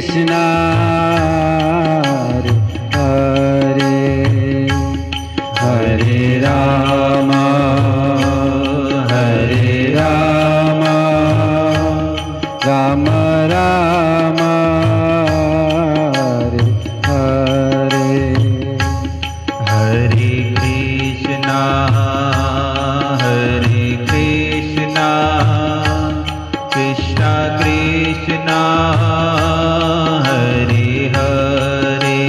Krishna Hare Hare Rama Hare Rama Rama Rama Hare Hare Hare Krishna Hare Krishna Krishna Krishna Hare Hare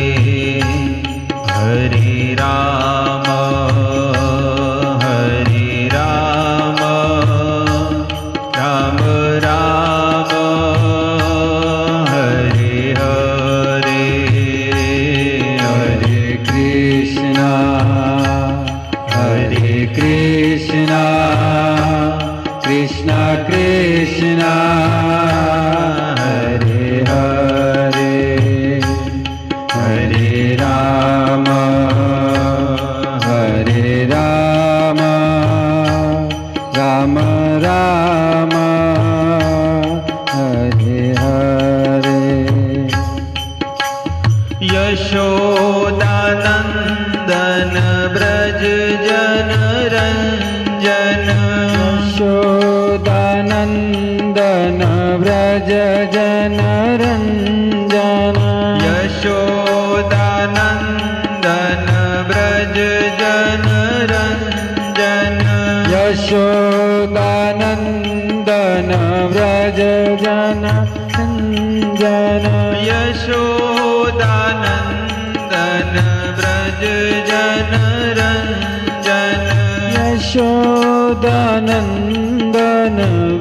Hare Rama Hare Rama Rama Rama Hare Hare Hare Krishna Hare Krishna Krishna Krishna Hare Hare Hare Rama Hare Rama Rama Rama Hare Hare Yashodanandan Braj जन रंजन यशोदानंदन व्रज जन रंजन यशोदानंदन ब्रज जन रंजन यशोदानंदन व्रज जन रंजन यशोदानंदन ब्रज जन रंजन यशोदानंदन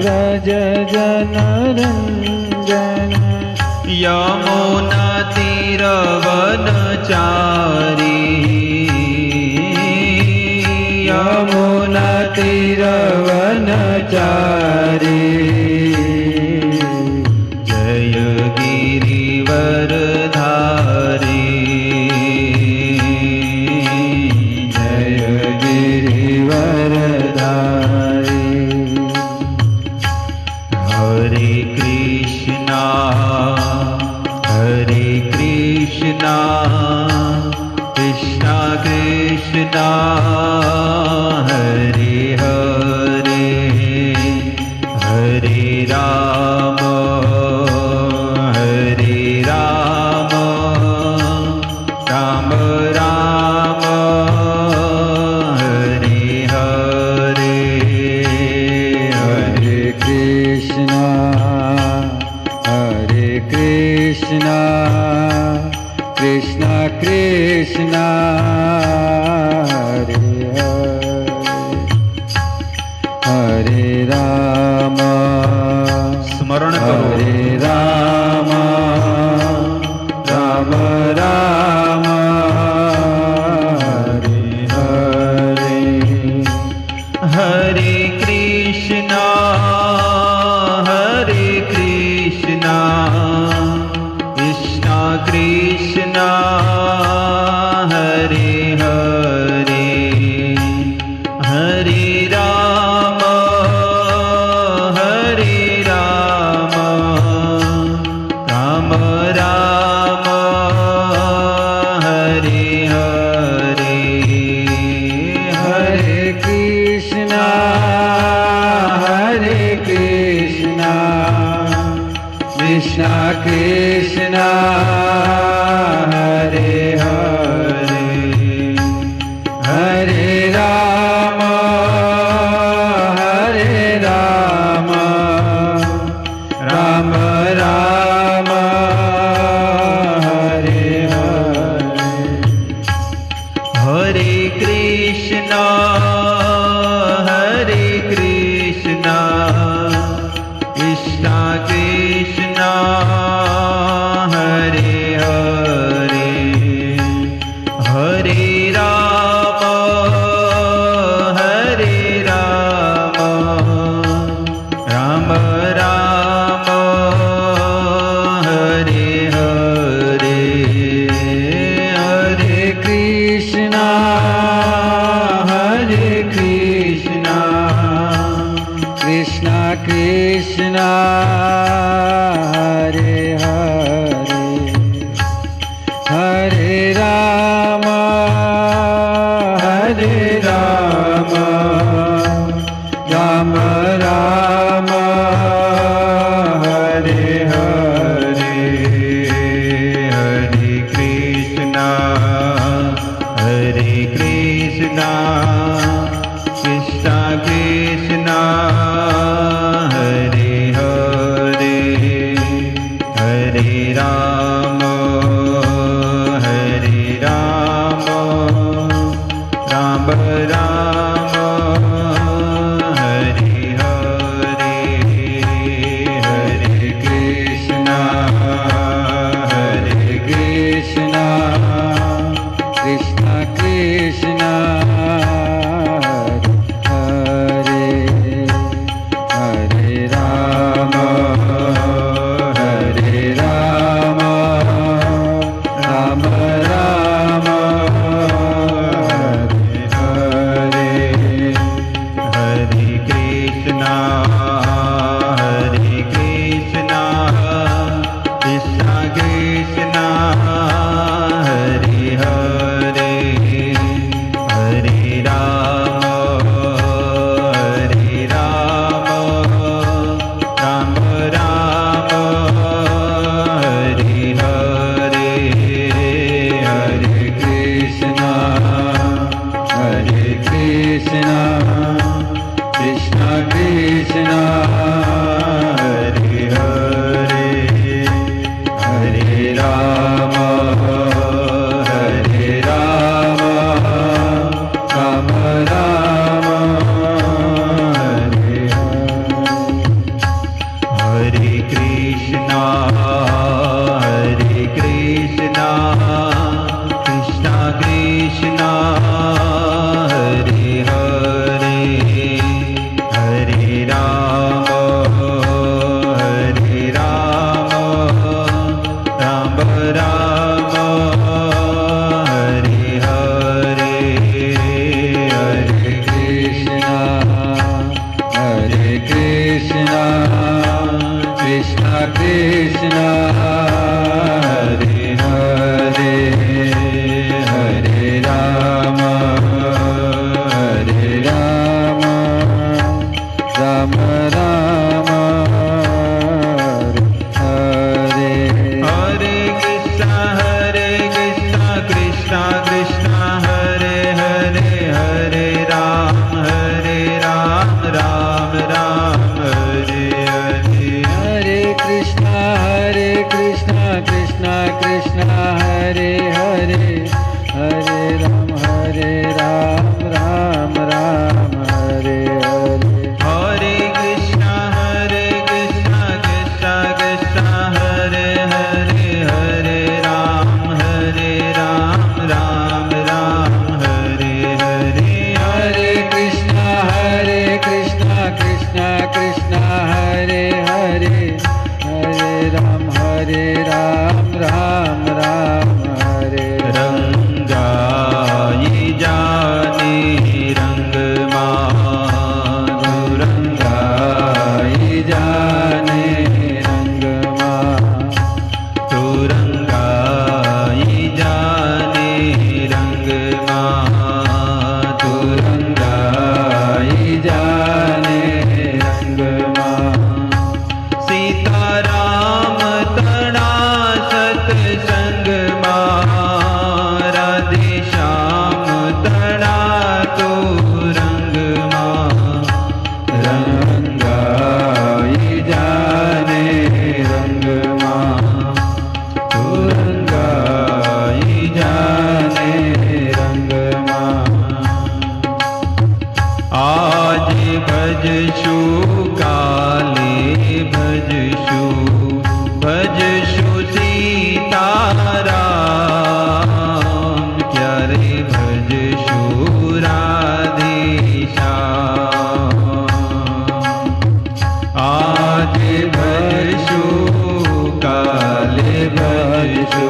व्रज जन रंजन यमुना तीरवनचारी यमुना तीरवनचारी जय गिरिवरधारी जय गिरिवरधारी हरे Krishna Krishna Krishna Hare Hare Hare Ram Ram Ram Hare Hare Hare Krishna Krishna Krishna Hare Hare Hare Rama स्मरण करो Hare Rama Rama Rama Hare Hare हरे Krishna Krishna Krishna Hare Hare Hare Ram Ram Ram Hare Hare Hare Krishna Krishna Krishna Hare હરે હરે હરે રામ રામ રામ હરે હરે Hare Krishna Krishna Krishna Hare Hare Hare Ram Ram Hare Hare Hare Krishna Krishna Krishna Hare Hare Hare Ram Ram Hare रंगाई जाने रंग रंगाई जाने रंग तुरंगाई जाने रंग रंगाई जाने रंग सीताराम तणा सत्संग राधे श्याम तणा तो रंग रंगाई जाने रंग रंगाई जाने रंग आज भजशु काले भजशु भजशु सीताराम क्यारे भजशु राधे श्याम आज भजशु काले भजशु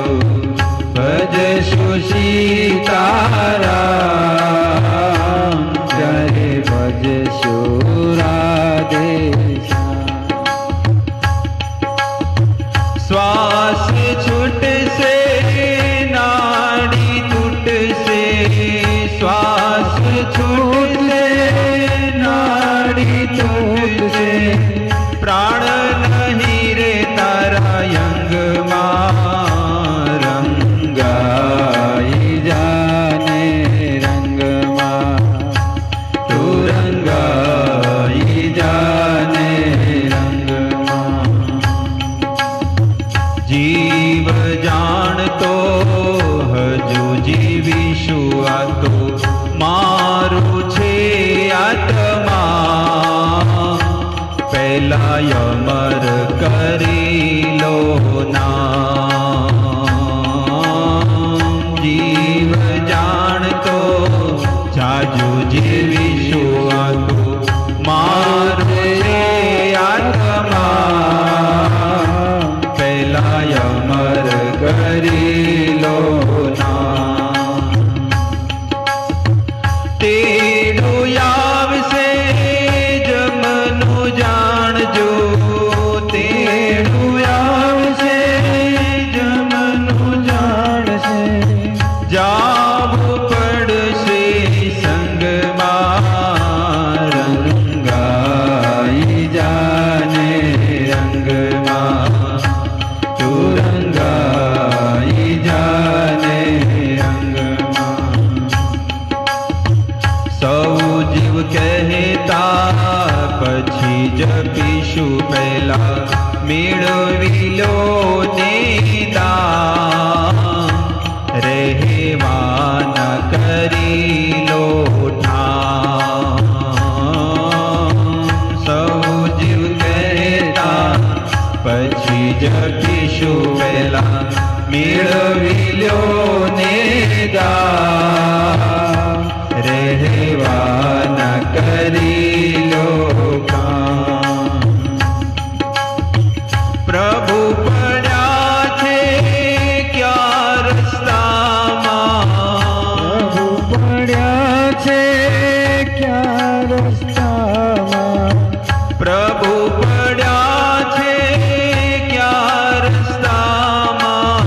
भजशु सीताराम जय भजशु राधे श्वास छूट से नाड़ी टूट से श्वास छूट से नाड़ी टूट से प्राण नहीं रे तारा यंग रंगाई जाने रंग तू रंगाई जाने रंग जीव जान तो हजू जीवीशु आ तो मारू छे आत्मा पहला अमर करी लो नाम जीव जान तो जाजू जीवीशु आ तो मारू छे आत्मा पहला अमर करी लो नाम तेड़ू आवशे जमनु जाणजो तेड़ू आवशे जमनु जाणशे जावू पड़शे संगमां रंगाई जाने रंग तू रंगाई जाने रंग सौ जीव कहता पछी जपीशु पहला मेळवी लो नेदान रहेवान करी लो ठाम सौ जीव कहता पछी जपीशु पहला मेळवी लो नेदान રહેવાન કરી લો કામ પ્રભુ પડ્યા છે ક્યા રસ્તામાં પ્રભુ પડ્યા છે ક્યા રસ્તામાં પ્રભુ પડ્યા છે ક્યા રસ્તામાં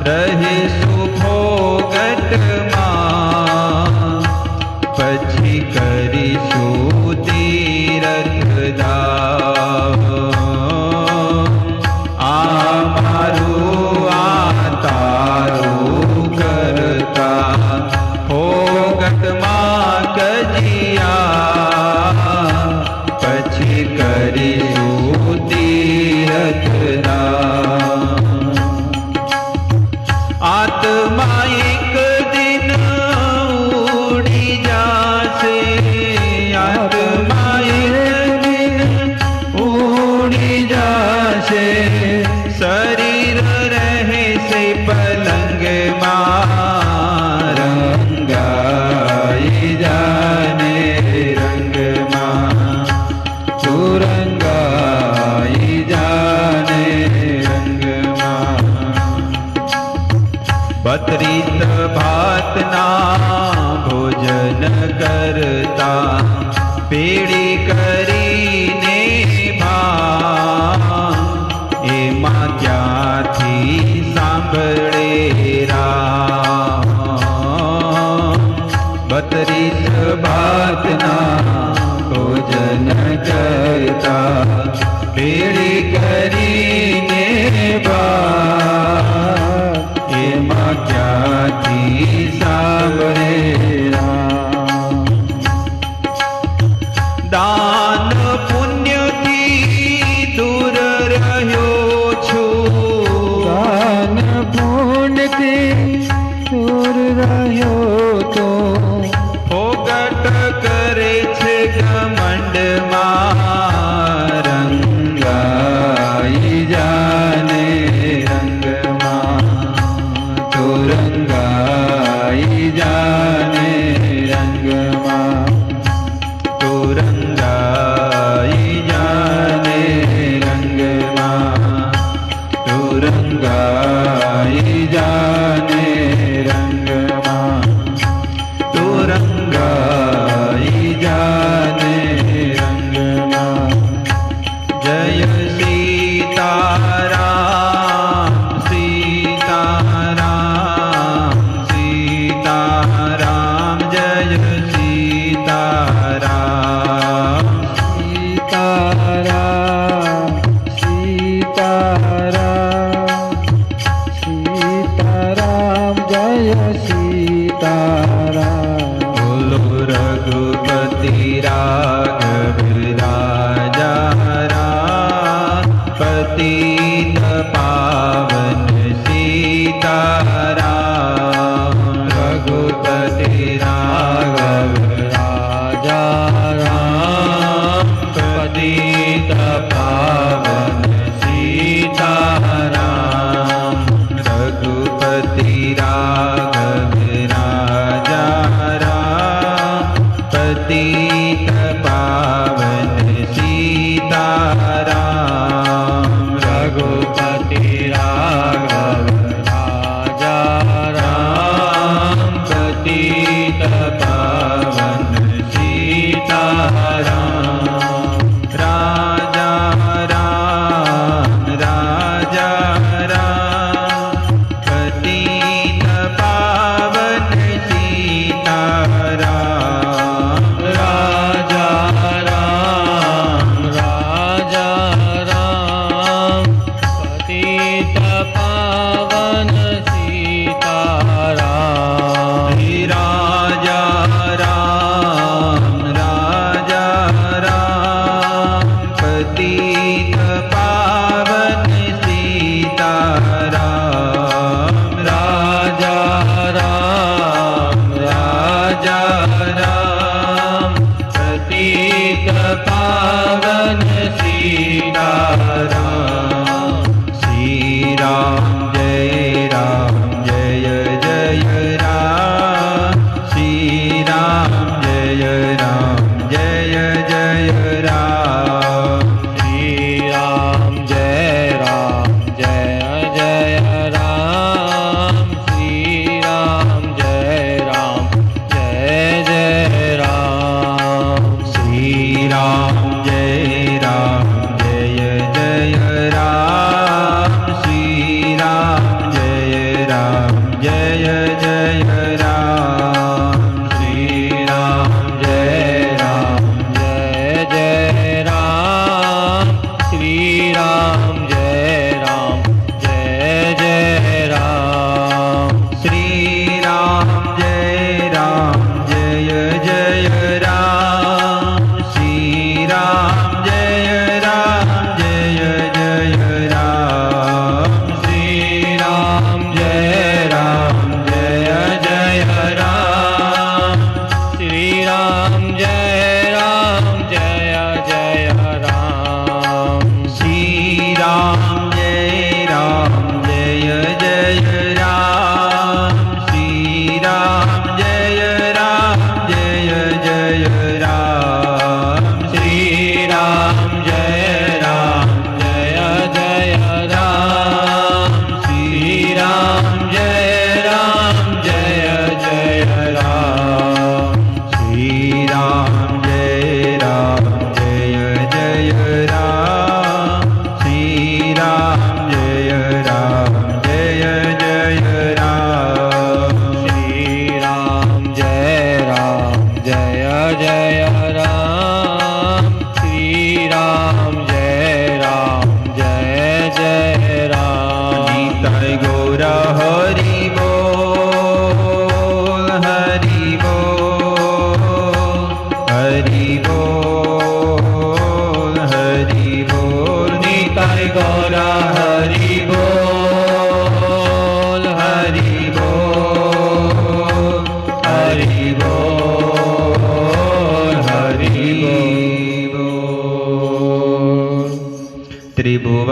રહીશું ભોગટમાં પછી કરીશું તીરથધામ આ મારું આ તારું કરતા ભોગટમાં કજિયા પછી કરીશું તીરથધામ આત્મા એક દિન ઉડી જાશે આત્મા એક દિન ઉડી જાશે શરીર રહેશે પલંગમાં રંગાઈ જાને રંગમાં તું રંગાઈ જાને રંગમાં 32 ભાતના ભોજન કરતા પેડી કરીને ભા એમાં ક્યાંથી સાંભળે રામ 32 ભાતના ભોજન કરતા પેડી કરીને ભાત એમાં ક્યાંથી સાંભળે રામ દાન પુણ્યથી દૂર રહ્યો છું દાન પુણ્યથી દૂર રહ્યો તો ફોગટ કરે છે ઘમંડમાં રંગાઈ જાને રંગમાં તું રંગાઈ જાને રંગમાં તું રંગાઈ જાને રંગમાં તું રંગાઈ જાને રંગમાં તું રંગાઈ જાને રંગમાં જય સીતારામ સીતારામ સીતારામ જય સીતારામ સીતારામ સીતારામ સીતારામ જય સીતારામ બોલો રઘુપતિ રાઘવ રાજા રામ પતિત પાવન સીતારામ રઘુપતિ રાઘવ રાજા રામ પતિત પાવન સીતારામ રઘુપતિ રાઘવ રાજા રામ પતિત પાવન સીતારામ રઘુપતિ રાઘવ રાજા રામ પતિત પાવન સીતારામ રાજા રામ રાજા રામ પતિત પાવન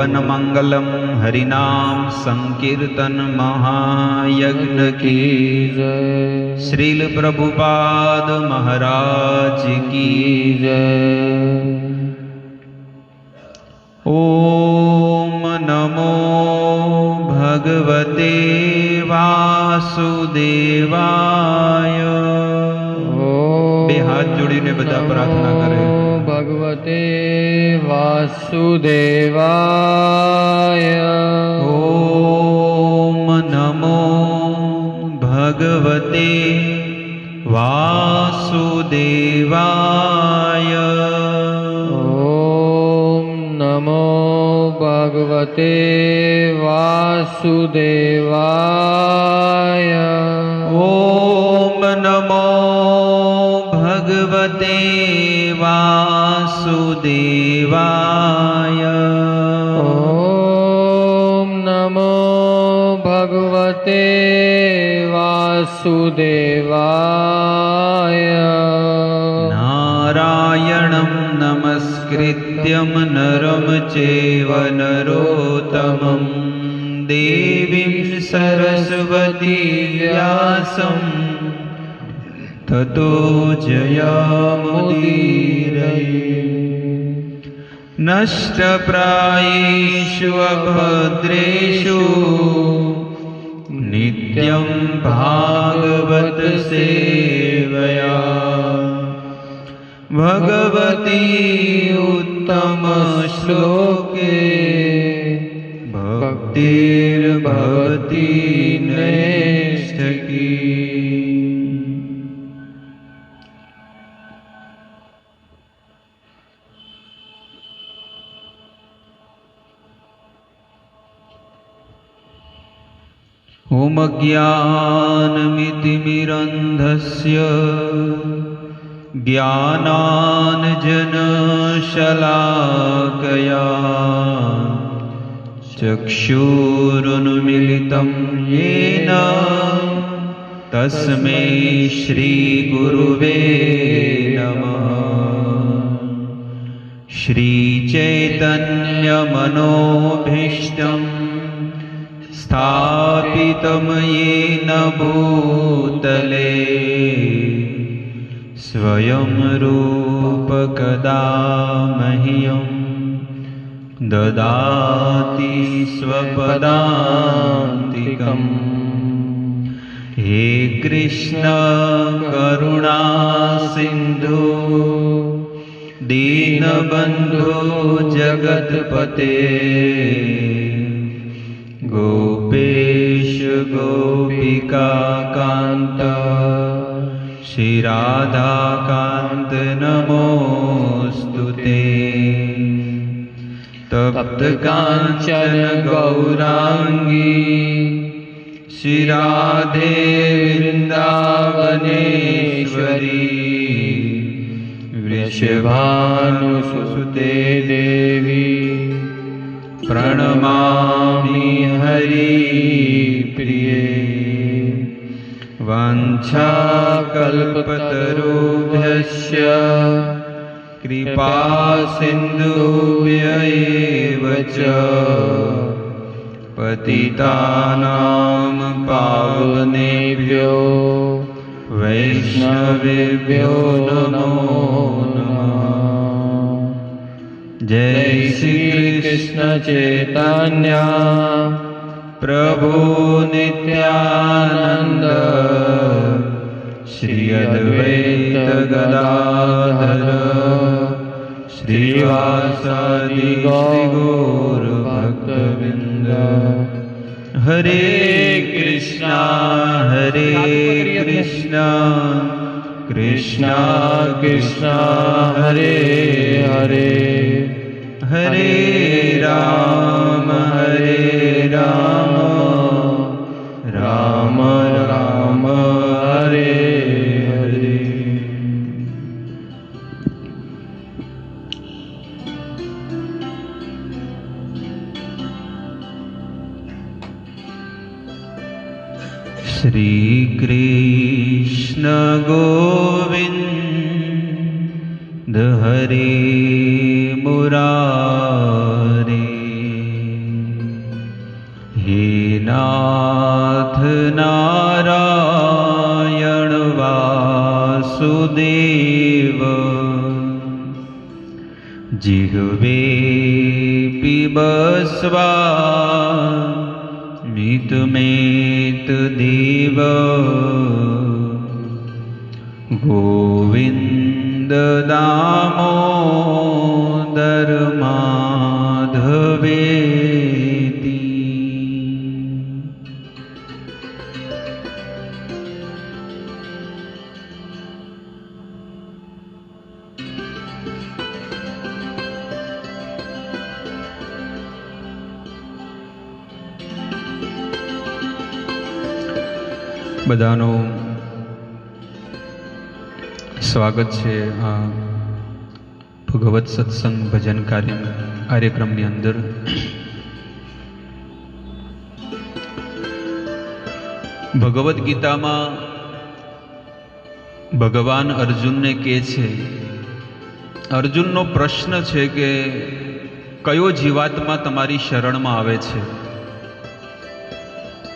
भुवन मंगलम हरिनाम संकीर्तन महायज्ञ की जय। श्रील प्रभुपाद महाराज की जय। ओम नमो भगवते वासुदेवाय। બે હાથ જોડીને બધા પ્રાર્થના કરે। ભગવતે વાસુદેવાય। ઓમ નમો ભગવતે વાસુદેવાય। ઓમ નમો ભગવતે વાસુદેવાય। ઓમ નમો भगवते वासुदेवाय। ओम नमो भगवते वासुदेवाय। नारायणं नमस्कृत्यं नरं चैव नरोत्तमं देवीं सरस्वती व्यासं ततो जयामुदीरये। नष्टप्रायेषु अभद्रेषु नित्यं भागवत सेवया भगवती उत्तम श्लोके भक्तिर्भवती नैष्ठिकी। ओम ज्ञानमितिमिरन्धस्य ज्ञानाञ्जनशलाकया चक्षुरुन्मीलितं येन तस्मै श्रीगुरुवे नमः। श्रीचैतन्यमनोभीष्टं स्थापितं येन भूतले स्वयं रूप कदा मह्यं ददाति स्वपदान्तिकम्। हे कृष्ण करुणा सिन्धु दीनबन्धु जगत्पते गोपेश गोपिकान्त श्रीराधाकान्त नमोऽस्तुते। तप्तकाञ्चन गौराङ्गी श्रीराधे वृन्दावनेश्वरी वृषभानुसुते देवी प्रणमामि हरिप्रिये। वाञ्छाकल्पतरुभ्यश्च कृपासिन्धुभ्य एव च पतितानां पावनेभ्यो वैष्णवेभ्यो नमो नमः। जय श्री कृष्ण चैतन्य प्रभु नित्यानंद श्री अद्वैत गदाधर श्रीवासादि गौर भक्तवृंद। हरे कृष्णा कृष्णा कृष्णा हरे हरे हरे राम राम राम हरे हरे। श्री कृष्ण गोविंद हरे मुरारे નાથ નારાયણ વાસુદેવ જીહવે પીબસ્વા મિતમેત દેવ ગોવિંદ દામોદર માધવેતિ. બધાનું સ્વાગત છે આ ભગવત સત્સંગ ભજન કાર્યક્રમની અંદર. ભગવદ્ ગીતામાં ભગવાન અર્જુનને કહે છે, અર્જુનનો પ્રશ્ન છે કે કયો જીવાત્મા તમારી શરણમાં આવે છે,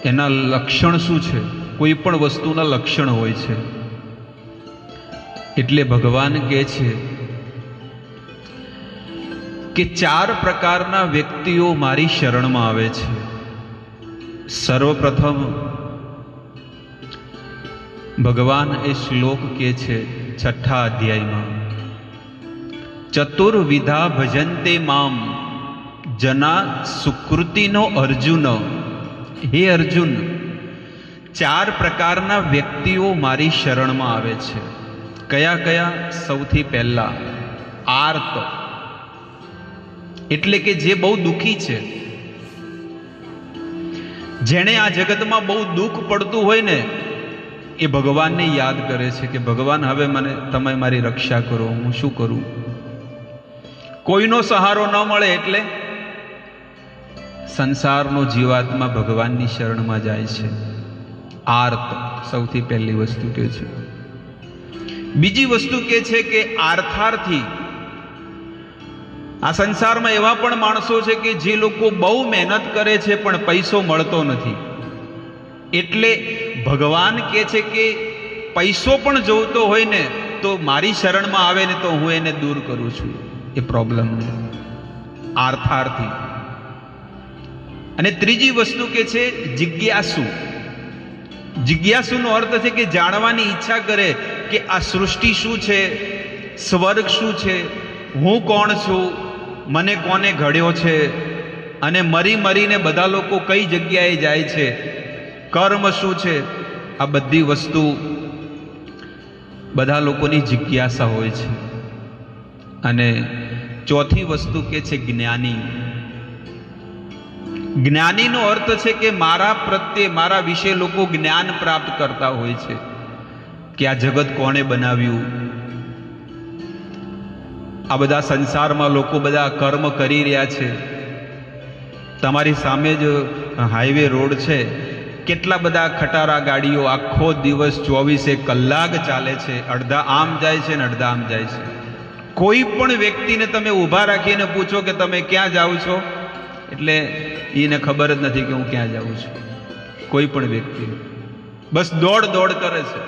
એના લક્ષણ શું છે? કોઈ પણ વસ્તુના લક્ષણ હોય છે. એટલે ભગવાન કહે છે કે 4 પ્રકારના વ્યક્તિઓ મારી શરણમાં આવે છે. સર્વપ્રથમ ભગવાન એ શ્લોક કહે છે 6થા અધ્યાયમાં, ચતુર્વિધા ભજન્તે મામ જના સુકૃતિનો અર્જુન. હે અર્જુન, 4 પ્રકારના વ્યક્તિઓ મારી શરણમાં આવે છે. કયા કયા? સૌથી પહેલા આર્ત, એટલે કે જે બહુ દુઃખી છે, જેણે આ જગતમાં બહુ દુઃખ પડતું હોય ને, એ ભગવાનને યાદ કરે છે કે ભગવાન હવે તમે મારી રક્ષા કરો, હું શું કરું? કોઈનો સહારો ન મળે એટલે સંસારનો જીવાત્મા ભગવાનની શરણમાં જાય છે. આર્ત સૌથી પહેલી વસ્તુ કે છે. બીજી વસ્તુ કે છે કે આર્થાર્થી. આ સંસારમાં એવા પણ માણસો છે કે જે લોકો બહુ મહેનત કરે છે પણ પૈસો મળતો નથી, એટલે ભગવાન કહે છે કે પૈસો પણ જોઈતો હોય ને તો મારી શરણમાં આવે ને તો હું એને દૂર કરું છું એ પ્રોબ્લેમને. આર્થાર્થી. અને ત્રીજી વસ્તુ કે છે જિજ્ઞાસુ. જિજ્ઞાસુનો અર્થ છે કે જાણવાની ઈચ્છા કરે કે આ સૃષ્ટિ શું છે, સ્વર્ગ શું છે, હું કોણ છું, મને કોને ઘડ્યો છે, અને મરી મરીને બધા લોકો કઈ જગ્યાએ જાય છે, કર્મ શું છે. આ બધી વસ્તુ બધા લોકોની જિજ્ઞાસા હોય છે. અને ચોથી વસ્તુ કે છે જ્ઞાની. જ્ઞાનીનો અર્થ છે કે મારા પ્રત્યે, મારા વિશે લોકો જ્ઞાન પ્રાપ્ત કરતા હોય છે કે આ જગત કોણે બનાવ્યું. આ બધા સંસારમાં લોકો બધા કર્મ કરી રહ્યા છે. તમારી સામે જ હાઈવે રોડ છે, કેટલા બધા ખટારા ગાડીઓ આખો દિવસ 24 કલાક ચાલે છે. અડધા આમ જાય છે ને અડધા આમ જાય છે. કોઈ પણ વ્યક્તિને તમે ઊભા રાખીને પૂછો કે તમે ક્યાં જાઓ છો, એટલે એને ખબર જ નથી કે હું ક્યાં જાઉં છું. કોઈ પણ વ્યક્તિ બસ દોડ દોડ કરે છે.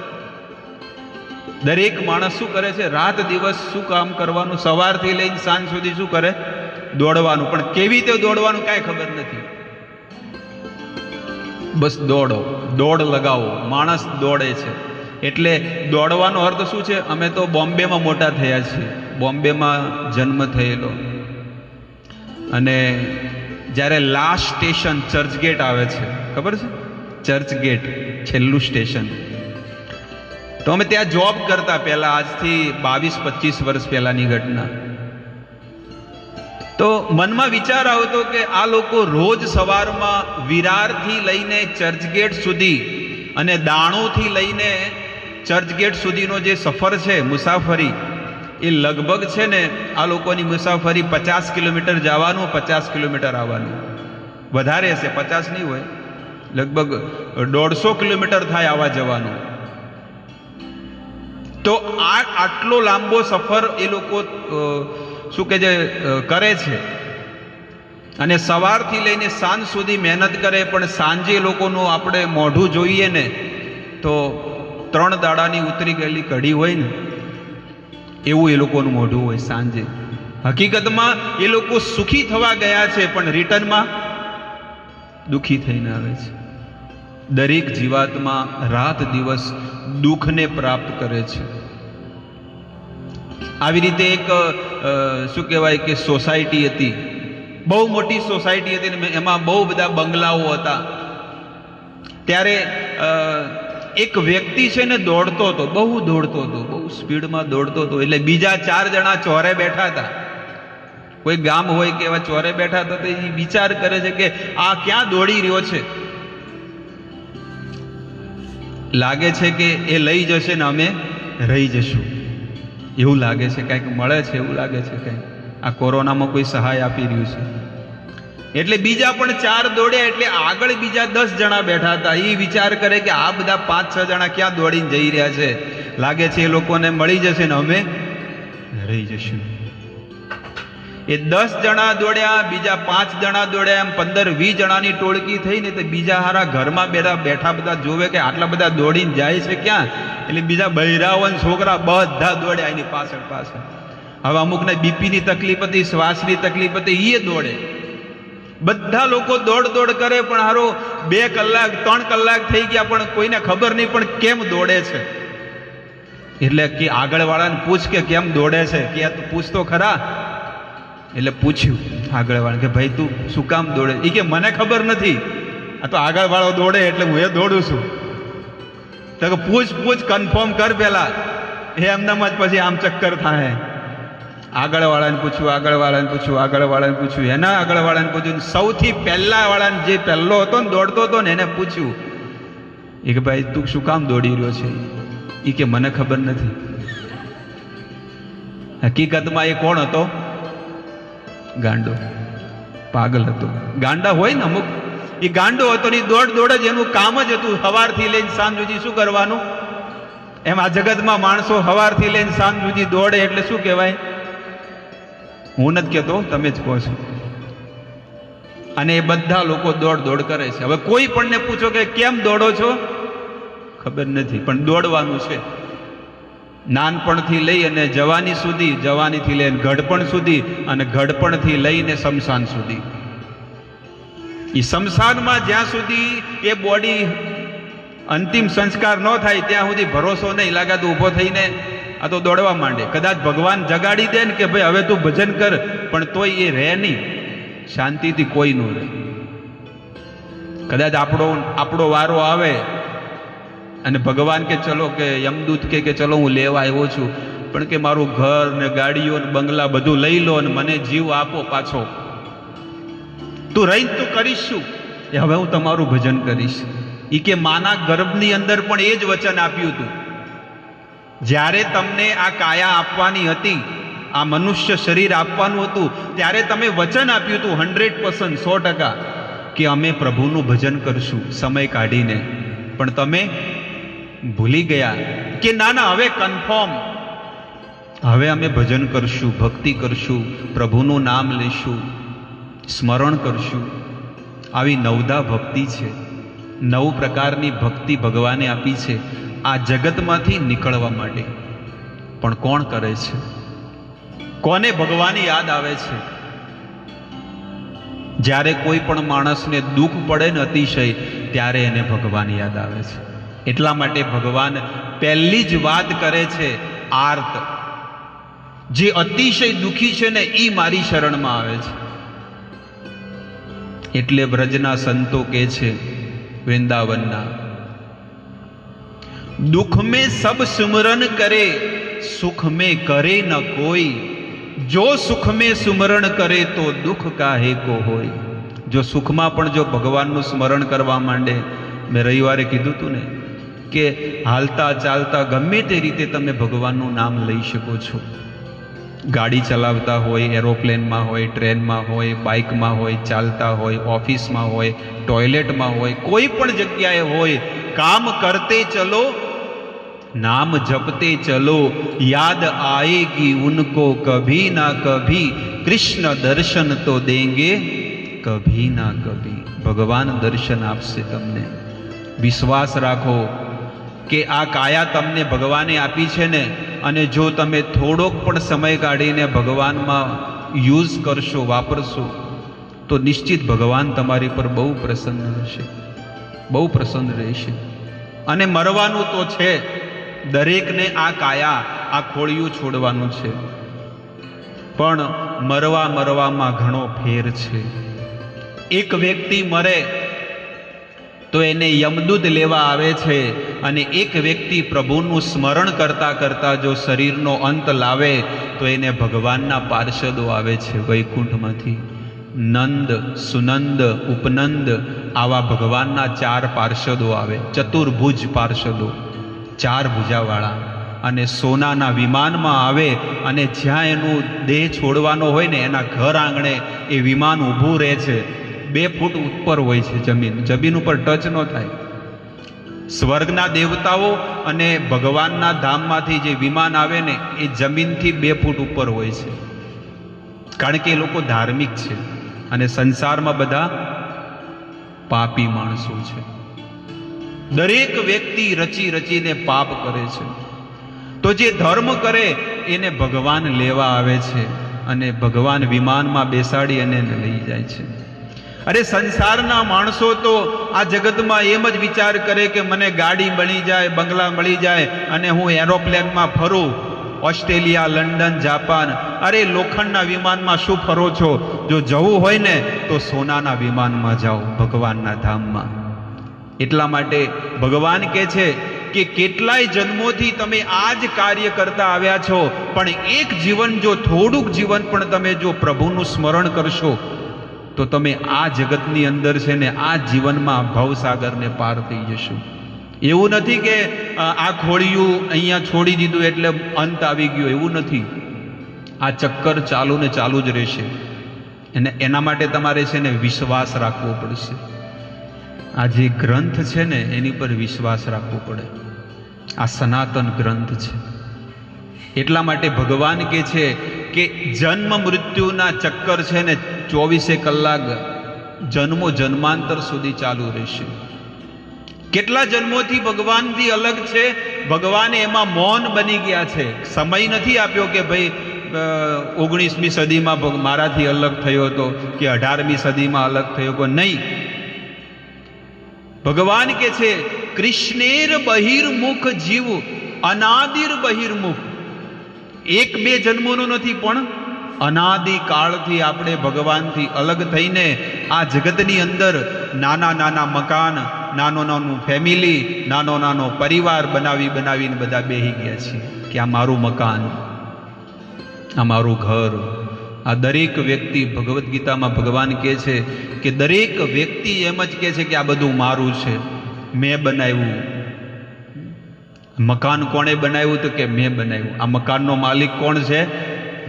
દરેક માણસ શું કરે છે? રાત દિવસ શું કામ કરવાનું? સવારથી લઈને સાંજ સુધી શું કરે? દોડવાનું. પણ કેવી રીતે દોડવાનું કાંઈ ખબર નથી. બસ દોડો, દોડ લગાવો. માણસ દોડે છે. એટલે દોડવાનો અર્થ શું છે? અમે તો બોમ્બેમાં મોટા થયા છીએ, બોમ્બેમાં જન્મ થયેલો. અને જ્યારે લાસ્ટ સ્ટેશન ચર્ચગેટ આવે છે, ખબર છે? ચર્ચગેટ છેલ્લું સ્ટેશન. તો અમે ત્યાં જોબ કરતા પહેલા, આજથી 22-25 વર્ષ પહેલાની ઘટના. તો મનમાં વિચાર આવતો કે આ લોકો રોજ સવારમાં વિરારથી લઈને ચર્ચગેટ સુધી અને દાણોથી લઈને ચર્ચગેટ સુધીનો જે સફર છે, મુસાફરી, એ લગભગ છે ને આ લોકોની મુસાફરી 50 કિલોમીટર જવાનું, 50 કિલોમીટર આવવાનું. વધારે હશે, 50 નહીં હોય, લગભગ 150 કિલોમીટર થાય આવવા જવાનું. તો આટલો લાંબો સફર એ લોકો શું કે જે કરે છે. અને સવારથી લઈને સાંજ સુધી મહેનત કરે, પણ સાંજે લોકોનું આપણે મોઢું જોઈએ ને તો 3 દાડાની ઉતરી ગયેલી કઢી હોય ને એવું એ લોકોનું મોઢું હોય સાંજે. હકીકતમાં એ લોકો સુખી થવા ગયા છે, પણ રિટર્નમાં દુઃખી થઈને આવે છે. દરેક જીવાત્મા રાત દિવસ દુઃખને પ્રાપ્ત કરે છે. આવી રીતે એક શું કહેવાય કે સોસાયટી હતી, બહુ મોટી સોસાયટી હતી ને એમાં બહુ બધા બંગલાઓ હતા. ત્યારે એક વ્યક્તિ છે ને દોડતો હતો, બહુ દોડતો હતો, બહુ સ્પીડમાં દોડતો હતો. એટલે બીજા 4 જણા ચોરે બેઠા હતા. કોઈ ગામ હોય કે એવા ચોરે બેઠા હતા, તો એ વિચાર કરે છે કે આ ક્યાં દોડી રહ્યો છે. લાગે છે કે એ લઈ જશે ને અમે રહી જશું, એવું લાગે છે. કંઈક મળે છે એવું લાગે છે, કંઈક આ કોરોનામાં કોઈ સહાય આપી રહ્યું છે. એટલે બીજા પણ 4 દોડ્યા, એટલે આગળ બીજા 10 જણા બેઠા હતા. એ વિચાર કરે કે આ બધા 5-6 જણા ક્યાં દોડીને જઈ રહ્યા છે, લાગે છે એ લોકોને મળી જશે ને અમે રહી જશું. એ 10 જણા દોડ્યા, બીજા 5 જણા દોડ્યા, એમ 15-20 જણાની ટોળકી થઈને તો બીજા હારા ઘરમાં બેઠા બધા જોવે કે આટલા બધા દોડીને જાય છે ક્યાં. એટલે બીજા બૈરાઓ ને છોકરા બધા દોડ્યા એની પાછળ પાછળ. હવે અમુકને બીપીની તકલીફ હતી, શ્વાસની તકલીફ હતી, એ દોડે. બધા લોકો દોડ કરે, પણ હારો 2 કલાક 3 કલાક થઈ ગયા, પણ કોઈને ખબર નહીં પણ કેમ દોડે છે. એટલે કે આગળવાળાને પૂછ કે કેમ દોડે છે, કે પૂછ તો ખરા. એટલે પૂછ્યું આગળવાળા કે ભાઈ તું શું કામ દોડે? એ કે મને ખબર નથી, આ તો આગળવાળો દોડે એટલે હું એ દોડું છું. તો કે પૂછ કન્ફર્મ કર પેલા, એમનામ જ પછી આમ ચક્કર થાય. આગળવાળાને પૂછ્યું, એના આગળવાળાને પૂછ્યું, સૌથી પહેલા વાળાને જે પહેલો હતો ને દોડતો હતો ને એને પૂછ્યું એ કે ભાઈ તું શું કામ દોડી રહ્યો છે? એ કે મને ખબર નથી. હકીકતમાં એ કોણ હતો? ગાંડો, પાગલ હતો. ગાંડા હોય ને અમુક, એ ગાંડો હતો ને દોડ જ એનું કામ જ હતું. સવારથી લઈને સાંજ સુધી શું કરવાનું? એમ આ જગતમાં માણસો સવારથી લઈને સાંજ સુધી દોડે એટલે શું કહેવાય? હું નથી કહેતો, તમે જ કહો છો. અને એ બધા લોકો દોડ કરે છે. હવે કોઈ પણ ને પૂછો કે કેમ દોડો છો, ખબર નથી, પણ દોડવાનું છે. નાનપણથી લઈ અને જવાની સુધી, જવાનીથી લઈને ઘડપણ સુધી, અને ઘડપણથી લઈને શમશાન સુધી. એ શમશાનમાં જ્યાં સુધી એ બોડી અંતિમ સંસ્કાર ન થાય ત્યાં સુધી ભરોસો નહીં. લાગે તો ઊભો થઈને આ તો દોડવા માંડે. કદાચ ભગવાન જગાડી દે ને કે ભાઈ હવે તું ભજન કર, પણ તોય એ રહે નહીં શાંતિથી, કોઈ ન રહે. કદાચ આપણો વારો આવે અને ભગવાન કે ચલો, કે યમદૂત કે ચલો હું લેવા આવ્યો છું, પણ કે મારું ઘર ને ગાડીઓ ને બંગલા બધું લઈ લો અને મને જીવ આપો પાછો, તું રહીને તું કરીશ શું? એ હવે હું તમારું ભજન કરીશ. એ કે માના ગર્ભની અંદર પણ એ જ વચન આપ્યું હતું. જ્યારે તમને આ કાયા આપવાની હતી, આ મનુષ્ય શરીર આપવાનું હતું, ત્યારે તમે વચન આપ્યું હતું 100%, 100% કે અમે પ્રભુનું ભજન કરશું સમય કાઢીને. પણ તમે ભૂલી ગયા કે ના હવે કન્ફર્મ, હવે અમે ભજન કરશું, ભક્તિ કરશું, પ્રભુનું નામ લઈશું, સ્મરણ કરશું. આવી 9 ભક્તિ છે. 9 પ્રકારની ભક્તિ ભગવાને આપી છે આ જગતમાંથી નીકળવા માટે. પણ કોણ કરે છે? કોને ભગવાન યાદ આવે છે? જ્યારે કોઈ પણ માણસને દુઃખ પડે ને અતિશય, ત્યારે એને ભગવાન યાદ આવે છે. એટલા માટે ભગવાન પહેલી જ વાત કરે છે, આર્ત. જે અતિશય દુઃખી છે ને એ મારી શરણમાં આવે છે. એટલે બ્રજના સંતો કહે છે, વૃંદાવનના, दुख में सब सुमरन करे, सुख में करे न कोई, जो सुख में सुमरण करे तो दुख काहे को होय. जो सुखમાં પણ જો ભગવાનનું સ્મરણ કરવા માંડે, મેં રવિવારે કીધું હતું ને કે હાલતા ચાલતા ગમે તે રીતે તમે ભગવાનનું નામ લઈ શકો છો. ગાડી ચલાવતા હોય, એરોપ્લેનમાં હોય, ટ્રેનમાં હોય, બાઇકમાં હોય, ચાલતા હોય, ઓફિસમાં હોય, ટોયલેટમાં હોય, કોઈ પણ જગ્યાએ હોય, काम करते चलो, नाम जपते चलो, याद आएगी उनको कभी ना कभी, कृष्ण दर्शन तो देंगे કભી ના કભી ભગવાન દર્શન આપશે તમને. વિશ્વાસ રાખો કે આ કાયા તમને ભગવાને આપી છે ને, અને જો તમે થોડોક પણ સમય કાઢીને ભગવાનમાં યુઝ કરશો, વાપરશો, તો નિશ્ચિત ભગવાન તમારી પર બહુ પ્રસન્ન રહેશે, બહુ પ્રસન્ન રહેશે. અને મરવાનું તો છે, દરેકને આ કાયા, આ ખોળિયું છોડવાનું છે, પણ મરવામાં ઘણો ફેર છે. એક વ્યક્તિ મરે તો એને યમદૂત લેવા આવે છે, અને એક વ્યક્તિ પ્રભુનું સ્મરણ કરતા કરતા જો શરીરનો અંત લાવે તો એને ભગવાનના પાર્ષદો આવે છે વૈકુંઠમાંથી. નંદ, સુનંદ, ઉપનંદ આવા ભગવાનના 4 પાર્ષદો આવે, ચતુર્ભુજ પાર્ષદો, 4 ભુજાવાળા, અને સોનાના વિમાનમાં આવે, અને જ્યાં એનું દેહ છોડવાનો હોય ને એના ઘર આંગણે એ વિમાન ઊભું રહે છે. 2 ફૂટ ઉપર હોય છે જમીન ઉપર ટચ ન થાય. સ્વર્ગના દેવતાઓ અને ભગવાનના ધામમાંથી જે વિમાન આવે ને એ જમીનથી 2 ફૂટ ઉપર હોય છે, કારણ કે એ લોકો ધાર્મિક છે અને સંસારમાં બધા પાપી માણસો છે. દરેક વ્યક્તિ રચીને પાપ કરે છે, તો જે ધર્મ કરે એને ભગવાન લેવા આવે છે, અને ભગવાન વિમાનમાં બેસાડી અને એને લઈ જાય છે. અરે સંસારના માણસો તો આ જગતમાં એમ જ વિચાર કરે કે મને ગાડી મળી જાય, બંગલા મળી જાય અને હું એરોપ્લેનમાં ફરું, ઓસ્ટ્રેલિયા, લંડન, જાપાન. અરે લોખંડના વિમાનમાં શું ફરો છો? જો જવું હોય ને તો સોનાના વિમાનમાં જાઓ, ભગવાનના ધામમાં. એટલા માટે ભગવાન કહે છે કે કેટલાય જન્મોથી તમે આ જ કાર્ય કરતા આવ્યા છો, પણ એક જીવન, જો થોડુંક જીવન પણ તમે જો પ્રભુનું સ્મરણ કરશો તો તમે આ જગતની અંદર છે ને આ જીવનમાં ભવસાગરને પાર થઈ જશો. એવું નથી કે આ ખોળિયું અહીંયા છોડી દીધું એટલે અંત આવી ગયો, એવું નથી. આ ચક્કર ચાલુ ને ચાલુ જ રહેશે. અને એના માટે તમારે છે ને વિશ્વાસ રાખવો પડશે. આ જે ગ્રંથ છે ને એની પર વિશ્વાસ રાખવો પડે. આ સનાતન ગ્રંથ છે. એટલા માટે ભગવાન કહે છે કે જન્મ મૃત્યુના ચક્કર છે ને 24 કલાક જન્મો જન્માંતર સુધી ચાલુ રહેશે. કેટલા જન્મોથી ભગવાનથી અલગ છે, ભગવાને એમાં મૌન બની ગયા છે. સમય નથી આપ્યો કે ભાઈ 19મી સદીમાં મારાથી અલગ થયો હતો કે 18મી સદીમાં અલગ થયો હતો, નહીં. ભગવાન કે છે કૃષ્ણેર બહિર્મુખ જીવ અનાદિર બહિર્મુખ. 1-2 જન્મોનો નથી, પણ અનાદિ કાળથી આપણે ભગવાનથી અલગ થઈને આ જગતની અંદર નાના મકાન, નાનું ફેમિલી, નાનો પરિવાર બનાવીને બધા બેહી ગયા છીએ કે આ મારું મકાન, આ મારું ઘર. આ દરેક વ્યક્તિ, ભગવદ્ ગીતામાં ભગવાન કહે છે કે દરેક વ્યક્તિ એમ જ કહે છે કે આ બધું મારું છે, મેં બનાવ્યું. મકાન કોણે બનાવ્યું? તો કે મેં બનાવ્યું. આ મકાનનો માલિક કોણ છે?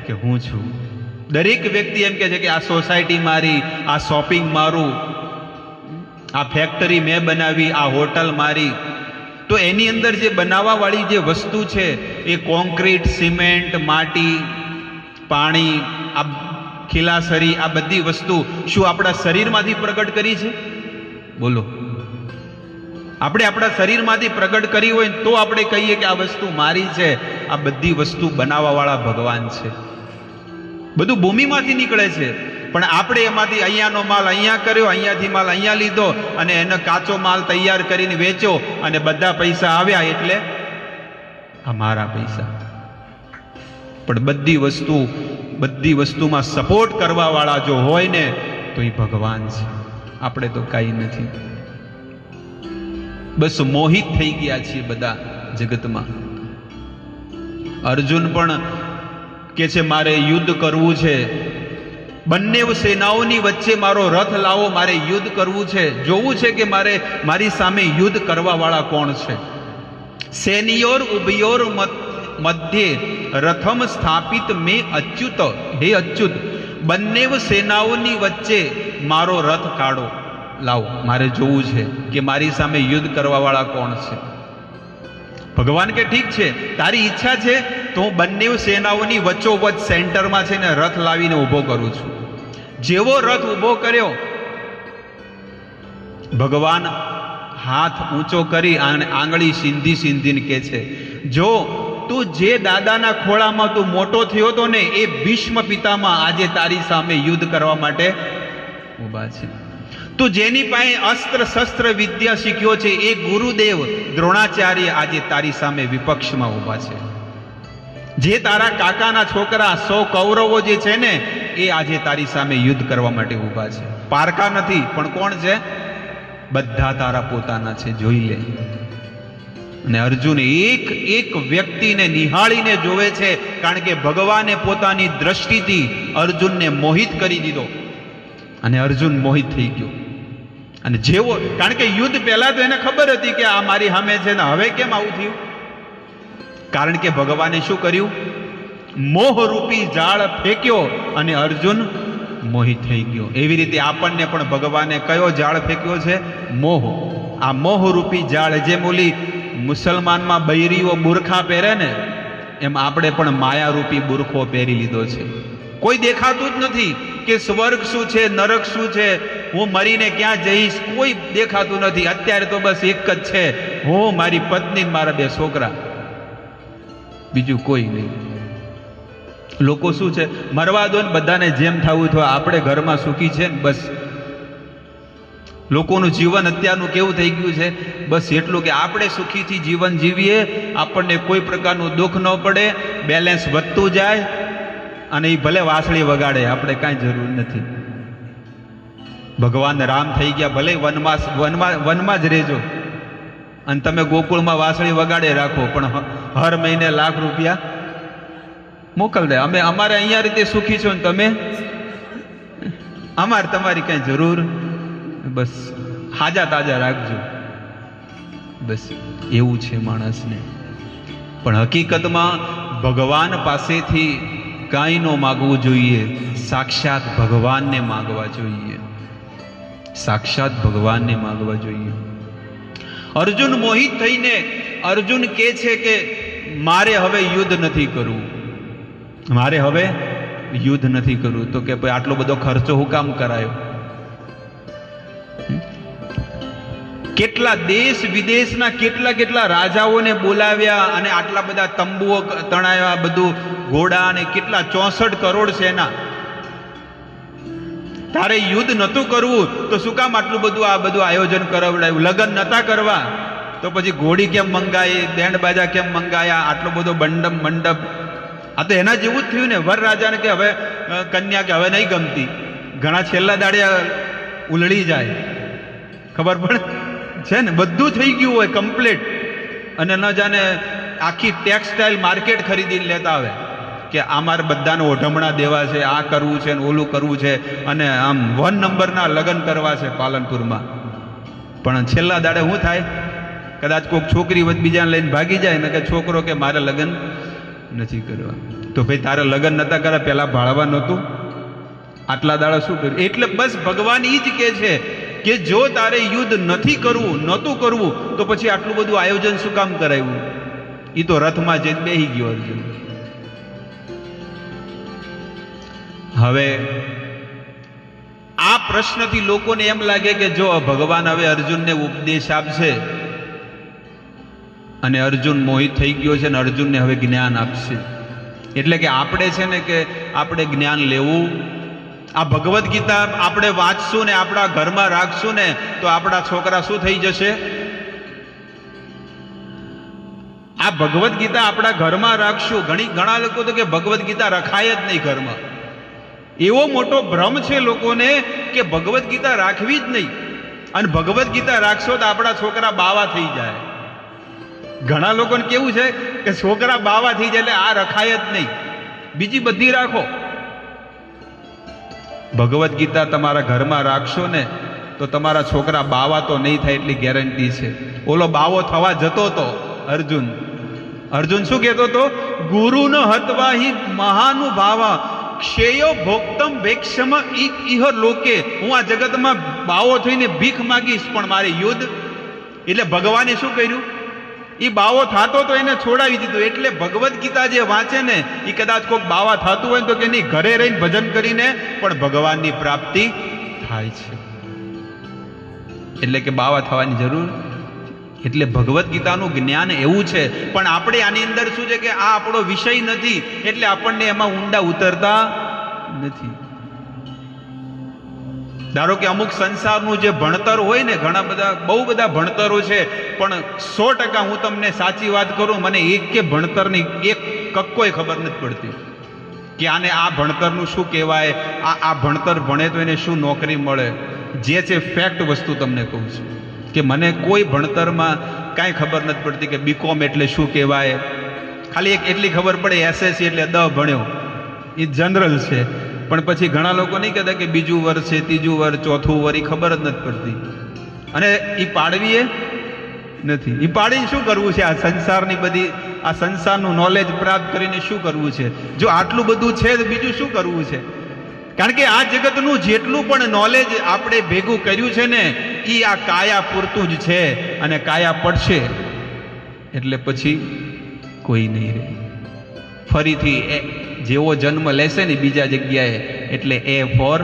કે હું છું. દરેક વ્યક્તિ એમ કહે છે કે આ સોસાયટી મારી, આ શોપિંગ મારું, આ ફેક્ટરી મેં બનાવી, આ હોટલ મારી. તો એની અંદર જે બનાવવા વાળી જે વસ્તુ છે એ કોન્ક્રીટ, સિમેન્ટ, માટી, પાણી, આ ખીલાસરી, આ બધી વસ્તુ શું આપણા શરીરમાંથી પ્રગટ કરી છે? બોલો. આપણે આપણા શરીરમાંથી પ્રગટ કરી હોય તો આપણે કહીએ કે આ વસ્તુ મારી છે. આ બધી વસ્તુ બનાવવાવાળા ભગવાન છે. બધું ભૂમિમાંથી નીકળે છે, પણ આપણે એમાંથી અહીંયાનો માલ અહીંયા કર્યો, અહીંયાથી માલ અહીંયા લીધો, અને એનો કાચો માલ તૈયાર કરીને વેચો, અને બધા પૈસા આવ્યા એટલે આ મારા પૈસા. પણ બધી વસ્તુમાં સપોર્ટ કરવા વાળા જો હોય ને તો એ ભગવાન છે. આપણે તો કાંઈ નથી. બસ મોહિત થઈ ગયા છીએ બધા જગતમાં. અર્જુન પણ કે છે મારે યુદ્ધ કરવું છે, બંને સેનાઓની વચ્ચે મારો રથ લાવો, મારે યુદ્ધ કરવું છે, જોવું છે કે મારી સામે યુદ્ધ કરવા વાળા કોણ છે. સેનિયોર ઉભયોર મધ્યે રથમ સ્થાપિત મેં અચ્યુત, હે અચ્યુત, બંને સેનાઓની વચ્ચે મારો રથ કાઢો, લાવો, મારે જોવું છે કે મારી સામે યુદ્ધ કરવા વાળા કોણ છે. ભગવાન કે ઠીક છે, તારી ઈચ્છા છે તો હું બંને સેનાઓની વચ્ચોવચ્ચ સેન્ટરમાં છે ને રથ લાવીને ઊભો કરું છું. જેવો રથ ઊભો કર્યો ભગવાન હાથ ઊંચો કરી આંગળી સીંધીને કહે છે, જો તું જે દાદાના ખોળામાં તું મોટો થયો હતો ને એ ભીષ્મ પિતામાં આજે તારી સામે યુદ્ધ કરવા માટે ઊભા છે. તું જેની પાસે અસ્ત્ર શસ્ત્ર વિદ્યા શીખ્યો છે એ ગુરુદેવ દ્રોણાચાર્ય આજે તારી સામે વિપક્ષમાં ઊભા છે. જે તારા કાકાના છોકરા 100 કૌરવો જે છે ને એ આજે તારી સામે યુદ્ધ કરવા માટે ઊભા છે. પારકા નથી પણ કોણ છે? બધા તારા પોતાના છે, જોઈ લે. અને અર્જુન એક વ્યક્તિને નિહાળીને જોવે છે, કારણ કે ભગવાને પોતાની દ્રષ્ટિથી અર્જુનને મોહિત કરી દીધો અને અર્જુન મોહિત થઈ ગયો. અને જેવો, કારણ કે યુદ્ધ પહેલા તો એને ખબર હતી કે આ મારી સામે છે ને હવે કેમ આવું થયું? કારણ કે ભગવાને શું કર્યું? મોહરૂપી જાળ ફેંક્યો અને અર્જુન મોહિત થઈ ગયો. એવી રીતે આપણને પણ ભગવાને કયો જાળ ફેંક્યો છે? મોહ. આ મોહરૂપી જાળ, જેમ ઓલી મુસલમાનમાં બૈરીઓ બુરખા પહેરે ને, એમ આપણે પણ માયારૂપી બુરખો પહેરી લીધો છે. કોઈ દેખાતું જ નથી કે સ્વર્ગ શું છે, નરક શું છે, હું મરીને ક્યાં જઈશ, કોઈ દેખાતું નથી. અત્યારે તો બસ એક જ છે, હું, મારી પત્ની, મારા 2 છોકરા, બીજું કોઈ નહીં. લોકો શું છે, મરવા દો ને, બધાને જેમ થવું થયું, આપણે ઘરમાં સુખી છે ને બસ. લોકોનું જીવન અત્યારનું કેવું થઈ ગયું છે? બસ એટલું કે આપણે સુખીથી જીવન જીવીએ, આપણને કોઈ પ્રકારનું દુઃખ ન પડે, બેલેન્સ વધતું જાય, અને એ ભલે વાંસળી વગાડે, આપણે કાંઈ જરૂર નથી. ભગવાન રામ થઈ ગયા, ભલે વનમાં જ રહેજો અને તમે ગોકુળમાં વાંસળી વગાડે રાખો, પણ હર મહિને લાખ રૂપિયા મોકલ દે. અમે અમારે અહીંયા રીતે સુખી છો ને તમે, અમારે તમારી કઈ જરૂર, બસ હાજા તાજા રાખજો. બસ એવું છે માણસને. પણ હકીકતમાં ભગવાન પાસેથી કાંઈ ન માગવું જોઈએ, સાક્ષાત ભગવાનને માગવા જોઈએ. સાક્ષાત ભગવાનને માગવા જોઈએ. અર્જુન મોહિત થઈને અર્જુન કહે છે કે મારે હવે યુદ્ધ નથી કરવું, મારે હવે યુદ્ધ નથી કરવું. તો કે ભાઈ આટલો બધો ખર્ચો હું કામ કરાયો? કેટલા દેશ વિદેશના કેટલા રાજાઓને બોલાવ્યા અને આટલા બધા તંબુઓ તણાવ્યા, બધું ઘોડા અને કેટલા 64 કરોડ સેના. તારે યુદ્ધ નતું કરવું તો શું કામ આટલું બધું આ બધું આયોજન કરાવડાયું? લગ્ન નતા કરવા તો પછી ઘોડી કેમ મંગાઈ, બેન્ડ બાજા કેમ મંગાયા, આટલો બધો મંડપ? આ તો એના જેવું જ થયું ને. વરરાજાને કે હવે કન્યા કે હવે નહીં ગમતી, ઘણા છેલ્લા દાડે ઉલળી જાય, ખબર પડે છે ને, બધું થઈ ગયું હોય કમ્પ્લીટ, અને ન જાણે આખી ટેક્સટાઇલ માર્કેટ ખરીદીને લેતા આવે કે અમારે બધાને ઓઢમણા દેવા છે, આ કરવું છે ને ઓલું કરવું છે, અને આમ 1 નંબરના લગ્ન કરવા છે પાલનપુરમાં. પણ છેલ્લા દાડે શું થાય? કદાચ કોઈક છોકરી બીજાને લઈને ભાગી જાય ને કે છોકરો કે મારે લગ્ન નથી કરવા. તો ભાઈ તારે લગ્ન નતા કરે, પેલા ભાળવા નહોતું? આટલા દાડા શું કર્યું? એટલે બસ ભગવાન એ જ કહે છે કે જો તારે યુદ્ધ નથી કરવું, નહોતું કરવું, તો પછી આટલું બધું આયોજન શું કામ કરાવ્યું? એ તો રથમાં જઈને બેસી ગયો અર્જુન. હવે આ પ્રશ્નથી લોકોને એમ લાગે કે જો ભગવાન હવે અર્જુનને ઉપદેશ આપશે અને અર્જુન મોહિત થઈ ગયો છે ને અર્જુનને હવે જ્ઞાન આપશે, એટલે કે આપણે છે ને કે આપણે જ્ઞાન લેવું, આ ભગવદ્ ગીતા આપણે વાંચશું ને આપણા ઘરમાં રાખશું ને તો આપણા છોકરા શું થઈ જશે? આ ભગવદ્ ગીતા આપણા ઘરમાં રાખશું. ઘણા લોકો તો કે ભગવદ્ ગીતા રખાય જ નહીં ઘરમાં. એવો મોટો ભ્રમ છે લોકોને કે ભગવદ્ ગીતા રાખવી જ નહીં, અને ભગવદ્ ગીતા રાખશો તો આપણા છોકરા બાવા થઈ જાય. ઘણા લોકોને કેવું છે કે છોકરા બાવા થઈ જાય એટલે આ રખાય જ નહીં, બીજી બધી રાખો. ભગવદ્ ગીતા તમારા ઘરમાં રાખશો ને તો તમારા છોકરા બાવા તો નહીં થાય એટલી ગેરંટી છે. ઓલો બાવો થવા જતો હતો અર્જુન શું કહેતો હતો? ગુરુનો હતવાહી મહાનુભાવા ક્ષેયો ભોક્તમ ભેક્ષમ ઇહ લોકે. હું આ જગતમાં બાવો થઈને ભીખ માગીશ પણ મારે યુદ્ધ. એટલે ભગવાને શું કર્યું? એ બાવો થતો તો એને છોડાવી દીધું. એટલે ભગવદ્ ગીતા જે વાંચે ને એ કદાચ કોઈક બાવા થતું હોય તો કે નહીં, ઘરે રહીને ભજન કરીને પણ ભગવાનની પ્રાપ્તિ થાય છે. એટલે કે બાવા થવાની જરૂર. એટલે ભગવદ્ ગીતાનું જ્ઞાન એવું છે, પણ આપણે આની અંદર શું છે કે આ આપણો વિષય નથી, એટલે આપણને એમાં ઊંડા ઉતરતા નથી. ધારો કે અમુક સંસારનું જે ભણતર હોય ને, ઘણા બધા બહુ બધા ભણતરો છે, પણ 100% હું તમને સાચી વાત કરું, મને એક કે ભણતરની એક કક્કોય ખબર નથી પડતી કે આને આ ભણતરનું શું કહેવાય, આ ભણતર ભણે તો એને શું નોકરી મળે. જે છે ફેક્ટ વસ્તુ તમને કહું છું કે મને કોઈ ભણતરમાં કાંઈ ખબર નથી પડતી કે બીકોમ એટલે શું કહેવાય. ખાલી એક એટલી ખબર પડે એસએસસી એટલે 10 ભણ્યો, એ જનરલ છે. પણ પછી ઘણા લોકો નહીં કહેતા કે બીજું વર્ષ છે, ત્રીજું વર્ષ, ચોથું વર્ષ, એ ખબર જ નથી પડતી. અને એ પાડવી એ નથી. એ પાડીને શું કરવું છે? આ સંસારની બધી આ સંસારનું નોલેજ પ્રાપ્ત કરીને શું કરવું છે? જો આટલું બધું છે તો બીજું શું કરવું છે? કારણ કે આ જગતનું જેટલું પણ નોલેજ આપણે ભેગું કર્યું છે ને, એ આ કાયા પૂરતું જ છે, અને કાયા પડશે એટલે પછી કોઈ નહીં રહે. ફરીથી જેવો જન્મ લેશે ને બીજા જગ્યાએ, એટલે A for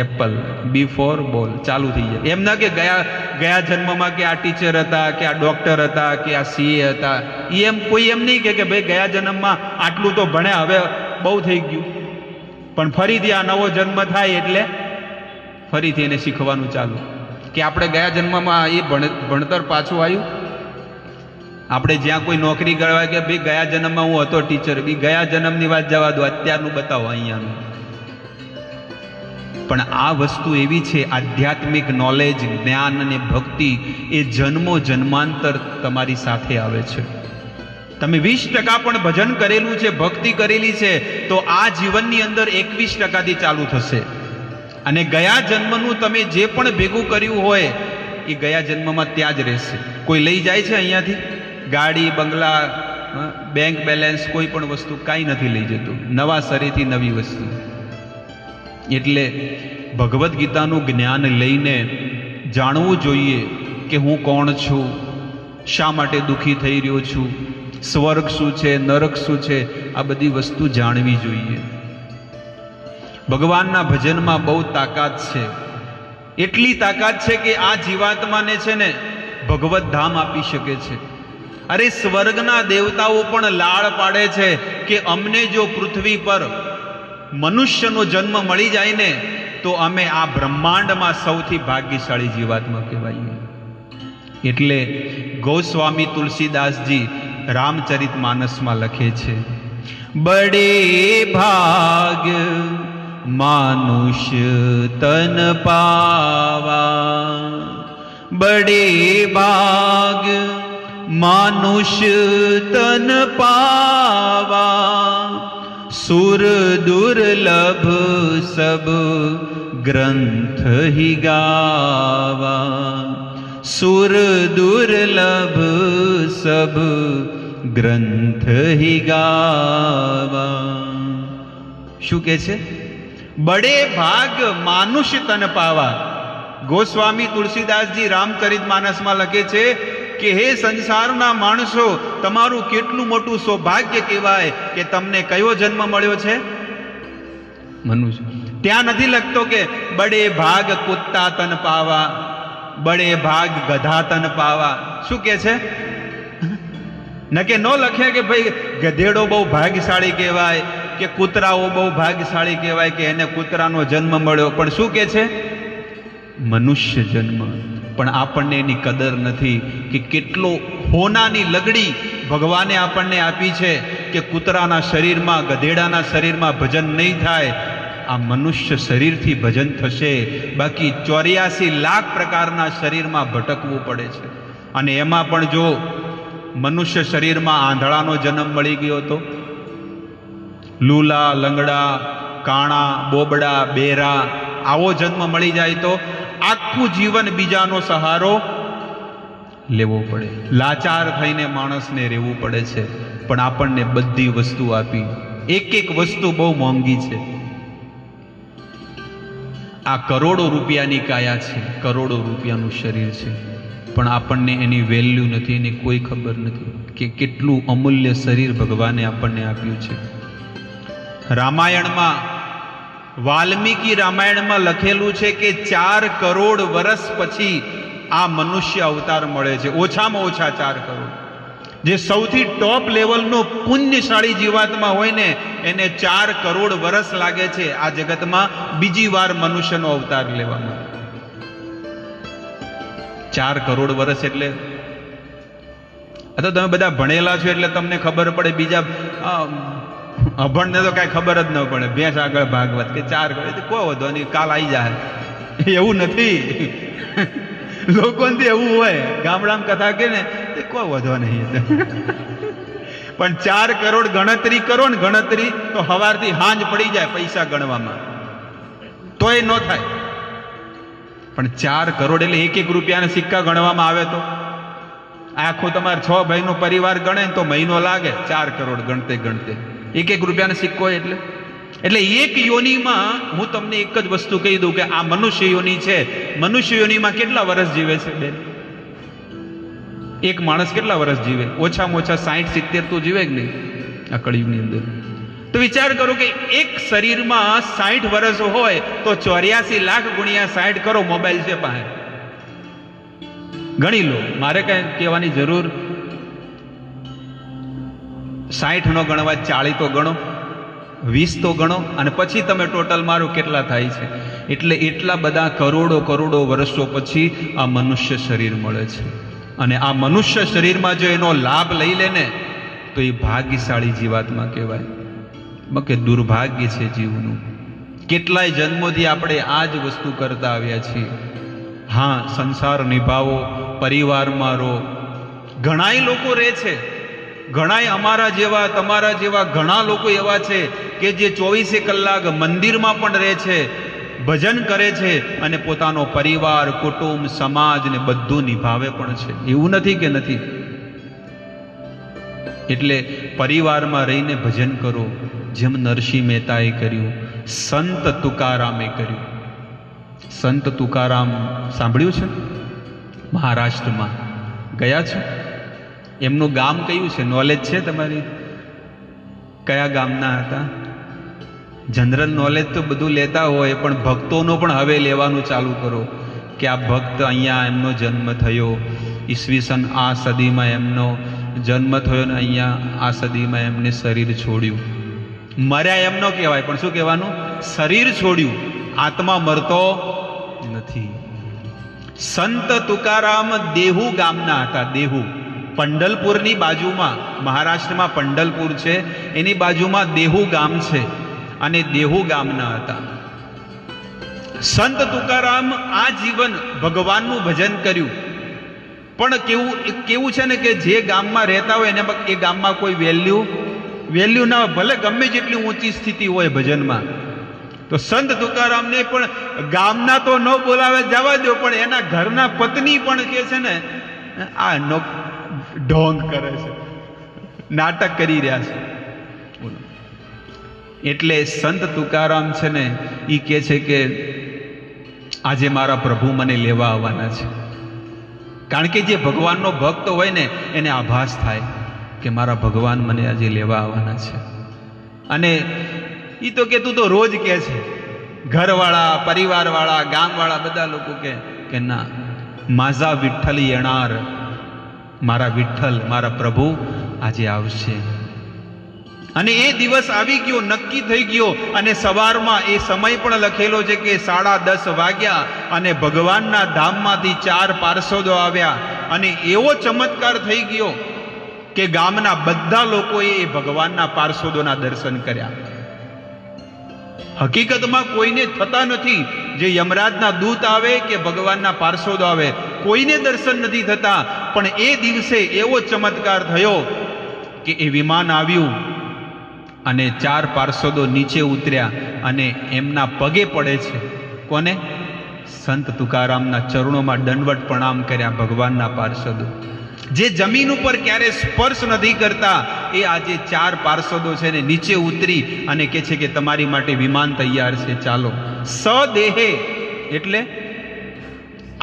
apple, B for ball ચાલુ થઈ જાય. એમ ના કે ગયા જન્મમાં કે આ ટીચર હતા, કે આ ડોક્ટર હતા, કે આ CA હતા. એમ કોઈ એમ નહીં કે ભાઈ ગયા જન્મમાં આટલું તો ભણ્યા, હવે બહુ થઈ ગયું. પણ ફરીથી આ નવો જન્મ થાય એટલે ફરીથી એને શીખવાનું ચાલુ, કે આપણે ગયા જન્મમાં એ ભણતર પાછું આવ્યું. આપણે જ્યાં કોઈ નોકરી કરવા કે ભાઈ ગયા જન્મમાં હું હતો ટીચર, બી ગયા જન્મની વાત જવા દો, અત્યારનું બતાવો અહીંયાનું. પણ આ વસ્તુ એવી છે, આધ્યાત્મિક નોલેજ, જ્ઞાન અને ભક્તિ એ જન્મો જન્માંતર તમારી સાથે આવે છે. તમે 20% પણ ભજન કરેલું છે, ભક્તિ કરેલી છે, તો આ જીવનની અંદર 21%થી ચાલુ થશે. અને ગયા જન્મનું તમે જે પણ ભેગું કર્યું હોય એ ગયા જન્મમાં ત્યાં જ રહેશે. કોઈ લઈ જાય છે અહીંયાથી? ગાડી, બંગલા, બેંક બેલેન્સ, કોઈ પણ વસ્તુ કાંઈ નથી લઈ જતું. નવા શરીરથી નવી વસ્તુ. એટલે ભગવદ્ ગીતાનું જ્ઞાન લઈને જાણવું જોઈએ કે હું કોણ છું, શા માટે દુઃખી થઈ રહ્યો છું, સ્વર્ગ શું છે, નરક શું છે, આ બધી વસ્તુ જાણવી જોઈએ. ભગવાનના ભજનમાં બહુ તાકાત છે. એટલી તાકાત છે કે આ જીવાત્માને છે ને ભગવત ધામ આપી શકે છે. અરે સ્વર્ગના દેવતાઓ પણ લાળ પાડે છે કે અમને જો પૃથ્વી પર મનુષ્યનો જન્મ મળી જાય ને તો અમે આ બ્રહ્માંડમાં સૌથી ભાગ્યશાળી જીવાત્મા કહેવાઈએ. એટલે ગોસ્વામી તુલસીદાસજી રામચરિત માનસમાં લખે છે, બડે ભાગ માનુષ્ય તન પાવા, બડે ભાગ માનુષ્ય તન પાવા, સુર દુર્લભ સબ ગ્રંથ હી ગાવા, સુર દુર્લભ સબ ગ્રંથ હી ગાવા. શું કે છે? બડે ભાગ માનુષ્ય તન પાવા. ગોસ્વામી તુલસીદાસજી રામચરિત માનસમાં લખે છે કે હે સંસારના માણસો, તમારું કેટલું મોટું સૌભાગ્ય કહેવાય કે તમને કયો જન્મ મળ્યો છે? મનુષ્ય. ત્યાં નથી લખતો કે બડે ભાગ કુત્તા તન પાવા, બડે ભાગ ગધા તન પાવા. શું કે છે? નકે ન લખે કે ભાઈ ગધેડો બહુ ભાગ્યશાળી કહેવાય, કે કૂતરાઓ બહુ ભાગ્યશાળી કહેવાય કે એને કૂતરાનો જન્મ મળ્યો. પણ શું કે છે? મનુષ્ય જન્મ. પણ આપણને એની કદર નથી કે કેટલો હોનાની લગડી ભગવાને આપણને આપી છે કે કૂતરાના શરીરમાં, ગધેડાના શરીરમાં ભજન નહીં થાય, આ મનુષ્ય શરીરથી ભજન થશે. બાકી 84 લાખ પ્રકારના શરીરમાં ભટકવું પડે છે. અને એમાં પણ જો મનુષ્ય શરીરમાં આંધળાનો જન્મ મળી ગયો તો, લૂલા, લંગડા, કાણા, બોબડા, બેરા, આવો જન્મ મળી જાય તો આખું જીવન બીજાનો સહારો લેવો પડે. લાચાર થઈને માણસને રહેવું પડે છે. પણ આપણને બધી વસ્તુ આપી. એક એક વસ્તુ બહુ મોંઘી છે. આ કરોડો રૂપિયાની કાયા છે, કરોડો રૂપિયાનું શરીર છે, પણ આપણને એની વેલ્યુ નથી, એની કોઈ ખબર નથી કે કેટલું અમૂલ્ય શરીર ભગવાને આપણને આપ્યું છે. રામાયણમાં વાલ્મીકી રામાયણમાં લખેલું છે કે 4 કરોડ વર્ષ પછી આ મનુષ્ય અવતાર મળે છે, ઓછામાં ઓછા 4 કરોડ. જે સૌથી ટોપ લેવલનો પુણ્યશાળી જીવાત્મા હોય ને એને 4 કરોડ વર્ષ લાગે છે આ જગતમાં બીજી વાર મનુષ્યનો અવતાર લેવામાં. 4 કરોડ વર્ષ એટલે આ તો તમે બધા ભણેલા છો એટલે તમને ખબર પડે, બીજા અભણને તો કાંઈ ખબર જ ન પડે. ભેંસ આગળ ભાગવત કે 4 કરોડ કોઈ વધો નહીં, કાલ આવી જાય. એવું નથી. લોકોને એવું હોય, ગામડામાં કથા કે ને કોઈ વધો નહીં. પણ 4 કરોડ ગણતરી કરો ને, ગણતરી તો સવારથી હાંજ પડી જાય પૈસા ગણવામાં, તોય ન થાય. પણ 4 કરોડ એટલે 1-1 રૂપિયાના સિક્કા ગણવામાં આવે તો આખું તમારે 6 ભાઈનો પરિવાર ગણે ને તો મહિનો લાગે. 4 કરોડ ગણતે ગણતે 1-1 રૂપિયાનો સિક્કો એટલે એક યોનિમાં હું તમને એક જ વસ્તુ કહી દઉં કે આ મનુષ્ય યોનિ છે, મનુષ્ય યોનિમાં કેટલા વર્ષ જીવે છે બેન? એક માણસ કેટલા વર્ષ જીવે? ઓછામાં ઓછા 60-70 તો જીવે કે નહીં આ કળિયુગની અંદર? તો વિચાર કરો કે એક શરીરમાં 60 વર્ષ હોય તો 84 લાખ ગુણ્યા 60 કરો. મોબાઈલ છે પાસે, ગણી લો. મારે કઈ કહેવાની જરૂર, 60 નો ગણવા 40 તો ગણો, 20 તો ગણો, અને પછી તમે ટોટલ મારો કેટલા થાય છે. એટલે એટલા બધા કરોડો વર્ષો પછી આ મનુષ્ય શરીર મળે છે. અને આ મનુષ્ય શરીરમાં જો એનો લાભ લઈ લે ને તો એ ભાગ્યશાળી જીવાત્મા કહેવાય. કે દુર્ભાગ્ય છે જીવનું. કેટલાય જન્મોથી આપણે આ જ વસ્તુ કરતા આવ્યા છીએ. હા, સંસાર નિભાવો, પરિવારમાં રહો. ઘણાય લોકો રહે છે, ઘણાય અમારા જેવા તમારા જેવા ઘણા લોકો એવા છે કે જે 24 કલાક મંદિરમાં પણ રહે છે, ભજન કરે છે અને પોતાનો પરિવાર, કુટુંબ, સમાજ ને બધું નિભાવે પણ છે. એવું નથી કે નથી. એટલે પરિવારમાં રહીને ભજન કરો, જેમ નરસિંહ મહેતાએ કર્યું, સંત તુકારામે કર્યું. સંત તુકારામ સાંભળ્યું છે? મહારાષ્ટ્રમાં ગયા છો? એમનું ગામ કયું છે? નોલેજ છે તમારી? કયા ગામના હતા? જનરલ નોલેજ તો બધું લેતા હોય, પણ ભક્તોનો પણ હવે લેવાનું ચાલુ કરો કે આ ભક્ત અહીંયા એમનો જન્મ થયો, ઈસવીસન આ સદીમાં એમનો જન્મ થયો ને અહીંયા આ સદીમાં એમને શરીર છોડ્યું. મર્યા એમ ન કહેવાય, પણ શું કહેવાનું? શરીર છોડ્યું. આત્મા મરતો નથી. સંત તુકારામ દેહુ ગામના હતા. દેહુ પંઢલપુરની બાજુમાં, મહારાષ્ટ્રમાં પંઢલપુર છે, એની બાજુમાં દેહુ ગામ છે, અને દેહુ ગામના હતા. સંત તુકારામ આ જીવન ભગવાનનું ભજન કર્યું. પણ કેવું છે ને કે જે ગામમાં રહેતા હોય એને એ ગામમાં કોઈ વેલ્યુ ના હોય, ભલે ગમે જેટલી ઊંચી સ્થિતિ હોય ભજનમાં. તો સંત તુકારામને પણ ગામના તો ન બોલાવે, જવા દો, પણ એના ઘરના પત્ની પણ કે છે ને આ ઢોંગ કરે છે, નાટક કરી રહ્યા છે. એટલે સંત તુકારામ છે ને એ કહે છે કે આજે મારા પ્રભુ મને લેવા આવવાના છે. કારણ કે જે ભગવાનનો ભક્ત હોય ને એને આભાસ થાય કે મારા ભગવાન મને આજે લેવા આવવાના છે. અને એ તો કે તું તો રોજ કહે છે, ઘરવાળા, પરિવારવાળા, ગામવાળા બધા લોકો કે ના, માઝા વિઠ્ઠલ येणार, મારા વિઠ્ઠલ, મારા પ્રભુ આજે આવશે. અને એ દિવસ આવી ગયો, નક્કી થઈ ગયો. અને સવારમાં એ સમય પણ લખેલો છે કે 10:30 વાગ્યા અને ભગવાનના ધામમાંથી 4 પાર્ષદો આવ્યા. અને એવો ચમત્કાર થઈ ગયો કે ગામના બધા લોકોએ એ ભગવાનના પાર્ષદોના દર્શન કર્યા. હકીકતમાં કોઈને થતા નથી. જે યમરાજના દૂત આવે કે ભગવાનના પાર્ષદો આવે, કોઈને દર્શન નથી થતા. પણ એ દિવસે એવો ચમત્કાર થયો કે એ વિમાન આવ્યું અને 4 પાર્ષદો નીચે ઉતર્યા અને એમના પગે પડે છે. કોને? સંત તુકારામના ચરણોમાં દંડવત પ્રણામ કર્યા ભગવાનના પાર્ષદો. જે જમીન ઉપર ક્યારે સ્પર્શ નથી કરતા એ આજે 4 પાર્ષદો છે ને નીચે ઉતરી અને કહે છે કે તમારી માટે વિમાન તૈયાર છે, ચાલો. સદેહે એટલે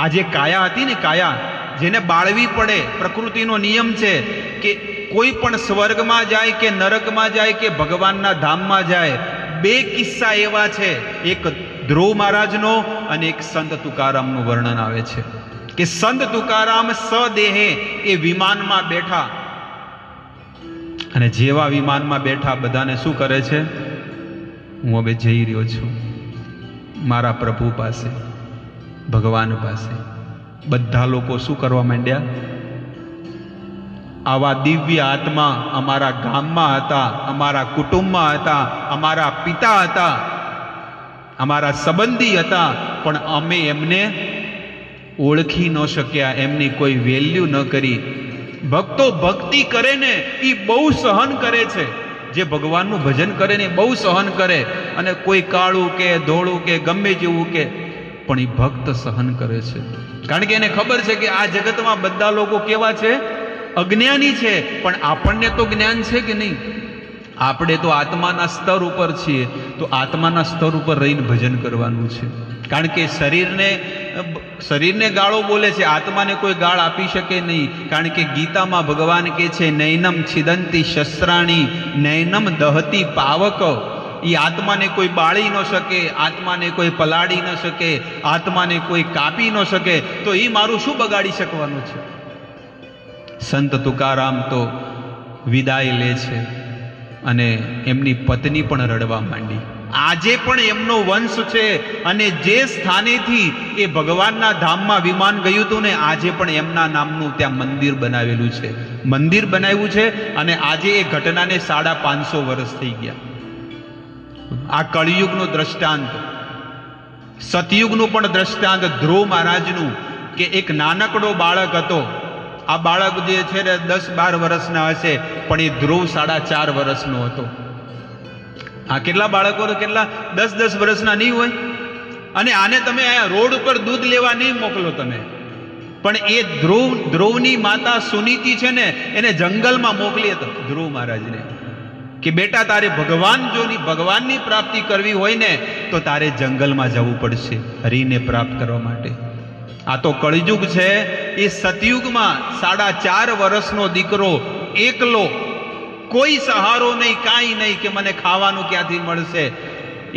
આ જે કાયા હતી ને, કાયા જેને બાળવી પડે, પ્રકૃતિનો નિયમ છે કે કોઈ પણ સ્વર્ગમાં જાય કે નરકમાં જાય કે ભગવાનના ધામમાં જાય, બે કિસ્સા એવા છે, એક ધ્રુવ મહારાજનો અને એક સંત તુકારામનું વર્ણન આવે છે કે સંત તુકારામ સદેહે એ વિમાનમાં બેઠા અને જેવા વિમાનમાં બેઠા બધાને શું કરે છે, હું હવે જઈ રહ્યો છું મારા પ્રભુ પાસે, ભગવાન પાસે. બધા લોકો શું કરવા માંડ્યા, આવા દિવ્ય આત્મા અમારા ગામમાં હતા, અમારા કુટુંબમાં હતા, અમારા પિતા હતા, અમારા સંબંધી હતા, પણ અમે એમને ઓળખી ન શક્યા, એમની કોઈ વેલ્યુ ન કરી. ભક્તો ભક્તિ કરે ને એ બહુ સહન કરે છે, જે ભગવાનનું ભજન કરે ને એ બહુ સહન કરે, અને કોઈ કાળું કે ધોળું કે ગમે જેવું કે, પણ એ ભક્ત સહન કરે છે. કારણ કે એને ખબર છે કે આ જગતમાં બધા લોકો કેવા છે, અજ્ઞાની છે, પણ આપણને તો જ્ઞાન છે કે નહીં? આપણે તો આત્માના સ્તર ઉપર છીએ, તો આત્માના સ્તર ઉપર રહીને ભજન કરવાનું છે. કારણ કે શરીરને ગાળો બોલે છે, આત્માને કોઈ ગાળ આપી શકે નહીં. કારણ કે ગીતામાં ભગવાન કહે છે, નૈનમ છિદંતી શસ્ત્રાણી નૈનમ દહતી પાવક. એ આત્માને કોઈ બાળી ન શકે, આત્માને કોઈ પલાળી ન શકે, આત્માને કોઈ કાપી ન શકે, તો એ મારું શું બગાડી શકવાનું છે? સંત તુકારામ તો વિદાય લે છે અને એમની પત્ની પણ રડવા માંડી. આજે પણ એમનો વંશ છે, અને જે સ્થાનેથી એ ભગવાનના ધામમાં વિમાન ગયું હતું ને, આજે પણ એમના નામનું ત્યાં મંદિર બનાવેલું છે, મંદિર બનાવ્યું છે. અને આજે એ ઘટનાને 550 વર્ષ થઈ ગયા. આ કળિયુગનું દ્રષ્ટાંત, સતયુગનું પણ દ્રષ્ટાંત ધ્રુવ મહારાજનું, કે એક નાનકડો બાળક હતો. આ બાળક જે છે ને 10-12 વર્ષના હશે, પણ એ ધ્રુવ 4.5 વર્ષનો હતો. આ કેટલા બાળકો કેટલા 10-10 વર્ષના નહીં હોય? અને આને તમે અહીંયા રોડ ઉપર દૂધ લેવા નહીં મોકલો તમે, પણ એ ધ્રુવની માતા સુનીતિ છે ને, એને જંગલમાં મોકલી હતો ધ્રુવ મહારાજને, કે બેટા તારે ભગવાનની પ્રાપ્તિ કરવી હોય ને તો તારે જંગલમાં જવું પડશે હરિને પ્રાપ્ત કરવા માટે. આ તો કળિયુગ છે. એ સતયુગમાં 4.5 વર્ષનો દીકરો એકલો, કોઈ સહારો નહીં, કાંઈ નહીં, કે મને ખાવાનું ક્યાંથી મળશે.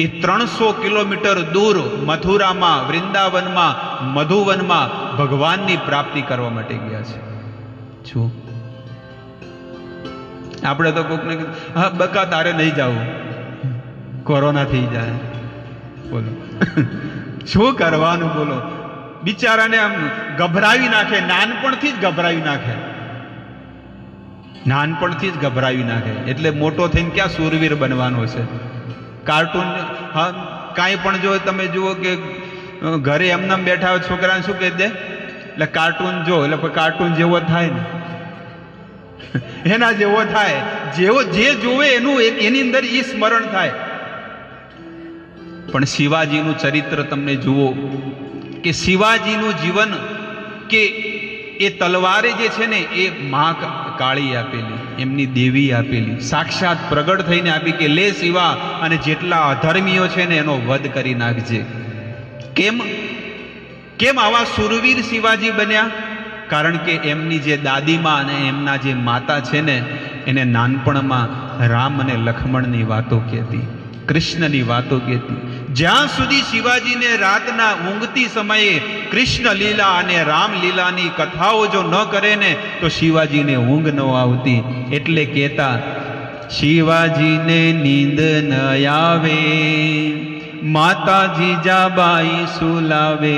એ 300 કિલોમીટર દૂર મથુરામાં, વૃંદાવનમાં, મધુવનમાં ભગવાનની પ્રાપ્તિ કરવા માટે ગયા છે. જો આપણે તો કોકને હા બકા તારે નહીં જવું, કોરોના થઈ જાય, બોલો શું કરવાનું? બોલો બિચારાને આમ ગભરાવી નાખે, નાનપણથી જ ગભરાવી નાખે, નાનપણથી જ ગભરાવી નાખે. એટલે મોટો થઈને ક્યાં શૂરવીર બનવાનો છે? કાર્ટૂન કાંઈ પણ જો તમે જુઓ કે ઘરે એમને બેઠા હોય છોકરાને શું કહી દે, એટલે કાર્ટૂન જો, એટલે કાર્ટૂન જેવો થાય ને એના જેવો થાય, જેવો જે જોવે એનું એની અંદર ઈ સ્મરણ થાય. પણ શિવાજીનું ચરિત્ર તમને જુઓ કે શિવાજીનું જીવન, કે એ તલવારે જે છે ને એ મા કાળી આપેલી, એમની દેવી આપેલી, સાક્ષાત પ્રગટ થઈને આપી કે લે શિવા, અને જેટલા અધર્મીઓ છે ને એનો વધ કરી નાખજે. કેમ આવા સુરવીર શિવાજી બન્યા? કારણ કે એમની જે દાદીમાં અને એમના જે માતા છે ને, એને નાનપણમાં રામ અને લક્ષ્મણની વાતો કહેતી, કૃષ્ણની વાતો કહેતી. જ્યાં સુધી શિવાજીને રાતના ઊંઘતી સમયે કૃષ્ણ લીલા અને રામ લીલાની કથાઓ જો ન કરે ને તો શિવાજીને ઊંઘ ન આવતી. એટલે કહેતા, શિવાજીને નીંદ ન આવે, માતાજી જાબાઈ સુલાવે.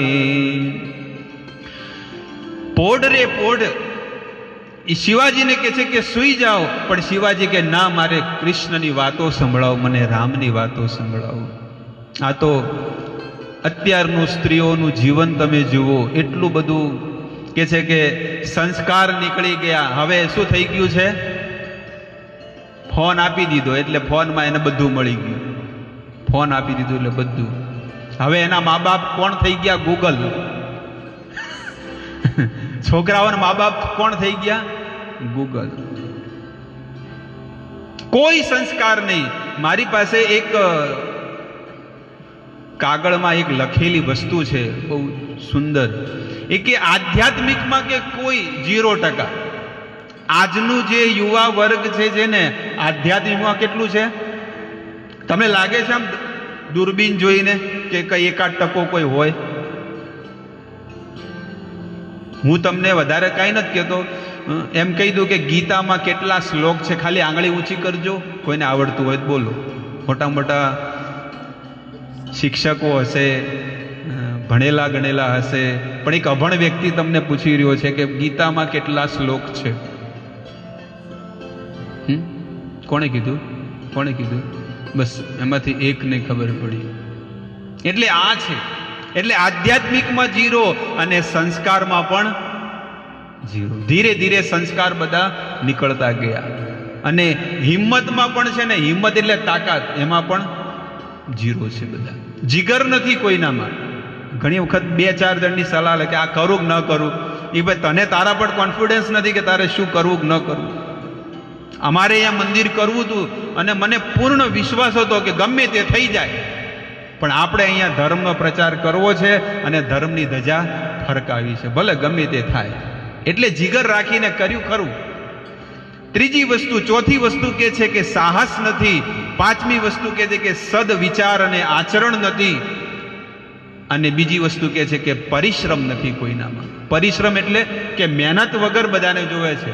પોઢ રે પોઢ, એ શિવાજીને કહે છે કે સૂઈ જાઓ, પણ શિવાજી કે ના, મારે કૃષ્ણની વાતો સંભળાવો, મને રામની વાતો સંભળાવો. આ તો અત્યારનું સ્ત્રીઓનું જીવન તમે જુઓ, એટલું બધું કે છે કે સંસ્કાર નીકળી ગયા. હવે શું થઈ ગયું છે? ફોન આપી દીધો એટલે ફોનમાં એને બધું મળી ગયું. ફોન આપી દીધું એટલે બધું. હવે એના મા બાપ કોણ થઈ ગયા? ગૂગલ. છોકરાઓના મા બાપ કોણ થઈ ગયા? ગૂગલ. કોઈ સંસ્કાર નહીં. મારી પાસે એક કાગળમાં એક લખેલી વસ્તુ છે બહુ સુંદર, એ કે આધ્યાત્મિકમાં કે કોઈ 0%. આજનું જે યુવા વર્ગ છે જેને આધ્યાત્મિકમાં કેટલું છે? તમને લાગે છે આમ દૂરબીન જોઈને કે કઈ 1% કોઈ હોય? હું તમને વધારે કાંઈ નથી કહેતો, એમ કહી દઉં કે ગીતામાં કેટલા શ્લોક છે, ખાલી આંગળી ઊંચી કરજો, કોઈને આવડતું હોય તો બોલો. મોટા મોટા શિક્ષકો હશે, ભણેલા ગણેલા હશે, પણ એક અભણ વ્યક્તિ તમને પૂછી રહ્યો છે કે ગીતામાં કેટલા શ્લોક છે? કોણે કીધું? કોણે કીધું? બસ એમાંથી એકને ખબર પડી. એટલે આ છે. એટલે આધ્યાત્મિકમાં જીરો અને સંસ્કારમાં પણ જીરો. ધીરે ધીરે સંસ્કાર બધા નીકળતા ગયા. અને હિંમતમાં પણ છે ને, હિંમત એટલે તાકાત, એમાં પણ જીરો છે બધા. જીગર નથી કોઈનામાં. ઘણી વખત 2-4 જણની સલાહ લે કે આ કરું કે ન કરું. એ ભાઈ તને તારા પર કોન્ફિડન્સ નથી કે તારે શું કરવું કે ન કરવું. અમારે અહીંયા મંદિર કરવું હતું અને મને પૂર્ણ વિશ્વાસ હતો કે ગમે તે થઈ જાય, પણ આપણે અહીંયા ધર્મનો પ્રચાર કરવો છે અને ધર્મની ધજા ફરકાવી છે, ભલે ગમે તે થાય. એટલે જીગર રાખીને કર્યું ખરું. ત્રીજી વસ્તુ, ચોથી વસ્તુ કે છે કે સાહસ નથી. પાંચમી વસ્તુ કે છે કે સદ વિચાર અને આચરણ નથી. અને બીજી વસ્તુ કે છે કે પરિશ્રમ નથી કોઈનામાં. પરિશ્રમ એટલે કે મહેનત વગર બધાને જોવે છે.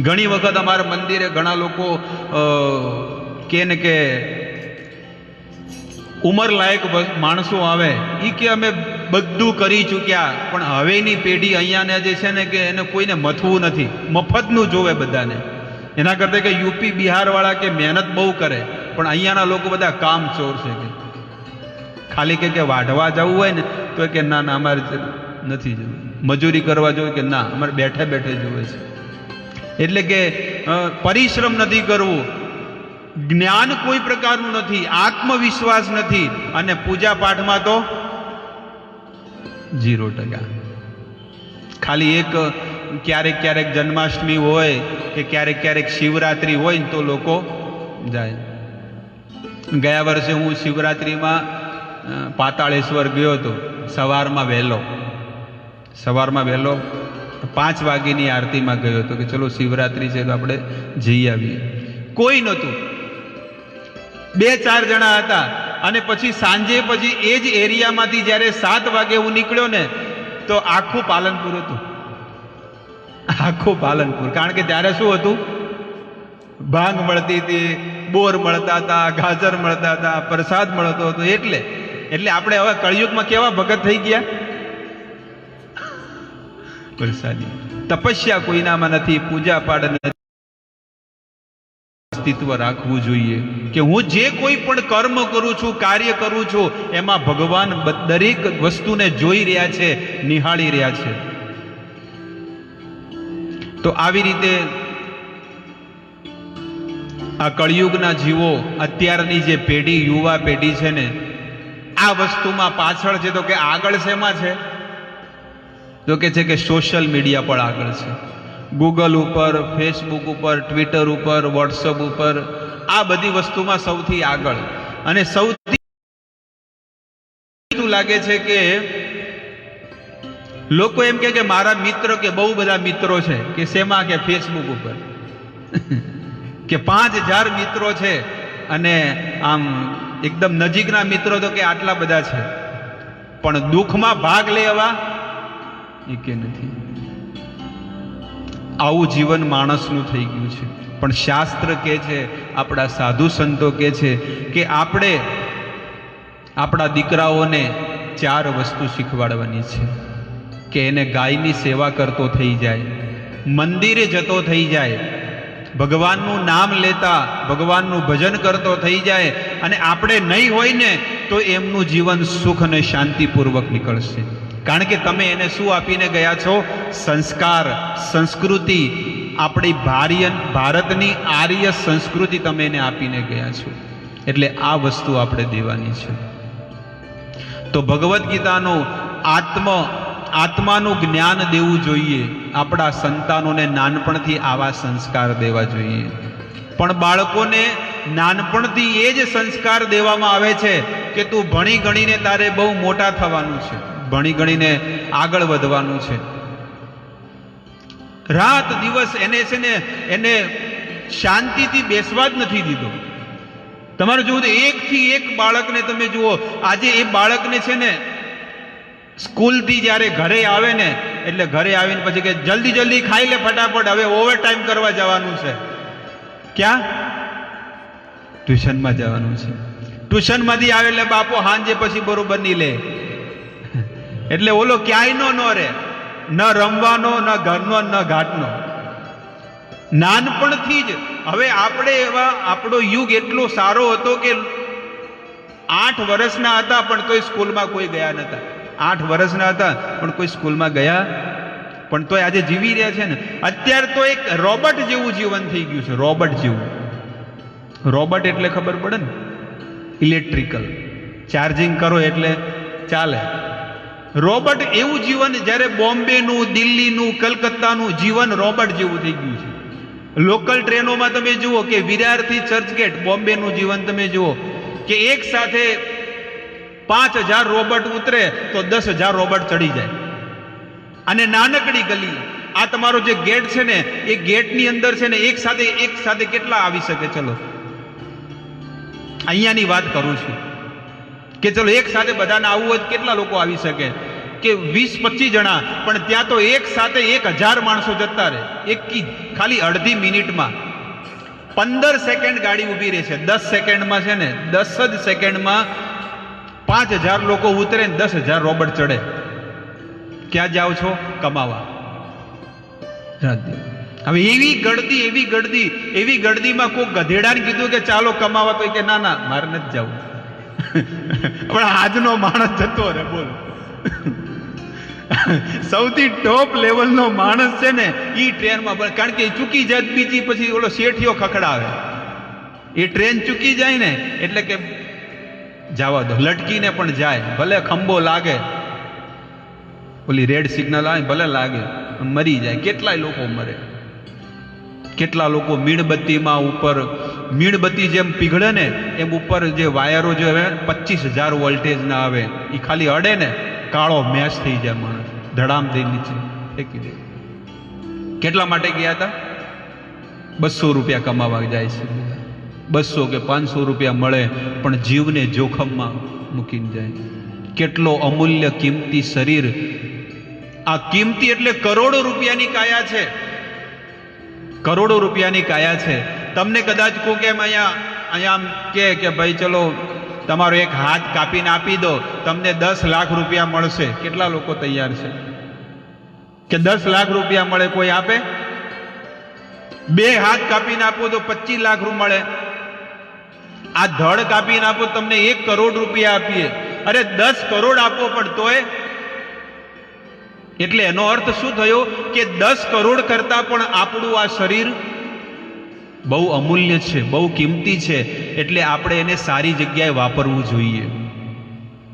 ઘણી વખત અમારા મંદિરે ઘણા લોકો કે ને કે ઉંમર લાયક માણસો આવે, એ કે અમે બધું કરી ચૂક્યા, પણ હવેની પેઢી અહીંયાને જે છે ને કે એને કોઈને મથવું નથી, મફતનું જોવે બધાને. એના કરતાં કે યુપી બિહાર વાળા કે મહેનત બહુ કરે, પણ અહીંયાના લોકો બધા કામ ચોર છે. કે ખાલી કે વાઢવા જવું હોય ને તો કે ના ના અમારે નથી જવું, મજૂરી કરવા જોઈએ કે ના અમારે બેઠે બેઠે જોવે છે. એટલે કે પરિશ્રમ નથી કરવું, જ્ઞાન કોઈ પ્રકારનું નથી, આત્મવિશ્વાસ નથી, અને પૂજા પાઠમાં તો 0%. ખાલી એક ક્યારેક ક્યારેક જન્માષ્ટમી હોય કે ક્યારેક ક્યારેક શિવરાત્રિ હોય ને તો લોકો જાય. ગયા વર્ષે હું શિવરાત્રિમાં પાતાળેશ્વર ગયો હતો. સવારમાં વહેલો 5 વાગ્યાની આરતીમાં ગયો હતો કે ચલો શિવરાત્રિ છે તો આપણે જઈ આવીએ. કોઈ નહોતું, 2-4 જણા હતા. અને પછી સાંજે પછી એ જ એરિયામાંથી જ્યારે 7 વાગે હું નીકળ્યો ને તો આખું પાલનપુર હતું, આખું પાલનપુર. કારણ કે ત્યારે શું હતું, ભાંગ મળતી હતી, બોર મળતા હતા, ગાજર મળતા હતા, પ્રસાદ મળતો હતો. એટલે આપણે હવે કળિયુગમાં કેવા ભગત થઈ ગયા, પ્રસાદી. તપસ્યા કોઈનામાં નથી, પૂજા પાઠ નથી. અસ્તિત્વ રાખવું જોઈએ કે હું જે કોઈ પણ કર્મ કરું છું, કાર્ય કરું છું, એમાં ભગવાન દરેક વસ્તુને જોઈ રહ્યા છે, નિહાળી રહ્યા છે. તો આવી રીતે આ કળિયુગના જીવો, અત્યારની જે પેઢી, યુવા પેઢી છે ને, આ વસ્તુમાં પાછળ છે. તો કે આગળ શેમાં છે? તો કે છે કે સોશિયલ મીડિયા પર આગળ છે. ગૂગલ ઉપર, ફેસબુક ઉપર, ટ્વિટર ઉપર, વોટ્સઅપ ઉપર, આ બધી વસ્તુમાં સૌથી આગળ. અને સૌથી લાગે છે કે લોકો એમ કે મારા મિત્ર, કે બહુ બધા મિત્રો છે, કે શેમાં, કે ફેસબુક ઉપર કે 5000 મિત્રો છે, અને આમ એકદમ નજીકના મિત્રો તો કે આટલા બધા છે, પણ દુઃખમાં ભાગ લેવા એ કે નથી. આવું જીવન માણસનું થઈ ગયું છે. પણ શાસ્ત્ર કહે છે, આપણા સાધુ સંતો કહે છે કે આપણે આપણા દીકરાઓને 4 વસ્તુ શીખવાડવાની છે. કે એને ગાયની સેવા કરતો થઈ જાય, મંદિરે જતો થઈ જાય, ભગવાનનું નામ લેતા, ભગવાનનું ભજન કરતો થઈ જાય. અને આપણે નહીં હોય ને તો એમનું જીવન સુખ અને શાંતિપૂર્વક નીકળશે. કારણ કે તમે એને શું આપીને ગયા છો? સંસ્કાર, સંસ્કૃતિ. આપણી ભારતની આર્ય સંસ્કૃતિ તમે એને આપીને ગયા છો. એટલે આ વસ્તુ આપણે દેવાની છે. તો ભગવદ્ ગીતાનું આત્માનું જ્ઞાન દેવું જોઈએ. આપણા સંતાનોને નાનપણથી આવા સંસ્કાર દેવા જોઈએ. પણ બાળકોને નાનપણથી એ જ સંસ્કાર દેવામાં આવે છે કે તું ભણી ગણીને તારે બહુ મોટા થવાનું છે, ભણી ગણીને આગળ વધવાનું છે. રાત દિવસ એને છે ને, એને શાંતિથી બેસવા જ નથી દીધો. તમારે જોવું તો એકથી એક બાળકને તમે જુઓ, આજે એ બાળકને છે ને સ્કૂલથી જ્યારે ઘરે આવે ને એટલે ઘરે આવીને પછી કે જલ્દી જલ્દી ખાઈ લે ફટાફટ, હવે ઓવર ટાઈમ કરવા જવાનું છે. ક્યાં? ટ્યુશનમાં જવાનું છે. ટ્યુશનમાંથી આવે એટલે બાપો હાંજે પછી બરોબર નહીં લે, એટલે ઓલો ક્યાંય ન રહે, ન રમવાનો, ન ઘરનો, ન ઘાટનો. નાનપણથી જ હવે આપણે એવા, આપણો યુગ એટલો સારો હતો કે 8 વર્ષના હતા પણ કોઈ સ્કૂલમાં કોઈ ગયા નતા. 8 વર્ષના હતા પણ કોઈ સ્કૂલમાં ગયા પણ તોય આજે જીવી રહ્યા છે ને. અત્યારે તો એક રોબોટ જેવું જીવન થઈ ગયું છે, રોબોટ જેવું. રોબોટ એટલે ખબર પડે ને, ઇલેક્ટ્રિકલ, ચાર્જિંગ કરો એટલે ચાલે. રોબોટ એવું જીવન, જ્યારે બોમ્બેનું, દિલ્હીનું, કલકત્તાનું જીવન રોબોટ જેવું થઈ ગયું છે. લોકલ ટ્રેનોમાં તમે જુઓ કે વિરારથી ચર્ચગેટ બોમ્બેનું જીવન તમે જુઓ કે એક સાથે 5000 રોબોટ ઉતરે તો 10,000 રોબોટ ચડી જાય. અને નાનકડી ગલી, આ તમારો જે ગેટ છે ને એ ગેટની અંદર છે ને એક સાથે કેટલા આવી શકે? ચલો અહીંયાની વાત કરું છું કે ચલો એક સાથે બધાને આવવું હોય કેટલા લોકો આવી શકે? કે 20-25 જણા, પણ ત્યાં તો એક સાથે 1000 માણસો જતા રહે ખાલી અડધી મિનિટમાં. 15 સેકન્ડ ગાડી ઊભી રહે છે, 10 સેકન્ડમાં છે ને 10 જ સેકન્ડમાં 5000 લોકો ઉતરે ને 10,000 રોબોટ ચડે. ક્યાં જાઓ છો? કમાવા. હવે એવી ગળદીમાં કોઈ ગધેડાને કીધું કે ચાલો કમાવા, તો કે ના ના મારે નથી જવું. પણ આજનો માણસ જતો રહે. બોલો, સૌથી ટોપ લેવલનો માણસ છે ને એ ટ્રેનમાં, કારણ કે ચૂકી જાય બીજી પછી ઓલો શેઠિયો ખખડાવે. એ ટ્રેન ચૂકી જાય ને એટલે કે જવા દો, લટકીને પણ જાય, ભલે ખંભો લાગે, ઓલી રેડ સિગ્નલ આવે ભલે લાગે, મરી જાય. કેટલાય લોકો મરે, કેટલા લોકો મીણબત્તીમાં ઉપર, મીણબત્તી જેમ પીગળે ને એમ ઉપર જે વાયરો જે આવે 25,000 વોલ્ટેજ ના આવે, એ ખાલી અડે ને કાળો મેચ થઈ જાય, માણસ ધડામ દઈ નીચે ફેંકી દે. કેટલા માટે ગયા હતા? 200 રૂપિયા કમાવા જાય છે. 200 કે 500 રૂપિયા મળે પણ જીવને જોખમમાં મૂકીને જાય. કેટલો અમૂલ્ય કિંમતી શરીર. આ કિંમતી એટલે કરોડો રૂપિયાની કાયા છે, કરોડો રૂપિયાની કાયા છે. તમને કદાચ કોઈ કેમ અહીંયા કે ભાઈ ચલો તમારો એક હાથ કાપીને આપી દો, તમને 10 લાખ રૂપિયા મળશે. કેટલા લોકો તૈયાર છે કે 10 લાખ રૂપિયા મળે? કોઈ આપે? 2 હાથ કાપીને આપો તો 25 લાખ રૂપિયા મળે. આ ધડ કાપીને આપો તમને 1 કરોડ રૂપિયા આપીએ. અરે 10 કરોડ આપો પણ તોય. એટલે એનો અર્થ શું થયો કે 10 કરોડ કરતા પણ આપણું આ શરીર બહુ અમૂલ્ય છે, બહુ કિંમતી છે. એટલે આપણે એને સારી જગ્યાએ વાપરવું જોઈએ.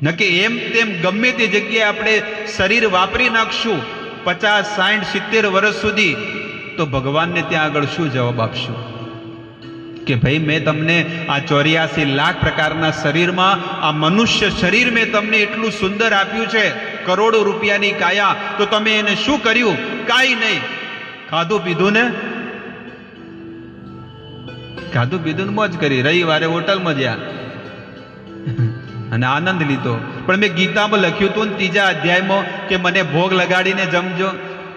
ન કે એમ તેમ ગમે તે જગ્યાએ આપણે શરીર વાપરી નાખશું 50, 60, 70 વર્ષ સુધી, તો ભગવાનને ત્યાં આગળ શું જવાબ આપશું? કે ભાઈ મેં તમને આ 84 લાખ પ્રકારના શરીરમાં આ મનુષ્ય શરીર મેં તમને એટલું સુંદર આપ્યું છે, કરોડો રૂપિયાની કાયા, તો તમે એને શું કર્યું? કાંઈ નહીં. ખાધું પીધું ને મોજ કરી, રવિવારે હોટલમાં ગયા અને આનંદ લીધો. પણ મેં ગીતામાં લખ્યું હતું ને 3જા અધ્યાયમાં કે મને ભોગ લગાડીને જમજો.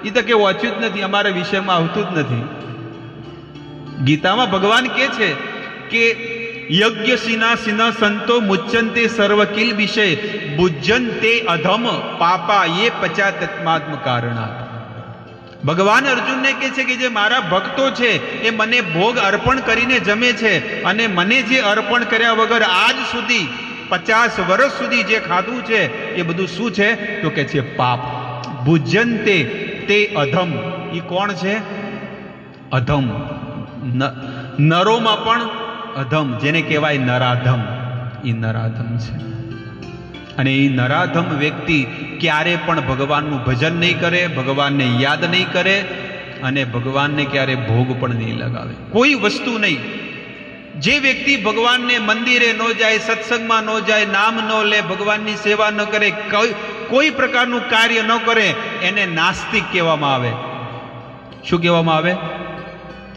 એ તો કે વાંચ્યું જ નથી, અમારા વિષયમાં આવતું જ નથી. ગીતામાં ભગવાન કહે છે કે યજ્ઞ સિના સંતો મુચ્યંતે સર્વકિલ વિષય ભુજ્યંતે અધમ પાપા એ પચાતત્માત્મ કારણાત. ભગવાન અર્જુનને કહે છે કે જે મારા ભક્તો છે એ મને ભોગ અર્પણ કરીને જમે છે, અને મને જે અર્પણ કર્યા વગર આજ સુધી 50 વર્ષ સુધી જે ખાધું છે એ બધું શું છે? તો કે છે પાપ. ભુજ્યંતે તે અધમ. એ કોણ છે? અધમ. નરોમાં પણ અધમ, જેને કહેવાય નરાધમ, એ નરાધમ છે. અને એ નરાધમ વ્યક્તિ ક્યારે પણ ભગવાનનું ભજન નહીં કરે, ભગવાનને યાદ નહીં કરે, અને ભગવાનને ક્યારે ભોગ પણ નહીં લગાવે, કોઈ વસ્તુ નહીં. જે વ્યક્તિ ભગવાનને મંદિરે ન જાય, સત્સંગમાં ન જાય, નામ ન લે, ભગવાનની સેવા ન કરે, કોઈ પ્રકારનું કાર્ય ન કરે, એને નાસ્તિક કહેવામાં આવે. શું કહેવામાં આવે?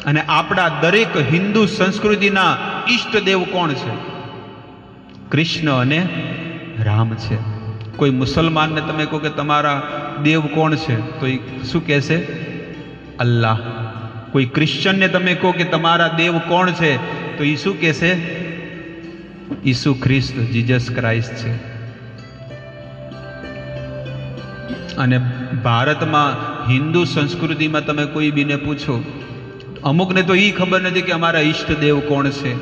અને આપણા દરેક હિન્દુ સંસ્કૃતિના ઈષ્ટદેવ કોણ છે? કૃષ્ણ અને રામ છે. કોઈ મુસલમાનને તમે કહો કે તમારા દેવ કોણ છે, તો એ શું કહેશે? અલ્લાહ. કોઈ ક્રિશ્ચનને તમે કહો કે તમારા દેવ કોણ છે, તો એ શું કહેશે? ઈસુ ખ્રિસ્ત, જીસસ ક્રાઇસ્ટ છે. અને ભારતમાં હિન્દુ સંસ્કૃતિમાં તમે કોઈ બીને પૂછો, અમુકને તો એ ખબર નથી કે અમારા ઈષ્ટદેવ કોણ છે.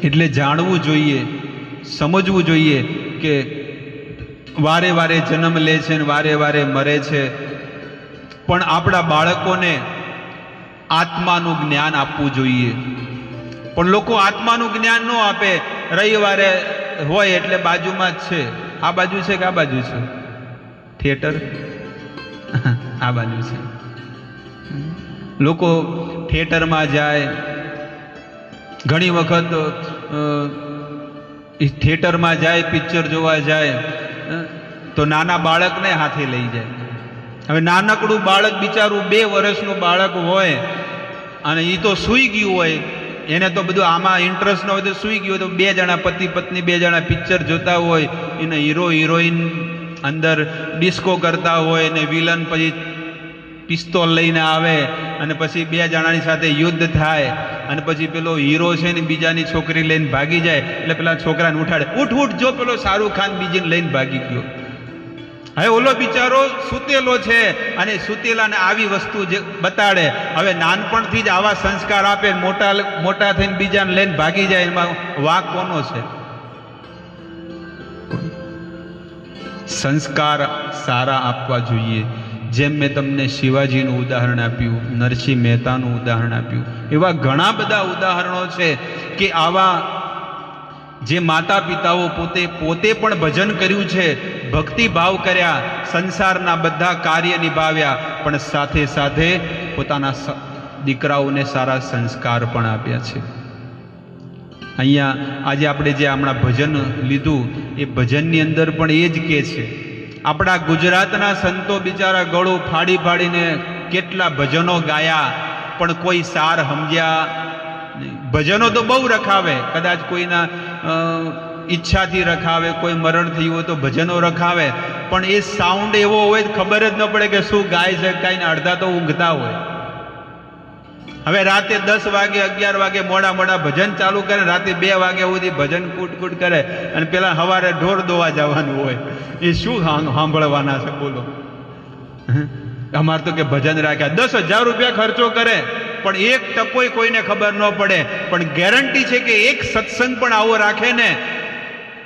એટલે જાણવું જોઈએ, સમજવું જોઈએ કે વારે વારે જન્મ લે છે ને વારે વારે મરે છે, પણ આપણા બાળકોને આત્માનું જ્ઞાન આપવું જોઈએ. પણ લોકો આત્માનું જ્ઞાન ન આપે. રવિવારે હોય એટલે બાજુમાં જ છે, આ બાજુ છે કે આ બાજુ છે થિયેટર, આ બાજુ છે. લોકો થિયેટરમાં જાય, ઘણી વખત થિયેટરમાં જાય, પિક્ચર જોવા જાય તો નાના બાળકને હાથે લઈ જાય. હવે નાનકડું બાળક બિચારું 2 વર્ષનું બાળક હોય અને એ તો સૂઈ ગયું હોય, એને તો બધું આમાં ઇન્ટરેસ્ટ ન હોય તો સૂઈ ગયું હોય, તો 2 જણા પતિ પત્ની 2 જણા પિક્ચર જોતા હોય, એને હીરો હિરોઈન અંદર ડિસ્કો કરતા હોય ને વિલન પછી પિસ્તોલ લઈને આવે અને પછી 2 જણાની સાથે યુદ્ધ થાય અને પછી પેલો હીરો છે ને બીજાની છોકરી લઈને ભાગી જાય એટલે પેલા છોકરાને ઉઠાડે, ઉઠ ઉઠ, જો પેલો શાહરૂખ ખાન બીજીને લઈને ભાગી ગયો. હવે ઓલો બિચારો સૂતેલો છે અને સૂતેલાને આવી વસ્તુ જે બતાડે. હવે નાનપણથી જ આવા સંસ્કાર આપે, મોટા થઈને બીજાને લઈને ભાગી જાય, એમાં વાંક કોનો છે? સંસ્કાર સારા આપવા જોઈએ. જેમ મેં તમને શિવાજીનું ઉદાહરણ આપ્યું, નરસિંહ મહેતાનું ઉદાહરણ આપ્યું, એવા ઘણા બધા ઉદાહરણો છે કે આવા જે માતા પિતાઓ પોતે પણ ભજન કર્યું છે, ભક્તિ ભાવ કર્યા, સંસારના બધા કાર્ય નિભાવ્યા, પણ સાથે સાથે પોતાના દીકરાઓને સારા સંસ્કાર પણ આપ્યા છે. અહીંયા આજે આપણે જે હમણાં ભજન લીધું, એ ભજનની અંદર પણ એ જ કહે છે. આપણા ગુજરાતના સંતો બિચારા ગળું ફાડી ફાડીને કેટલા ભજનો ગાયા, પણ કોઈ સાર સમજ્યા નહીં. ભજનો તો બહુ રખાવે, કદાચ કોઈના ઈચ્છાથી રખાવે, કોઈ મરણ થયું હોય તો ભજનો રખાવે, પણ એ સાઉન્ડ એવો હોય ખબર જ ન પડે કે શું ગાય છે કાંઈ, અડધા તો ઊંઘતા હોય. હવે રાતે 10 વાગે 11 વાગે મોડા ભજન ચાલુ કરે, રાતે 2 વાગ્યા સુધી ભજન કૂટ કરે અને પેલા સવારે ઢોર દોવા જવાનું હોય. એ શું સાંભળવાના છે બોલો? અમારે તો કે ભજન રાખ્યા, 10,000 રૂપિયા ખર્ચો કરે પણ એક ટકોય કોઈને ખબર ન પડે. પણ ગેરંટી છે કે એક સત્સંગ પણ આવો રાખે ને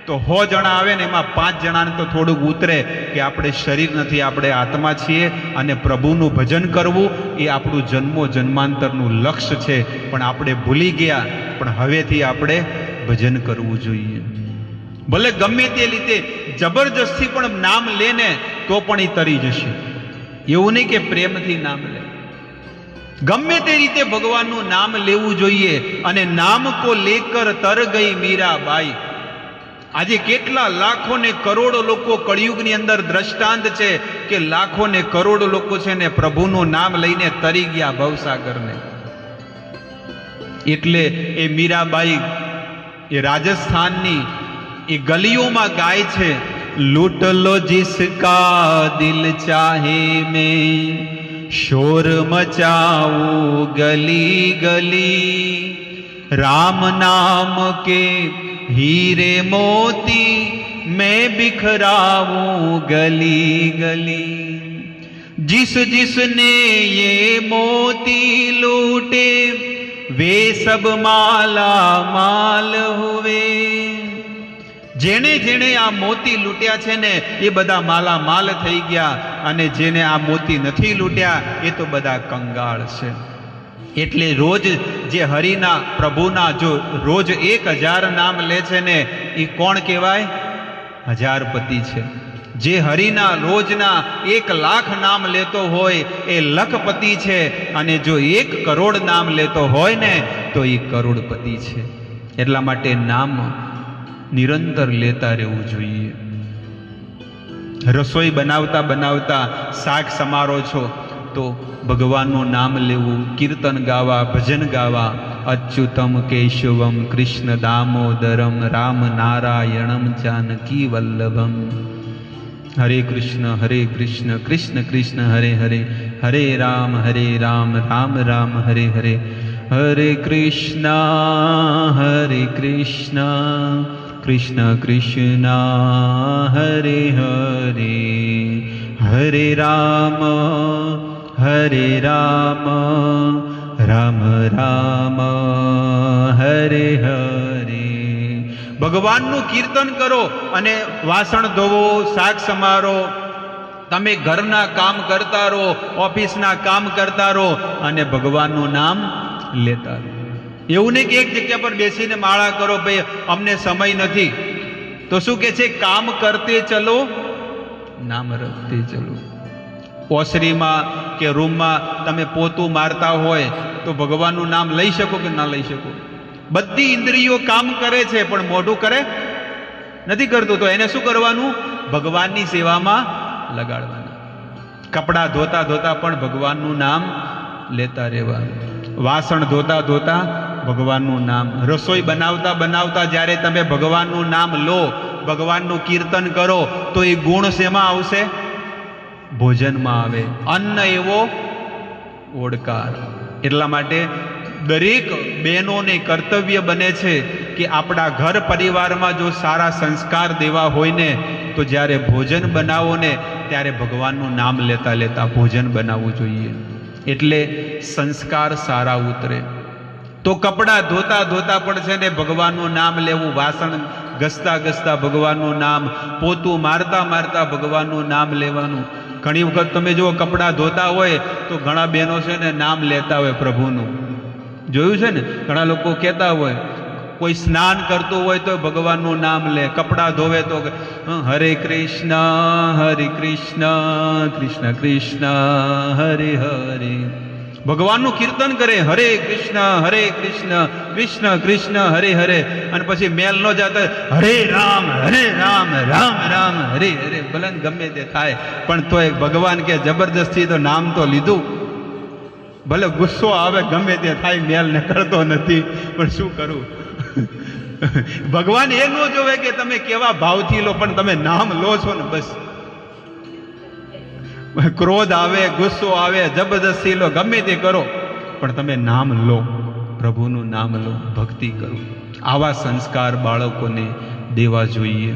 તો 100 જણા આવે ને એમાં 5 જણાને તો થોડુંક ઉતરે કે આપણે શરીર નથી, આપણે આત્મા છીએ અને પ્રભુનું ભજન કરવું એ આપણું જન્મો જન્માંતરનું લક્ષ્ય છે. પણ આપણે ભૂલી ગયા, પણ હવેથી આપણે ભજન કરવું જોઈએ. ભલે ગમે તે રીતે જબરજસ્તી પણ નામ લે ને તો પણ એ તરી જશે. એવું નહીં કે પ્રેમથી નામ લે, ગમે તે રીતે ભગવાનનું નામ લેવું જોઈએ. અને નામ કો લેકર તર ગઈ મીરાબાઈ. આજે કેટલા લાખો ને કરોડો લોકો કળિયુગની અંદર દ્રષ્ટાંત છે કે લાખો ને કરોડો લોકો છે ને પ્રભુનું નામ લઈને તરી ગયા ભવસાગરને. એટલે એ મીરાબાઈ એ રાજસ્થાનની એ ગલીઓમાં ગાય છે, લૂટ લો જિસકા દિલ ચાહે મેં શોર મચાઉં ગલી ગલી, राम नाम के हीरे मोती मैं बिखराऊं गली गली। जिस जिसने ये मोती लूटे वे सब माला माल हुए। જેણે જેણે આ મોતી લૂંટ્યા છે ને એ બધા માલા માલ થઈ ગયા, અને જેને આ મોતી નથી લૂંટ્યા એ તો બધા કંગાળ છે. એટલે રોજ જે હરિના પ્રભુના જો રોજ 1000 નામ લે છે ને એ કોણ કહેવાય? હજારપતિ છે. જે હરિના રોજના 1,00,000 નામ લેતો હોય એ લખપતિ છે, અને જો 1 કરોડ નામ લેતો હોય ને તો એ કરોડપતિ છે. એટલા માટે નામ નિરંતર લેતા રહેવું જોઈએ. રસોઈ બનાવતા બનાવતા શાક સમારો છો તો ભગવાનનું નામ લેવું, કીર્તન ગાવા, ભજન ગાવા, અચ્યુતમ કેશવમ કૃષ્ણ દામોદરમ રામ નારાયણમ જાનકી વલ્લભમ. હરે કૃષ્ણ કૃષ્ણ કૃષ્ણ હરે હરે, હરે રામ રામ રામ હરે હરે. હરે કૃષ્ણ કૃષ્ણ કૃષ્ણ હરે હરે, હરે રામ રામ રામ હરે હરે. ભગવાનનું કીર્તન કરો અને વાસણ ધોવો, શાક સમારો, તમે ઘરના કામ કરતા રહો, ઓફિસના કામ કરતા રહો અને ભગવાનનું નામ લેતા રહો. એવું નહીં કે એક જગ્યા પર બેસીને માળા કરો, ભાઈ અમને સમય નથી, તો શું કે છે? કામ કરતે ચલો નામ રખતે ચલો. ઓસરીમાં કે રૂમમાં તમે પોતું મારતા હોય તો ભગવાનનું નામ લઈ શકો કે ના લઈ શકો? બધી ઇન્દ્રિયો કામ કરે છે પણ મોઢું કરે નથી કરતું, તો એને શું કરવાનું? ભગવાનની સેવામાં લગાડવાના. કપડાં ધોતા ધોતા પણ ભગવાનનું નામ લેતા રહેવાનું. વાસણ ધોતા ધોતા ભગવાનનું નામ. રસોઈ બનાવતા બનાવતા જ્યારે તમે ભગવાનનું નામ લો, ભગવાનનું કીર્તન કરો, તો એ ગુણ શેમાં આવશે? ભોજનમાં આવે. અન્ન એવો ઓડકાર. એટલા માટે દરેક બહેનોને કર્તવ્ય બને છે કે આપણા ઘર પરિવારમાં જો સારા સંસ્કાર દેવા હોય ને, તો જ્યારે ભોજન બનાવો ને ત્યારે ભગવાનનું નામ લેતા લેતા ભોજન બનાવવું જોઈએ. એટલે સંસ્કાર સારા ઉતરે. તો કપડાં ધોતા ધોતા પણ છે ને ભગવાનનું નામ લેવું, વાસણ ઘસતા ઘસતા ભગવાનનું નામ, પોતું મારતા મારતા ભગવાનનું નામ લેવાનું. ઘણી વખત તમે જો કપડાં ધોતા હોય તો ઘણા બહેનો છે ને નામ લેતા હોય પ્રભુનું. જોયું છે ને? ઘણા લોકો કહેતા હોય, કોઈ સ્નાન કરતું હોય તો ભગવાનનું નામ લે, કપડાં ધોવે તો હરે કૃષ્ણ કૃષ્ણ કૃષ્ણ હરે હરે. ભગવાનનું કીર્તન કરે, હરે કૃષ્ણ કૃષ્ણ કૃષ્ણ હરે હરે. અને પછી મેલ ન જાતા હરે રામ રામ રામ હરે હરે. ભલે ગમે તે થાય પણ તોય ભગવાન કે જબરદસ્તી તો નામ તો લીધું. ભલે ગુસ્સો આવે, ગમે તે થાય, મેલ નીકળતો નથી, પણ શું કરું? ભગવાન એ ન જોવે કે તમે કેવા ભાવથી લો, પણ તમે નામ લો છો ને બસ. ક્રોધ આવે, ગુસ્સો આવે, જબરદસ્તી લો, ગમે તે કરો, પણ તમે નામ લો, પ્રભુનું નામ લો, ભક્તિ કરો. આવા સંસ્કાર બાળકોને દેવા જોઈએ.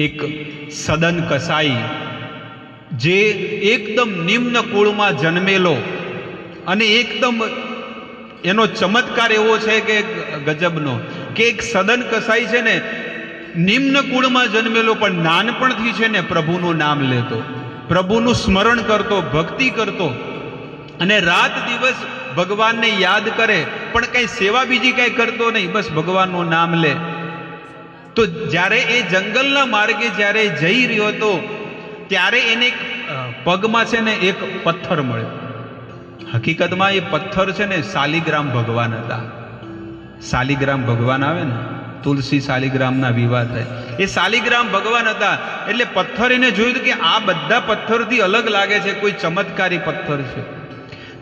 એક સદન કસાઈ જે એકદમ નિમ્ન કુળમાં જન્મેલો અને એકદમ એનો ચમત્કાર એવો છે કે ગજબનો, કે એક સદન કસાઈ છે ને નિમ્ન કુળમાં જન્મેલો પણ નાનપણથી છે ને પ્રભુનું નામ લેતો, પ્રભુનું સ્મરણ કરતો, ભક્તિ કરતો અને રાત દિવસ ભગવાનને યાદ કરે, પણ કઈ સેવા બીજી કઈ કરતો નહીં, બસ ભગવાનનું નામ લે. તો જ્યારે એ જંગલના માર્ગે જ્યારે જઈ રહ્યો હતો ત્યારે એને પગમાં છે ને એક પથ્થર મળ્યો. હકીકતમાં એ પથ્થર છે ને શાલિગ્રામ ભગવાન હતા. શાલિગ્રામ ભગવાન આવે ને, તુલસી શાલિગ્રામના વિવાહ થાય, એ શાલિગ્રામ ભગવાન હતા. એટલે પથ્થર એને જોયું કે આ બધા પથ્થરથી અલગ લાગે છે, કોઈ ચમત્કારી પથ્થર છે.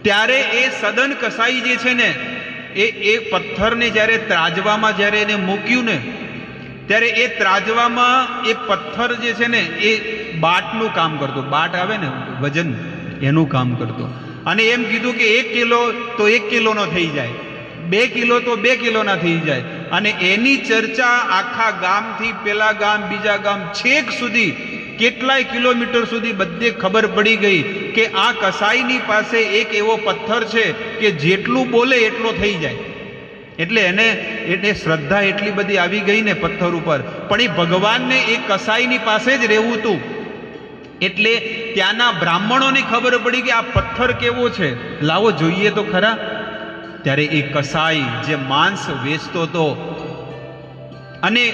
ત્યારે એ સદન કસાઈ જે છે ને એ પથ્થરને જ્યારે ત્રાજવામાં જ્યારે એને મૂક્યું ને, ત્યારે એ ત્રાજવામાં એ પથ્થર જે છે ને એ બાટનું કામ કરતો. બાટ આવે ને વજન, એનું કામ કરતો. અને એમ કીધું કે 1 કિલો તો 1 કિલોનો થઈ જાય, 2 કિલો તો 2 કિલોના થઈ જાય. અને એની ચર્ચા આખા ગામથી પેલા ગામ, બીજા ગામ, છેક સુધી કેટલાય કિલોમીટર સુધી બધે ખબર પડી ગઈ કે આ કસાઈની પાસે એક એવો પથ્થર છે કે જેટલું બોલે એટલો થઈ જાય. એટલે એને શ્રદ્ધા એટલી બધી આવી ગઈ ને પથ્થર ઉપર. પણ એ ભગવાનને એ કસાઈની પાસે જ રહેવું હતું. એટલે ત્યાંના બ્રાહ્મણોને ખબર પડી કે આ પથ્થર કેવો છે, લાવો જોઈએ તો ખરા. ત્યારે એ કસાઈ જે માંસ વેચતો હતો અને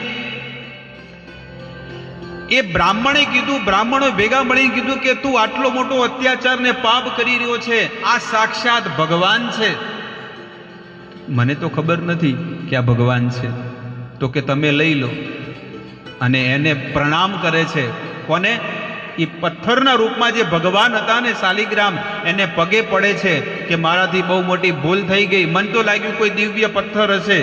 એ બ્રાહ્મણે કીધું, બ્રાહ્મણો ભેગા મળીને કીધું કે તું આટલો મોટો અત્યાચાર ને પાપ કરી રહ્યો છે, આ સાક્ષાત ભગવાન છે. મને તો ખબર નથી કે આ ભગવાન છે. તો કે તમે લઈ લો. અને એને પ્રણામ કરે છે. કોને? એ પથ્થરના રૂપમાં જે ભગવાન હતા ને શાલિગ્રામ, એને પગે પડે છે કે મારાથી બહુ મોટી ભૂલ થઈ ગઈ, મન તો લાગ્યું કોઈ દિવ્ય પથ્થર હશે,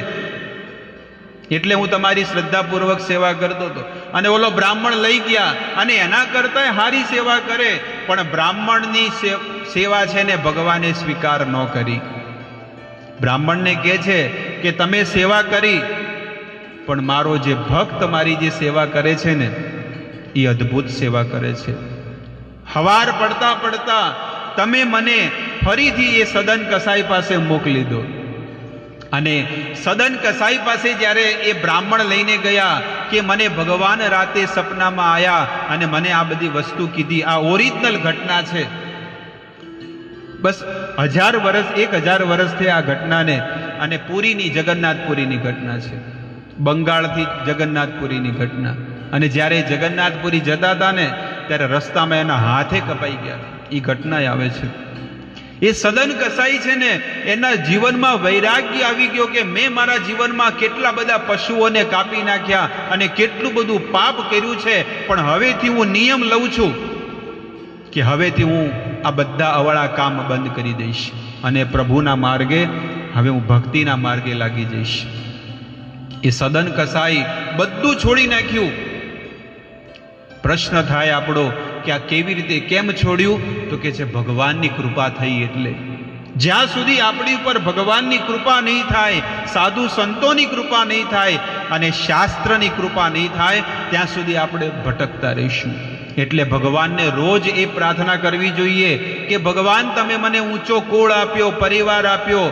એટલે હું તમારી શ્રદ્ધાપૂર્વક સેવા કરતો હતો. અને ઓલો બ્રાહ્મણ લઈ ગયા અને એના કરતાંય હારી સેવા કરે, પણ બ્રાહ્મણની સેવા છે ને ભગવાને સ્વીકાર ન કરી. બ્રાહ્મણને કહે છે કે તમે સેવા કરી, પણ મારો જે ભક્ત મારી જે સેવા કરે છે ને એ અદ્ભુત સેવા કરે છે. હવાર પડતા પડતા તમે મને ફરીથી એ સદન કસાઈ પાસે મોકલી દો. અને સદન કસાઈ પાસે જ્યારે એ બ્રાહ્મણ લઈને ગયા કે મને ભગવાન રાતે સપનામાં આવ્યા અને મને આ બધી વસ્તુ કીધી, આ ઓરિજિનલ ઘટના છે. બસ 1000 વર્ષ 1000 વર્ષથી આ ઘટનાને, અને પુરીની જગન્નાથપુરીની ઘટના છે, બંગાળથી જગન્નાથપુરીની ઘટના. અને જ્યારે જગન્નાથપુરી જતા હતા ને ત્યારે રસ્તામાં એના હાથે કપાઈ ગયા, એ ઘટના આવે છે. એ સદન કસાઈ છે ને એના જીવનમાં વૈરાગ્ય આવી ગયો કે મેં મારા જીવનમાં કેટલા બધા પશુઓને કાપી નાખ્યા અને કેટલું બધું પાપ કર્યું છે, પણ હવેથી હું નિયમ લઉં છું કે હવેથી હું આ બધા અવળા કામ બંધ કરી દઈશ અને પ્રભુના માર્ગે હવે હું ભક્તિના માર્ગે લાગી જઈશ. એ સદન કસાઈ બધું છોડી નાખ્યું. પ્રશ્ન થાય આપણો કે આ કેવી રીતે, કેમ છોડ્યું? તો કે છે ભગવાનની કૃપા થઈ. એટલે જ્યાં સુધી આપણી ઉપર ભગવાનની કૃપા નહીં થાય, સાધુ સંતોની કૃપા નહીં થાય અને શાસ્ત્રની કૃપા નહીં થાય, ત્યાં સુધી આપણે ભટકતા રહીશું. એટલે ભગવાનને રોજ એ પ્રાર્થના કરવી જોઈએ કે ભગવાન તમે મને ઊંચો કુળ આપ્યો, પરિવાર આપ્યો,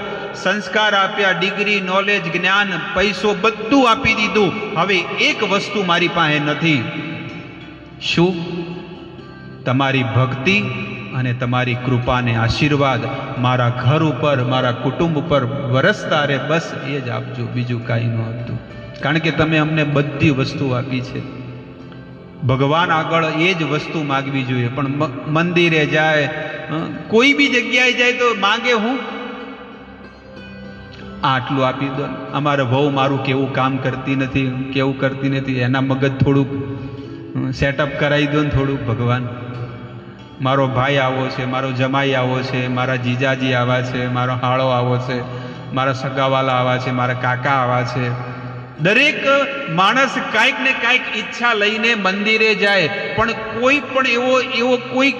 સંસ્કાર આપ્યા, ડિગ્રી, નોલેજ, જ્ઞાન, પૈસો બધું આપી દીધું, હવે એક વસ્તુ મારી પાસે નથી. શું? તમારી ભક્તિ અને તમારી કૃપાને આશીર્વાદ મારા ઘર ઉપર, મારા કુટુંબ ઉપર વરસતા રહે, બસ એ જ આપજો, બીજું કાંઈ ન આપતું. કારણ કે તમે અમને બધી વસ્તુ આપી છે. ભગવાન આગળ એ જ વસ્તુ માગવી જોઈએ. પણ મંદિરે જાય, કોઈ બી જગ્યાએ જાય તો માગે હું આટલું આપી દો, અમારે વહુ મારું કેવું કામ કરતી નથી, કેવું કરતી નથી, એના મગજ થોડુંક સેટઅપ કરાવી દો ને થોડુંક. ભગવાન મારો ભાઈ આવો છે, મારો જમાઈ આવો છે, મારા જીજાજી આવા છે, મારો હાળો આવો છે, મારા સગાવાલા આવા છે, મારા કાકા આવા છે. દરેક માણસ કાંઈક ને કાંઈક ઈચ્છા લઈને મંદિરે જાય, પણ કોઈ પણ એવો કોઈ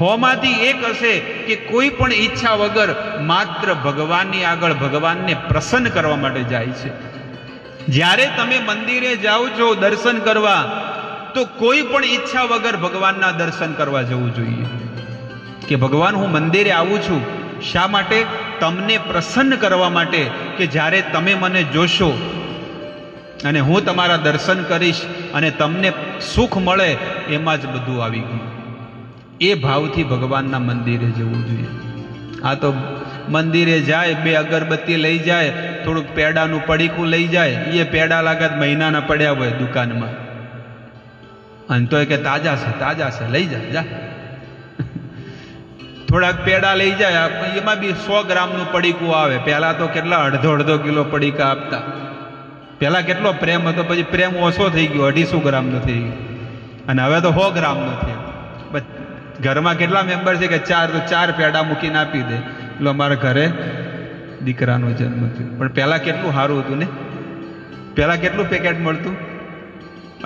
હોમાંથી એક હશે કે કોઈ પણ ઈચ્છા વગર માત્ર ભગવાનની આગળ ભગવાનને પ્રસન્ન કરવા માટે જાય છે. જ્યારે તમે મંદિરે જાઓ છો દર્શન કરવા, તો કોઈ પણ ઈચ્છા વગર ભગવાનના દર્શન કરવા જવું જોઈએ. કે ભગવાન હું મંદિરે આવું છું શા માટે? તમને પ્રસન્ન કરવા માટે, કે જ્યારે તમે મને જોશો અને હું તમારા દર્શન કરીશ અને તમને સુખ મળે, એમાં જ બધું આવી ગયું. એ ભાવથી ભગવાનના મંદિરે જવું જોઈએ. આ તો મંદિરે જાય, 2 અગરબત્તી લઈ જાય, થોડુંક પેડાનું પડીકું લઈ જાય, એ પેડા લાગત મહિનાના પડ્યા હોય દુકાનમાં, અને તો કે તાજા છે, તાજા છે, લઈ જા. થોડાક પેડા લઈ જાય, એમાં બી 100 ગ્રામનું પડીકું આવે. પહેલા તો કેટલા અડધો કિલો પડીકા આપતા. પહેલા કેટલો પ્રેમ હતો, પછી પ્રેમ ઓછો થઈ ગયો, 250 ગ્રામનો થઈ ગયો, અને હવે તો 100 ગ્રામનો થયો. બસ ઘરમાં કેટલા મેમ્બર છે કે 4 પેડા મૂકીને આપી દે, એટલે અમારા ઘરે દીકરાનો જન્મ થયો. પણ પહેલા કેટલું સારું હતું ને, પહેલા કેટલું પેકેટ મળતું,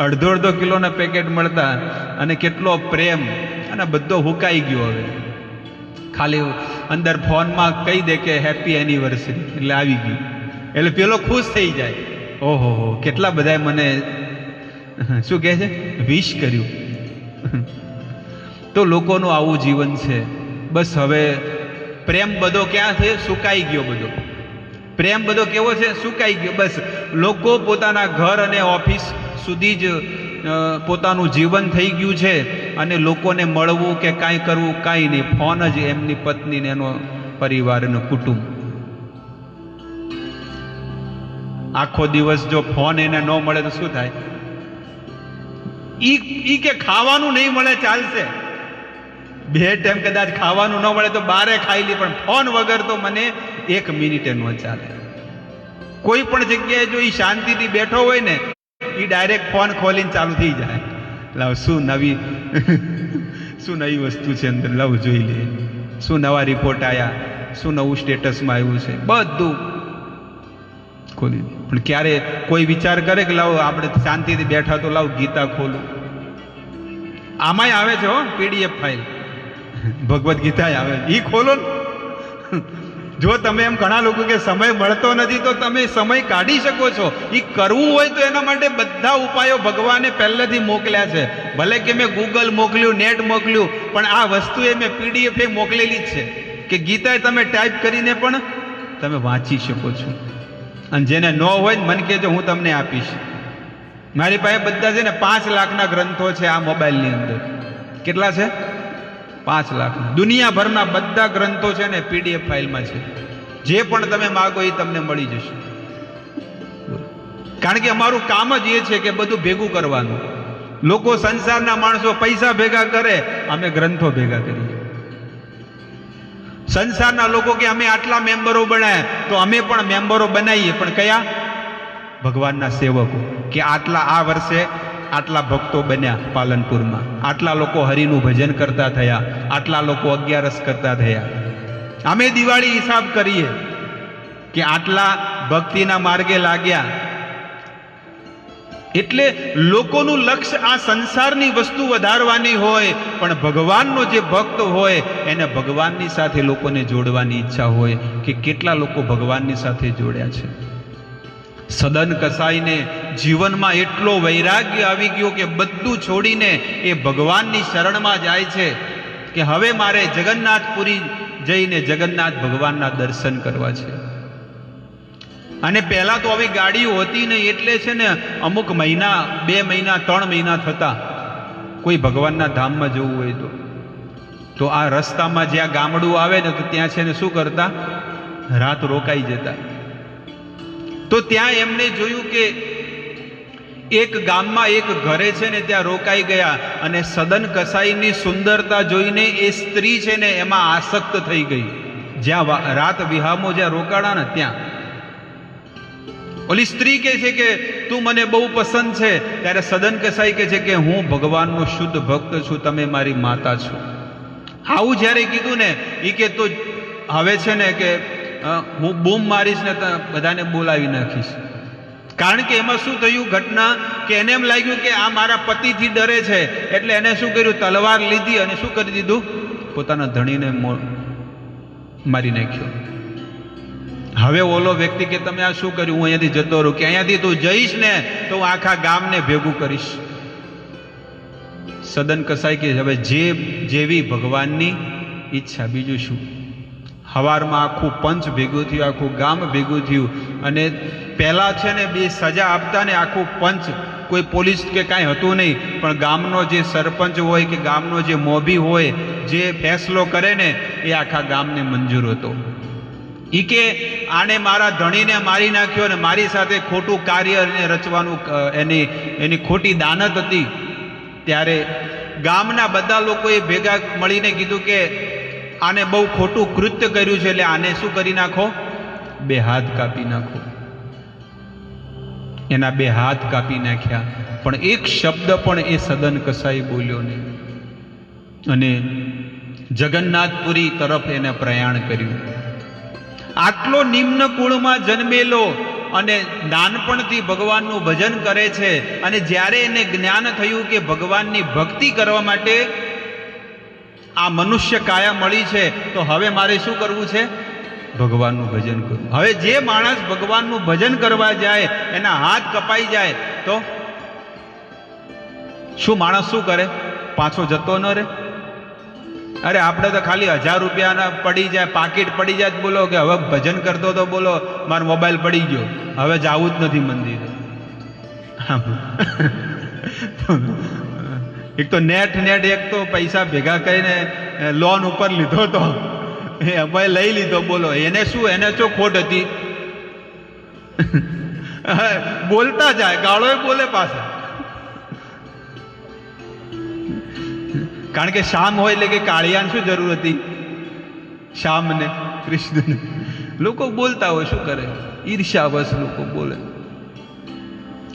અડધો કિલોના પેકેટ મળતા, અને કેટલો પ્રેમ, અને બધો હુકાઈ ગયો. હવે ખાલી અંદર ફોનમાં કહી દે કે હેપી એનિવર્સરી, એટલે આવી ગયું, એટલે પેલો ખુશ થઈ જાય. ઓહો હો, કેટલા બધાએ મને શું કહે છે, વિશ કર્યું. તો લોકોનું આવું જીવન છે. બસ હવે પ્રેમ બધો ક્યાં છે? સુકાઈ ગયો બધો. પ્રેમ બધો કેવો છે? સુકાઈ ગયો. બસ લોકો પોતાના ઘર અને ઓફિસ સુધી જ પોતાનું જીવન થઈ ગયું છે, અને લોકોને મળવું કે કાંઈ કરવું કાંઈ નહીં. ફોન જ એમની પત્નીને, એનો પરિવાર, એનો કુટુંબ. આખો દિવસ જો ફોન એને ન મળે તો શું થાય? ઈ કે ખાવાનું નહીં મળે ચાલશે, 2 ટાઈમ કદાચ ખાવાનું ન મળે તો બારે ખાઈ લી, પણ ફોન વગર તો મને 1 મિનિટે ન ચાલે. કોઈ પણ જગ્યાએ જો ઈ શાંતિથી બેઠો હોય ને, ઈ ડાયરેક્ટ ફોન ખોલીને ચાલુ થઈ જાય. એટલે શું નવી શું નવી વસ્તુ છે અંદર, લાવ જોઈ લે, શું નવા રિપોર્ટ આવ્યા, શું નવું સ્ટેટસમાં આવ્યું છે, બધું ખોલી દે. પણ ક્યારે કોઈ વિચાર કરે કે લાવો આપણે શાંતિથી બેઠા તો લાવ ગીતા ખોલું. આમાંય આવે છે હો પીડીએફ ફાઇલ, ભગવદ્ ગીતા આવે, એ ખોલો ને. જો તમે એમ ઘણા લોકો કે સમય મળતો નથી, તો તમે સમય કાઢી શકો છો. એ કરવું હોય તો એના માટે બધા ઉપાયો ભગવાને પહેલેથી મોકલ્યા છે. ભલે કે મેં ગૂગલ મોકલ્યું, નેટ મોકલ્યું, પણ આ વસ્તુ એ મેં પીડીએફ એ મોકલેલી જ છે કે ગીતા તમે ટાઈપ કરીને પણ તમે વાંચી શકો છો. અને જેને ન હોય ને મને કહેજો, હું તમને આપીશ. મારી પાસે બધા છે ને 5 લાખના ગ્રંથો છે આ મોબાઈલની અંદર. કેટલા છે? 5 લાખના. દુનિયાભરના બધા ગ્રંથો છે ને પીડીએફ ફાઇલમાં છે. જે પણ તમે માગો એ તમને મળી જશે. કારણ કે અમારું કામ જ એ છે કે બધું ભેગું કરવાનું. લોકો સંસારના માણસો પૈસા ભેગા કરે, અમે ગ્રંથો ભેગા કરીએ. સંસારના લોકો કે અમે આટલા મેમ્બરો બનાવ્યા, તો અમે પણ મેમ્બરો બનાવીએ, પણ કયા? ભગવાનના સેવકો. કે આટલા આ વર્ષે આટલા ભક્તો બન્યા પાલનપુરમાં, આટલા લોકો હરિનું ભજન કરતા થયા, આટલા લોકો 11 કરતા થયા. અમે દિવાળી હિસાબ કરીએ કે આટલા ભક્તિના માર્ગે લાગ્યા. એટલે લોકોનું લક્ષ્ય આ સંસારની વસ્તુ વધારવાની હોય, પણ ભગવાનનો જે ભક્ત હોય એને ભગવાનની સાથે લોકોને જોડવાની ઈચ્છા હોય કે કેટલા લોકો ભગવાનની સાથે જોડ્યા છે. સદન કસાઈને જીવનમાં એટલો વૈરાગ્ય આવી ગયો કે બધું છોડીને એ ભગવાનની શરણમાં જાય છે કે હવે મારે જગન્નાથપુરી જઈને જગન્નાથ ભગવાનના દર્શન કરવા છે. અને પહેલા તો આવી ગાડીઓ હતી નહીં, એટલે છે ને અમુક મહિના, 2 મહિના, 3 મહિના થતા કોઈ ભગવાનના ધામમાં જવું હોય તો આ રસ્તામાં જ્યાં ગામડું આવે ને, તો ત્યાં છે ને શું કરતા? રાત રોકાઈ જતા. તો ત્યાં એમને જોયું કે એક ગામમાં એક ઘરે છે ને ત્યાં રોકાઈ ગયા, અને સદન કસાઈની સુંદરતા જોઈને એ સ્ત્રી છે ને એમાં આસક્ત થઈ ગઈ. જ્યાં રાત વિહામો જ્યાં રોકાણા ને ત્યાં ઓલી સ્ત્રી કહે છે કે તું મને બહુ પસંદ છે. ત્યારે સદન કસાઈ કહે છે કે હું ભગવાનનો શુદ્ધ ભક્ત છું, તમે મારી માતા છો. આવું જ્યારે કીધું ને, એ કે તો હવે છે ને કે હું બૂમ મારીશ ને બધાને બોલાવી નાખીશ. કારણ કે એમાં શું થયું ઘટના, કે એને એમ લાગ્યું કે આ મારા પતિથી ડરે છે, એટલે એને શું કર્યું? તલવાર લીધી અને શું કરી દીધું? પોતાના ધણીને મારી નાખ્યો. હવે ઓલો વ્યક્તિ કે તમે આ શું કર્યું? હું અહીંયાથી જતો રહું. કે અહીંયાથી તું જઈશ ને તો હું આખા ગામને ભેગું કરીશ. સદન કસાઈ કે હવે જેવી ભગવાનની ઈચ્છા, બીજું શું. હવારમાં આખું પંચ ભેગું થયું, આખું ગામ ભેગું થયું. અને પહેલા છે ને 2 સજા આપતા ને આખું પંચ, કોઈ પોલીસ કે કાંઈ હતું નહીં, પણ ગામનો જે સરપંચ હોય કે ગામનો જે મોભી હોય, જે ફેસલો કરે ને એ આખા ગામને મંજૂર હતો. એ કે આને મારા ધણીને મારી નાખ્યો અને મારી સાથે ખોટું કાર્ય રચવાનું એની ખોટી દાનત હતી. ત્યારે ગામના બધા લોકોએ ભેગા મળીને કીધું કે આને બહુ ખોટું કૃત્ય કર્યું છે, એટલે આને શું કરી નાખો? 2 હાથ કાપી નાખો. એના 2 હાથ કાપી નાખ્યા, પણ એક શબ્દ પણ એ સદન કસાઈ બોલ્યો નહીં. અને જગન્નાથપુરી તરફ એને પ્રયાણ કર્યું. આટલો નિમ્ન કુળમાં જન્મેલો અને નાનપણથી ભગવાનનું ભજન કરે છે, અને જ્યારે એને જ્ઞાન થયું કે ભગવાનની ભક્તિ કરવા માટે આ મનુષ્ય કાયા મળી છે, તો હવે મારે શું કરવું છે? ભગવાનનું ભજન કરવું. હવે જે માણસ ભગવાનનું ભજન કરવા જાય એના હાથ કપાઈ જાય તો શું માણસ શું કરે? પાછો જતો ન રહે? અરે આપણે તો ખાલી 1000 રૂપિયાના પડી જાય, પાકીટ પડી જાય, બોલો કે હવે ભજન કરતો તો બોલો મારો મોબાઈલ પડી ગયો, હવે જવું જ નથી મંદિરે. એક તો નેટ એક તો પૈસા ભેગા કરીને લોન ઉપર લીધો તો એ અમે લઈ લીધો, બોલો એને શું? એને શું ખોટ હતી? બોલતા જાય, ગાળો બોલે પાછા. કારણ કે શ્યામ હોય એટલે કે કાળિયાને શું જરૂર હતી? શ્યામને, કૃષ્ણને. લોકો બોલતા હોય, શું કરે? ઈર્ષ્યાવશ લોકો બોલે.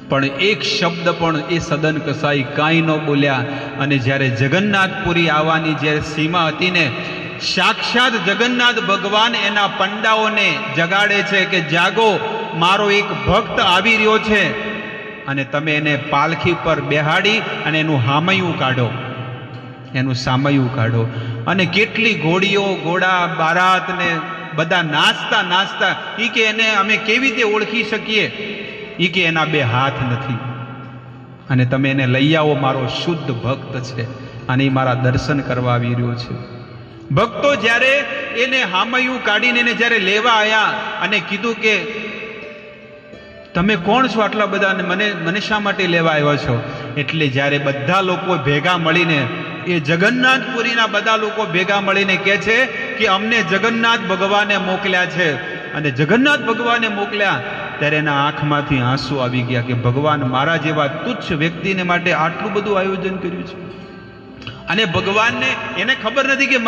પણ એક શબ્દ પણ એ સદન કસાઈ કાંઈ ન બોલ્યા. અને જ્યારે જગન્નાથપુરી આવવાની જ્યારે સીમા હતી ને, સાક્ષાત જગન્નાથ ભગવાન એના પંડાઓને જગાડે છે કે જાગો, મારો એક ભક્ત આવી રહ્યો છે, અને તમે એને પાલખી પર બેહાડી અને એનું હામૈયું કાઢો, એનું સામૈયું કાઢો. અને કેટલી ઘોડીઓ, ઘોડા, બારાત ને બધા નાચતા નાચતા, એ કે એને અમે કેવી રીતે ઓળખી શકીએ? એ કે એના બે હાથ નથી, અને તમે એને લઈ આવો, મારો શુદ્ધ ભક્ત છે અને એ મારા દર્શન કરવા આવી રહ્યો છે. ભક્તો જ્યારે એને હામૈયું કાઢીને એને જ્યારે લેવા આવ્યા અને કીધું કે તમે કોણ છો આટલા બધા, અને મને શા માટે લેવા આવ્યા છો? એટલે જ્યારે બધા લોકો ભેગા મળીને, એ જગન્નાથપુરીના બધા લોકો ભેગા મળીને કહે છે કે અમને જગન્નાથ ભગવાને મોકલ્યા છે. અને જગન્નાથ ભગવાને મોકલ્યા ત્યારે એના આંખમાંથી આંસુ આવી ગયા કે ભગવાન મારા જેવા તુચ્છ વ્યક્તિને માટે આટલું બધું આયોજન કર્યું છે. અને ભગવાનને એને ખબર નથી કે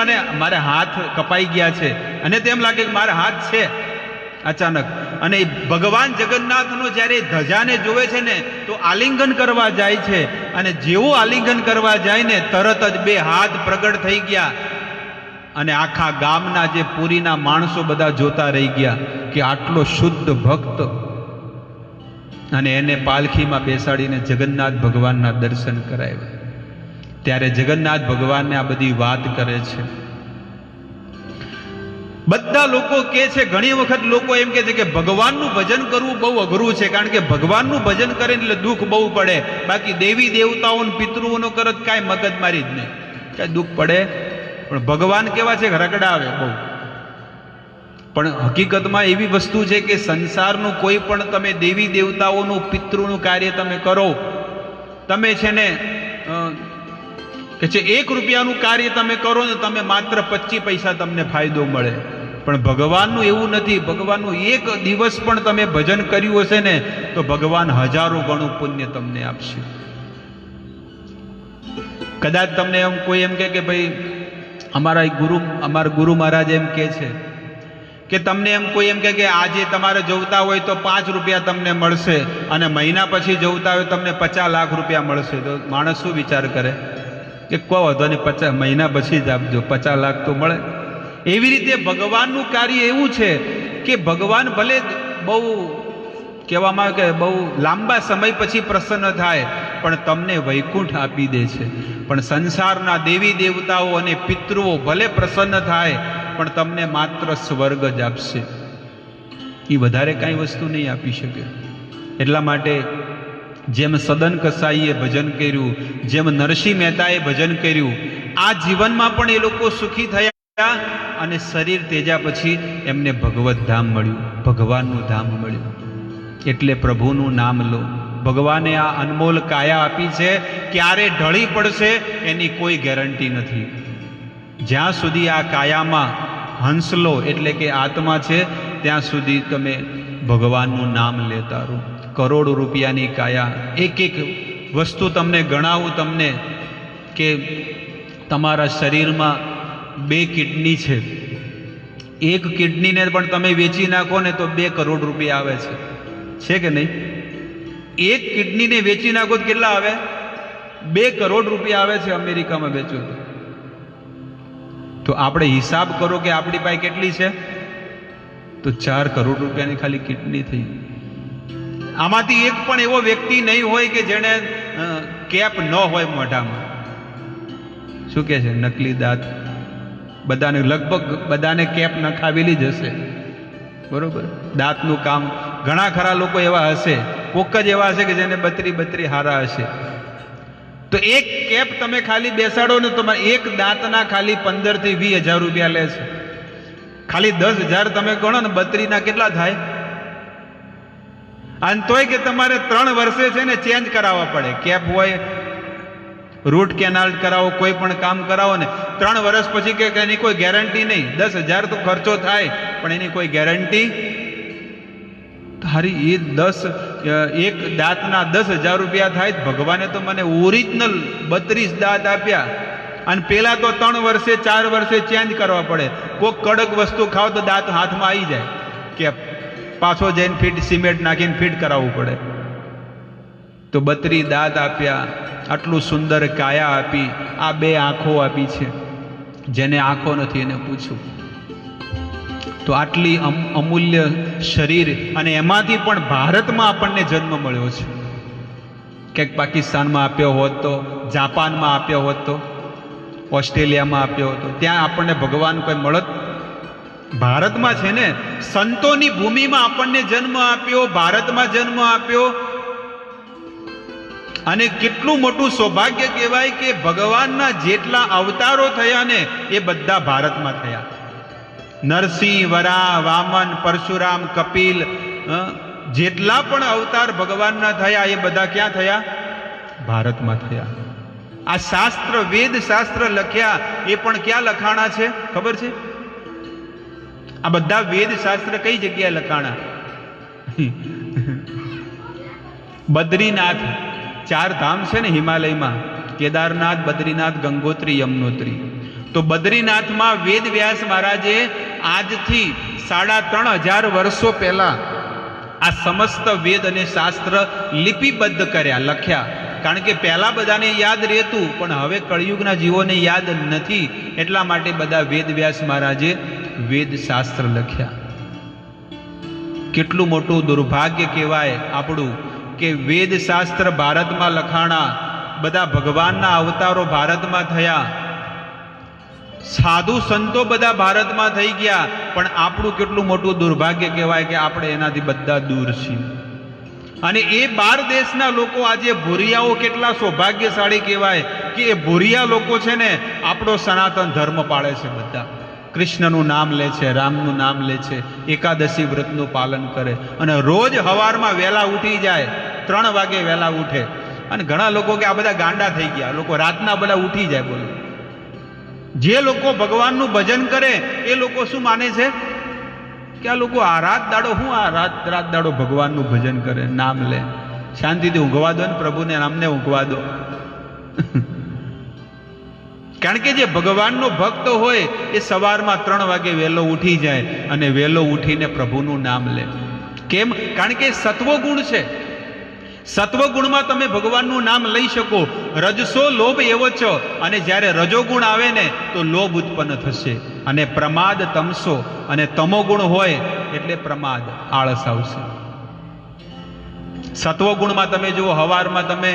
મારે હાથ કપાઈ ગયા છે, અને તેમ લાગે કે મારા હાથ છે અચાનક. અને ભગવાન જગન્નાથનો જ્યારે ધજાને જોવે છે ને, તો આલિંગન કરવા જાય છે, અને જેવું આલિંગન કરવા જાય ને, તરત જ બે હાથ પ્રગટ થઈ ગયા. અને આખા ગામના જે પુરીના માણસો બધા જોતા રહી ગયા કે આટલો શુદ્ધ ભક્ત. અને એને પાલખીમાં બેસાડીને જગન્નાથ ભગવાનના દર્શન કરાવ્યા. ત્યારે જગન્નાથ ભગવાનને આ બધી વાત કરે છે. બધા લોકો કહે છે, ઘણી વખત લોકો એમ કહે છે કે ભગવાનનું ભજન કરવું બહુ અઘરું છે, કારણ કે ભગવાનનું ભજન કરે એટલે દુઃખ બહુ પડે, બાકી દેવી દેવતાઓ પિતૃઓનો કરત કાંઈ મગજમારી જ નહીં, કાંઈ દુઃખ પડે. પણ ભગવાન કેવા છે? રગડાવે બહુ. પણ હકીકતમાં એવી વસ્તુ છે કે સંસારનું કોઈ પણ તમે દેવી દેવતાઓનું પિતૃનું કાર્ય તમે કરો, તમે છે ને કે છે 1 રૂપિયાનું કાર્ય તમે કરો ને, તમે માત્ર 25 પૈસા તમને ફાયદો મળે. પણ ભગવાનનું એવું નથી. ભગવાનનું એક દિવસ પણ તમે ભજન કર્યું હશે ને, તો ભગવાન હજારો ગણું પુણ્ય તમને આપશે. કદાચ તમને એમ કોઈ એમ કે ભાઈ અમારા ગુરુ મહારાજ એમ કહે છે કે તમને એમ કોઈ એમ કે આજે તમારે જવતા હોય તો 5 રૂપિયા તમને મળશે, અને મહિના પછી જવતા હોય તમને 50 લાખ રૂપિયા મળશે. તો માણસ શું વિચાર કરે કે કોઈ વાંધો નહીં, 50 મહિના પછી જ આપજો, 50 લાખ તો મળે. એવી રીતે ભગવાનનું કાર્ય એવું છે કે ભગવાન ભલે બહુ કહેવામાં આવે કે બહુ લાંબા સમય પછી પ્રસન્ન થાય, પણ તમને વૈકુંઠ આપી દે છે. પણ સંસારના દેવી દેવતાઓ અને પિતૃઓ ભલે પ્રસન્ન થાય, પણ તમને માત્ર સ્વર્ગ જ આપશે, એ વધારે કાંઈ વસ્તુ નહીં આપી શકે. એટલા માટે જેમ સદન કસાઈએ ભજન કર્યું, જેમ નરસિંહ મહેતાએ ભજન કર્યું, આ જીવનમાં પણ એ લોકો સુખી થયા, અને શરીર તેજા પછી એમને ભગવત ધામ મળ્યું, ભગવાનનું ધામ મળ્યું. એટલે પ્રભુનું નામ લો. ભગવાને આ અનમોલ કાયા આપી છે, ક્યારે ઢળી પડશે એની કોઈ ગેરંટી નથી. જ્યાં સુધી આ કાયામાં હંસલો એટલે કે આત્મા છે, ત્યાં સુધી તમે ભગવાનનું નામ લેતા રહો. કરોડો રૂપિયાની કાયા, એક એક વસ્તુ તમને ગણાવું તમને કે તમારા શરીરમાં 2 કિડની છે, એક કિડનીને પણ તમે વેચી નાખો ને તો 2 કરોડ રૂપિયા આવે છે કે નહીં? એક કિડનીને વેચી નાખો તો કેટલા આવે? 2 કરોડ રૂપિયા આવે છે અમેરિકામાં વેચો તો. આપણે હિસાબ કરો કે આપણી પાસે કેટલી છે, તો 4 કરોડ રૂપિયાની ખાલી કિડની થઈ. આમાંથી એક પણ એવો વ્યક્તિ નહીં હોય કે જેને કેપ ન હોય મોઢામાં. શું કહે છે? નકલી દાંત બધાને, લગભગ બધાને કેપ નખાવેલી જ હશે, બરોબર? દાંતનું કામ ઘણા ખરા લોકો એવા હશે, કોક જ એવા હશે કે જેને 32 હારા હશે. તો એક કેપ તમે ખાલી બેસાડો ને, તો એક દાંતના ખાલી 15 થી 20 હજાર રૂપિયા લે છે. ખાલી 10,000 તમે ગણો ને, 32 ના કેટલા થાય? અને તોય કે તમારે 3 વર્ષે છે ને ચેન્જ કરાવવા પડે. કેપ હોય, રૂટ કેનાલ કરાવો, કોઈ પણ કામ કરાવો ને, 3 વર્ષ પછી કે એની કોઈ ગેરંટી નહીં. 10,000 તો ખર્ચો થાય, પણ એની કોઈ ગેરંટી તારી. એ એક દાંતના 10,000 રૂપિયા થાય. ભગવાને તો મને ઓરિજિનલ 32 દાંત આપ્યા, અને પેલા તો 3 વર્ષે 4 વર્ષે ચેન્જ કરવા પડે. કોઈ કડક વસ્તુ ખાવ તો દાંત હાથમાં આવી જાય કે પાછો જઈને ફીટ સિમેન્ટ નાખીને ફીટ કરાવવું પડે. તો 32 દાંત આપ્યા, આટલું સુંદર કાયા આપી, આ 2 આંખો આપી છે. જેને આંખો નથી એને પૂછું. તો આટલી અમૂલ્ય શરીર, અને એમાંથી પણ ભારતમાં આપણને જન્મ મળ્યો છે. ક્યાંક પાકિસ્તાનમાં આપ્યો હોત તો, જાપાનમાં આપ્યો હોત તો, ઓસ્ટ્રેલિયામાં આપ્યો હતો, ત્યાં આપણને ભગવાન કોઈ મળત? ભારતમાં છે ને, સંતોની ભૂમિમાં આપણને જન્મ આપ્યો, ભારતમાં જન્મ આપ્યો. અને કેટલું મોટું સૌભાગ્ય કહેવાય કે ભગવાનના જેટલા અવતારો થયા ને એ બધા ભારતમાં થયા. નરસિંહ, વરા, વામન, પરશુરામ, કપિલ, જેટલા પણ અવતાર ભગવાનના થયા એ બધા ક્યાં થયા? ભારતમાં થયા. આ શાસ્ત્ર, વેદ શાસ્ત્ર લખ્યા એ પણ ક્યાં લખાણા છે ખબર છે? આ બધા વેદ શાસ્ત્ર કઈ જગ્યાએ લખાણા? બદ્રીનાથ, 4 ધામ છે ને હિમાલયમાં, કેદારનાથ, બદ્રીનાથ, ગંગોત્રી, યમનોત્રી. તો બદ્રીનાથમાં વેદ વ્યાસ મહારાજે આજથી 3500 વર્ષો પહેલા આ સમસ્ત વેદ અને શાસ્ત્ર લિપિબદ્ધ કર્યા, લખ્યા. કારણ કે પહેલા બધાને યાદ રહેતું, પણ હવે કળિયુગના જીવોને યાદ નથી, એટલા માટે બધા વેદ વ્યાસ મહારાજે વેદ શાસ્ત્ર લખ્યા. કેટલું મોટું દુર્ભાગ્ય કહેવાય આપણું કે વેદ શાસ્ત્ર ભારતમાં લખાણા, બધા ભગવાનના અવતારો ભારતમાં થયા, સાધુ સંતો બધા ભારતમાં થઈ ગયા, પણ આપણું કેટલું મોટું દુર્ભાગ્ય કહેવાય કે આપણે એનાથી બધા દૂર છીએ. અને એ 12 દેશના લોકો આજે ભૂરિયાઓ કેટલા સૌભાગ્યશાળી કહેવાય કે એ ભૂરિયા લોકો છે ને આપણો સનાતન ધર્મ પાળે છે. બધા કૃષ્ણનું નામ લે છે, રામનું નામ લે છે, એકાદશી વ્રતનું પાલન કરે, અને રોજ સવારમાં વહેલા ઉઠી જાય, 3 વાગે વહેલા ઉઠે. અને ઘણા લોકો કે આ બધા ગાંડા થઈ ગયા, લોકો રાતના બધા ઉઠી જાય. બોલો, જે લોકો ભગવાનનું ભજન કરે એ લોકો શું માને છે કે આ લોકો આ રાત દાડો, હું આ રાત દાડો ભગવાનનું ભજન કરે, નામ લે. શાંતિથી ઊંઘવા દો ને, પ્રભુને નામને ઊંઘવા દો. કારણ કે જે ભગવાનનો ભક્ત હોય એ સવારમાં 3 વાગે વહેલો ઉઠી જાય અને વહેલો ઉઠીને પ્રભુનું નામ લે. કેમ? કારણ કે સત્વગુણ છે. સત્વગુણમાં તમે ભગવાનનું નામ લઈ શકો. રજસો લોભ એવો છો, અને જ્યારે રજોગુણ આવે ને તો લોભ ઉત્પન્ન થશે, અને પ્રમાદ તમસો, અને તમોગુણ હોય એટલે પ્રમાદ, આળસ આવશે. સત્વગુણમાં તમે જુઓ, હવારમાં તમે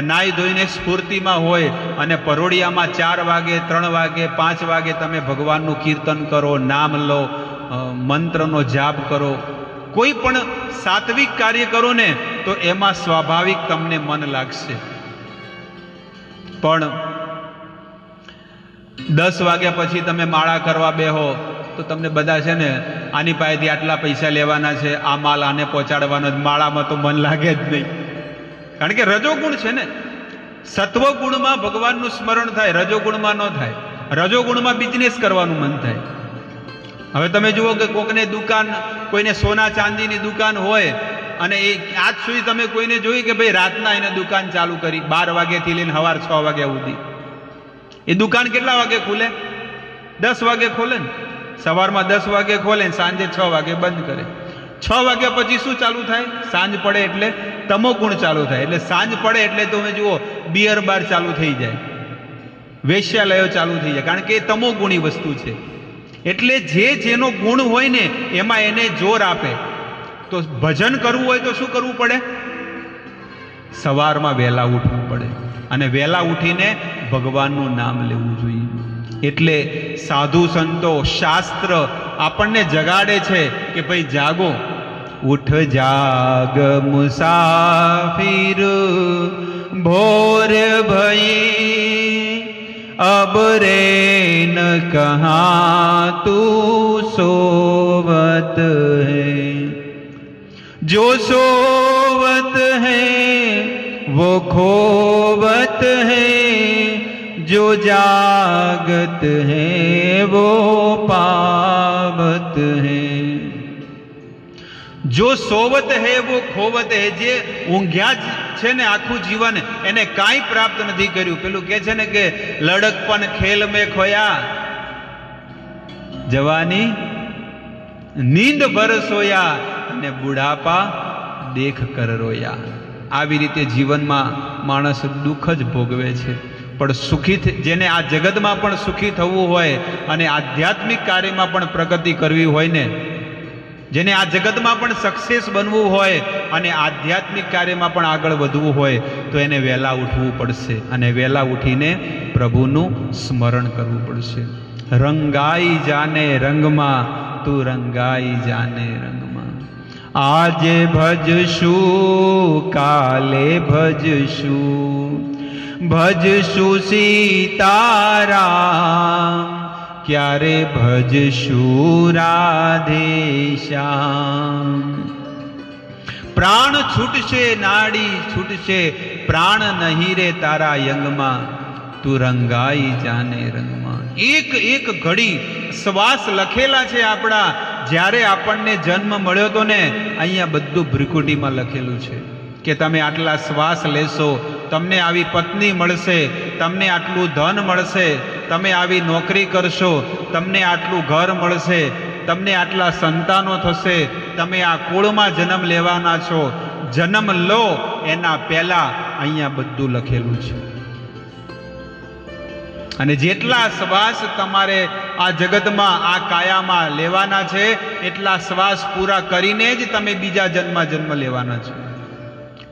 નાઈ ધોઈને સ્ફૂર્તિમાં હોય અને પરોડિયામાં 4 વાગે, 3 વાગે, 5 વાગે તમે ભગવાનનું કીર્તન કરો, નામ લો, મંત્રનો જાપ કરો, કોઈ પણ સાત્વિક કાર્ય કરો ને તો એમાં સ્વાભાવિક તમને મન લાગશે. પણ 10 વાગ્યા પછી તમે માળા કરવા બેહો તો તમને બધા છે ને આની પાસેથી આટલા પૈસા લેવાના છે, આ માલ આને પહોંચાડવાનો, માળામાં તો મન લાગે જ નહીં. કારણ કે રજોગુણ છે ને. સત્વગુણમાં ભગવાનનું સ્મરણ થાય, રજોગુણમાં ન થાય. રજોગુણમાં બિઝનેસ કરવાનું મન થાય. હવે તમે જુઓ કે કોકને દુકાન, કોઈને સોના ચાંદીની દુકાન હોય, અને એ આજ સુધી તમે કોઈને જોયું કે ભાઈ રાતના એને દુકાન ચાલુ કરી 12 વાગ્યાથી લઈને સવાર 6 વાગ્યા સુધી? એ દુકાન કેટલા વાગે ખુલે? 10 વાગે ખોલે ને. સવારમાં 10 વાગે ખોલે ને સાંજે 6 વાગે બંધ કરે. 6 વાગ્યા પછી શું ચાલુ થાય? સાંજ પડે એટલે તમોગુણ ચાલુ થાય. એટલે સાંજ પડે એટલે તમે જુઓ બિયર બાર ચાલુ થઈ જાય, વેશ્યાલયો ચાલુ થઈ જાય, કારણ કે એ તમોગુણી વસ્તુ છે. એટલે જે જેનો ગુણ હોય ને એમાં એને જોર આપે. તો ભજન કરવું હોય તો શું કરવું પડે? સવારમાં વહેલા ઉઠવું પડે, અને વહેલા ઉઠીને ભગવાનનું નામ લેવું જોઈએ. એટલે સાધુ સંતો, શાસ્ત્ર આપણને જગાડે છે કે ભાઈ જાગો. ઉઠ જાગ મુસાફિર, ભોર ભઈ अब रे न कहाँ तू सोवत है, जो सोवत है वो खोवत है, जो जागत है वो पावत है. जो सोवत है वो खोवत है. જે ઊંઘ્યા જ છે ને આખું જીવન, એને કાંઈ પ્રાપ્ત નથી કર્યું. પેલું કે છે ને કે લડકપન ખેલ મેં ખોયા, જવાની નીંદ ભર સોયા, અને બુઢાપા દેખ કર રોયા. આવી રીતે જીવનમાં માણસ દુઃખ જ ભોગવે છે. પણ સુખી જેને આ જગતમાં પણ સુખી થવું હોય અને આધ્યાત્મિક કાર્યમાં પણ પ્રગતિ કરવી હોય ને, જેને આ જગતમાં પણ સક્સેસ બનવું હોય અને આધ્યાત્મિક કાર્યમાં પણ આગળ વધવું હોય તો એને વહેલા ઉઠવું પડશે અને વહેલા ઉઠીને પ્રભુનું સ્મરણ કરવું પડશે. રંગાઈ જાને રંગમાં, તું રંગાઈ જાને રંગમાં. આજે ભજશું કાલે ભજશું, ભજશું સીતારામ, ક્યારે ભજશું રાધેશ્યામ. પ્રાણ છૂટશે નાડી છૂટશે, પ્રાણ નહીં રે તારા યંગમાં, તું રંગાઈ જાને રંગમાં. એક એક ઘડી શ્વાસ લખેલા છે આપણા. જ્યારે આપણને જન્મ મળ્યો તો ને, અહીંયા બધું ભ્રિકુટીમાં લખેલું છે કે તમે આટલા શ્વાસ લેશો, તમને આવી પત્ની મળશે, તમને આટલું ધન મળશે, તમે આવી નોકરી કરશો, તમને આટલું ઘર મળશે, તમને આટલા સંતાનો થશે, તમે આ કુળમાં જન્મ લેવાના છો. જન્મ લો એના પહેલા અહીંયા બધું લખેલું છે. અને જેટલા શ્વાસ તમારે આ જગતમાં આ કાયામાં લેવાના છે, એટલા શ્વાસ પૂરા કરીને જ તમે બીજા જન્મ લેવાના છે.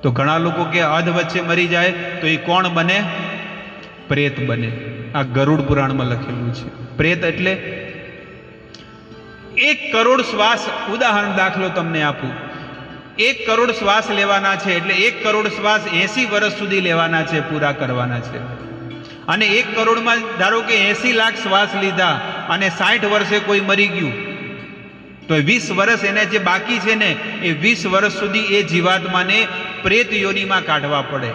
તો ઘણા લોકો કે અધ વચ્ચે મરી જાય તો એ કોણ બને? પ્રેત બને. આ ગરુડ પુરાણમાં લખેલું છે. પ્રેત એટલે 1 કરોડ શ્વાસ, ઉદાહરણ દાખલો તમને આપું, 1 કરોડ શ્વાસ લેવાના છે એટલે 1 કરોડ શ્વાસ 80 વર્ષ સુધી લેવાના છે, પૂરા કરવાના છે. અને 1 કરોડમાં ધારો કે 80 લાખ શ્વાસ લીધા અને 60 વર્ષે કોઈ મરી ગયું તો 20 વર્ષ એને જે બાકી છે ને, એ 20 વર્ષ સુધી એ જીવાત્માને પ્રેત યોનિમાં કાઢવા પડે.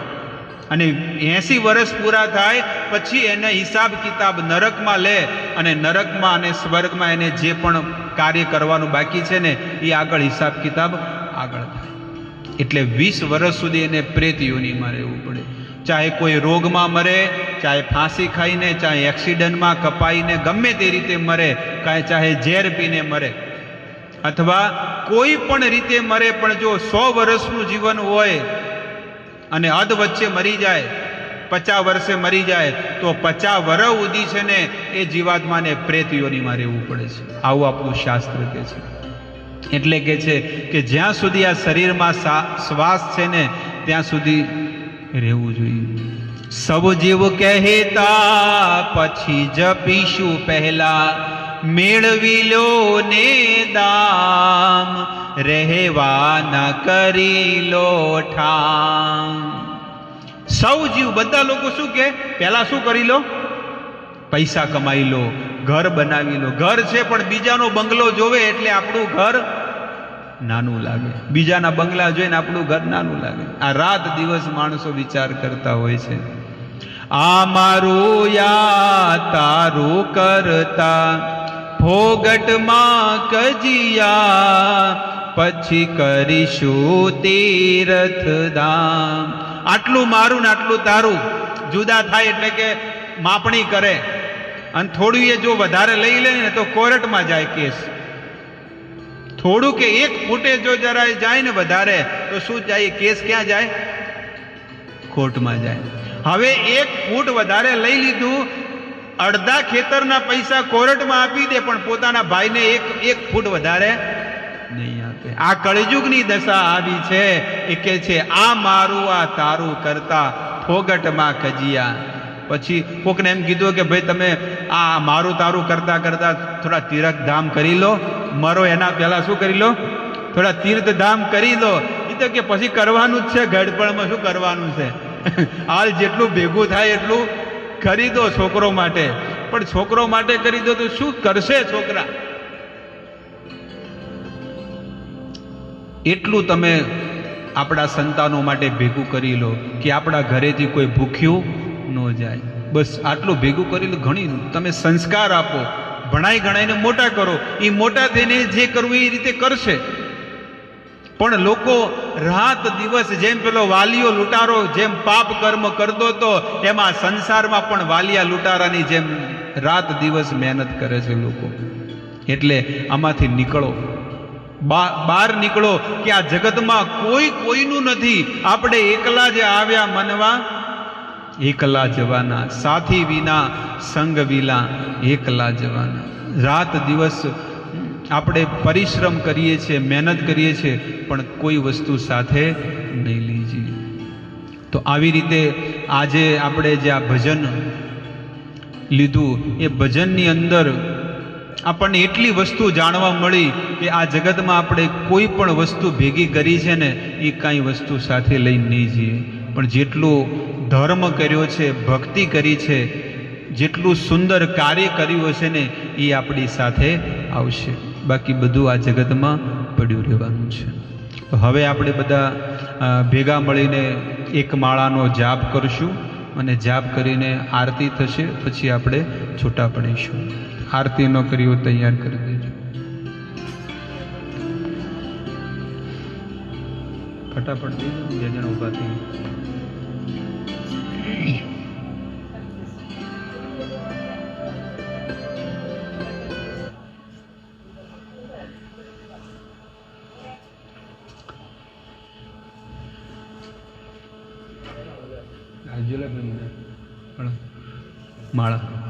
અને 80 વર્ષ પૂરા થાય પછી એને હિસાબ કિતાબ નરકમાં લે અને નરકમાં અને સ્વર્ગમાં એને જે પણ કાર્ય કરવાનું બાકી છે ને, એ આગળ હિસાબ કિતાબ આગળ થાય. એટલે 20 વર્ષ સુધી એને પ્રેત યોનિમાં રહેવું પડે. ચાહે કોઈ રોગમાં મરે, ચાહે ફાંસી ખાઈને, ચાહે એક્સિડન્ટમાં કપાઈને, ગમે તે રીતે મરે, ચાહે ઝેર પીને મરે, અથવા કોઈ પણ રીતે મરે, પણ જો 100 વર્ષનું જીવન હોય અને અધ વચ્ચે મરી જાય, 50 વર્ષે મરી જાય, તો 50 વર્ષ સુધી છે ને એ જીવાત્માને પ્રેત યોનિમાં રહેવું પડે છે. આવું આપણું શાસ્ત્ર કહે છે. એટલે કે છે કે જ્યાં સુધી આ શરીરમાં શ્વાસ છે ને, ત્યાં સુધી રહેવું જોઈએ. સૌ જીવ કહેતા પછી જપીશું પહેલા, મેળવી લો ને દામ, રહેવા ન કરી લો ઠામ. સૌ જીવ, બધા લોકો શું કે પહેલા શું કરી લો? પૈસા કમાઈ લો, ઘર બનાવી લો. ઘર છે પણ બીજાનો બંગલો જોવે એટલે આપણું ઘર નાનું લાગે, બીજાના બંગલા જોઈને આપણું ઘર નાનું લાગે. આ રાત દિવસ માણસો વિચાર કરતા હોય છે. આ મારું યા તારું કરતા, ફોગટમાં કજિયા, પછી કરીશું તીર્થ ધામ. આટલું મારું ને આટલું તારું જુદા થાય એટલે કે માપણી કરે, અને થોડું એ જો વધારે લઈ લે ને તો કોર્ટમાં જાય કેસ. થોડું કે 1 ફૂટે જો જરા જાય ને વધારે તો શું જાય? કેસ ક્યાં જાય? કોર્ટમાં જાય. હવે 1 ફૂટ વધારે લઈ લીધું, અડધા ખેતરના પૈસા કોર્ટમાં આપી દે, પણ પોતાના ભાઈને 1 ફૂટ વધારે નહીં આપે. આ કળયુગની દશા આવી છે. એ કે છે આ મારું આ તારું કરતા, ફોગટમાં કજિયા. પછી કોકને એમ કીધું કે ભાઈ તમે આ મારું તારું કરતા કરતા થોડા તીર્થધામ કરી લો, મરો એના પહેલા શું કરી લો? થોડા તીર્થધામ કરી લો. એ તો કે પછી કરવાનું જ છે, ગઢપણમાં શું કરવાનું છે? હાલ જેટલું ભેગું થાય એટલું કરી દો છોકરો માટે. પણ છોકરો માટે કરી દો તો શું કરશે છોકરા? એટલું તમે આપણા સંતાનો માટે ભેગું કરી લો કે આપણા ઘરેથી કોઈ ભૂખ્યું ન જાય. બસ આટલું ભેગું કરી લો. ઘણી તમે સંસ્કાર આપો, ભણાઈ ગણાઈને મોટા કરો. એ મોટા થઈને જે કરવું એ રીતે કરશે. પણ લોકો રાત દિવસ જેમ પેલો વાલિયો લૂંટારો જેમ પાપ કર્મ કરતો હતો, એમાં સંસારમાં પણ વાલિયા લૂંટારાની જેમ રાત દિવસ મહેનત કરે છે લોકો. એટલે આમાંથી નીકળો. બહાર નીકળો કે આ જગતમાં કોઈ કોઈનું નથી, આપણે એકલા જ આવ્યા મનવા, એકલા જવાના, સાથી વિના સંગ વિલા એકલા જવાના. રાત દિવસ આપણે પરિશ્રમ કરીએ છીએ, મહેનત કરીએ છીએ, પણ કોઈ વસ્તુ સાથે નહીં લઈ જઈએ. તો આવી રીતે આજે આપણે જે આ ભજન લીધું, એ ભજનની અંદર આપણને એટલી વસ્તુ જાણવા મળી કે આ જગતમાં આપણે કોઈ પણ વસ્તુ ભેગી કરી છે ને, એ કાંઈ વસ્તુ સાથે લઈને નહીં જઈએ, પણ જેટલું ધર્મ કર્યો છે, ભક્તિ કરી છે, જેટલું સુંદર કાર્ય કર્યું હશે ને, એ આપણી સાથે આવશે. બાકી બધું આ જગતમાં પડ્યું રહેવાનું છે. તો હવે આપણે બધા ભેગા મળીને એક માળાનો જાપ કરશું, અને જાપ કરીને આરતી થશે, પછી આપણે છૂટા પડીશું. આરતી ન કરી હોય તૈયાર કરી દેજો. ફટાફટ દેજો, બે જણા ઊભા થઈ. માળા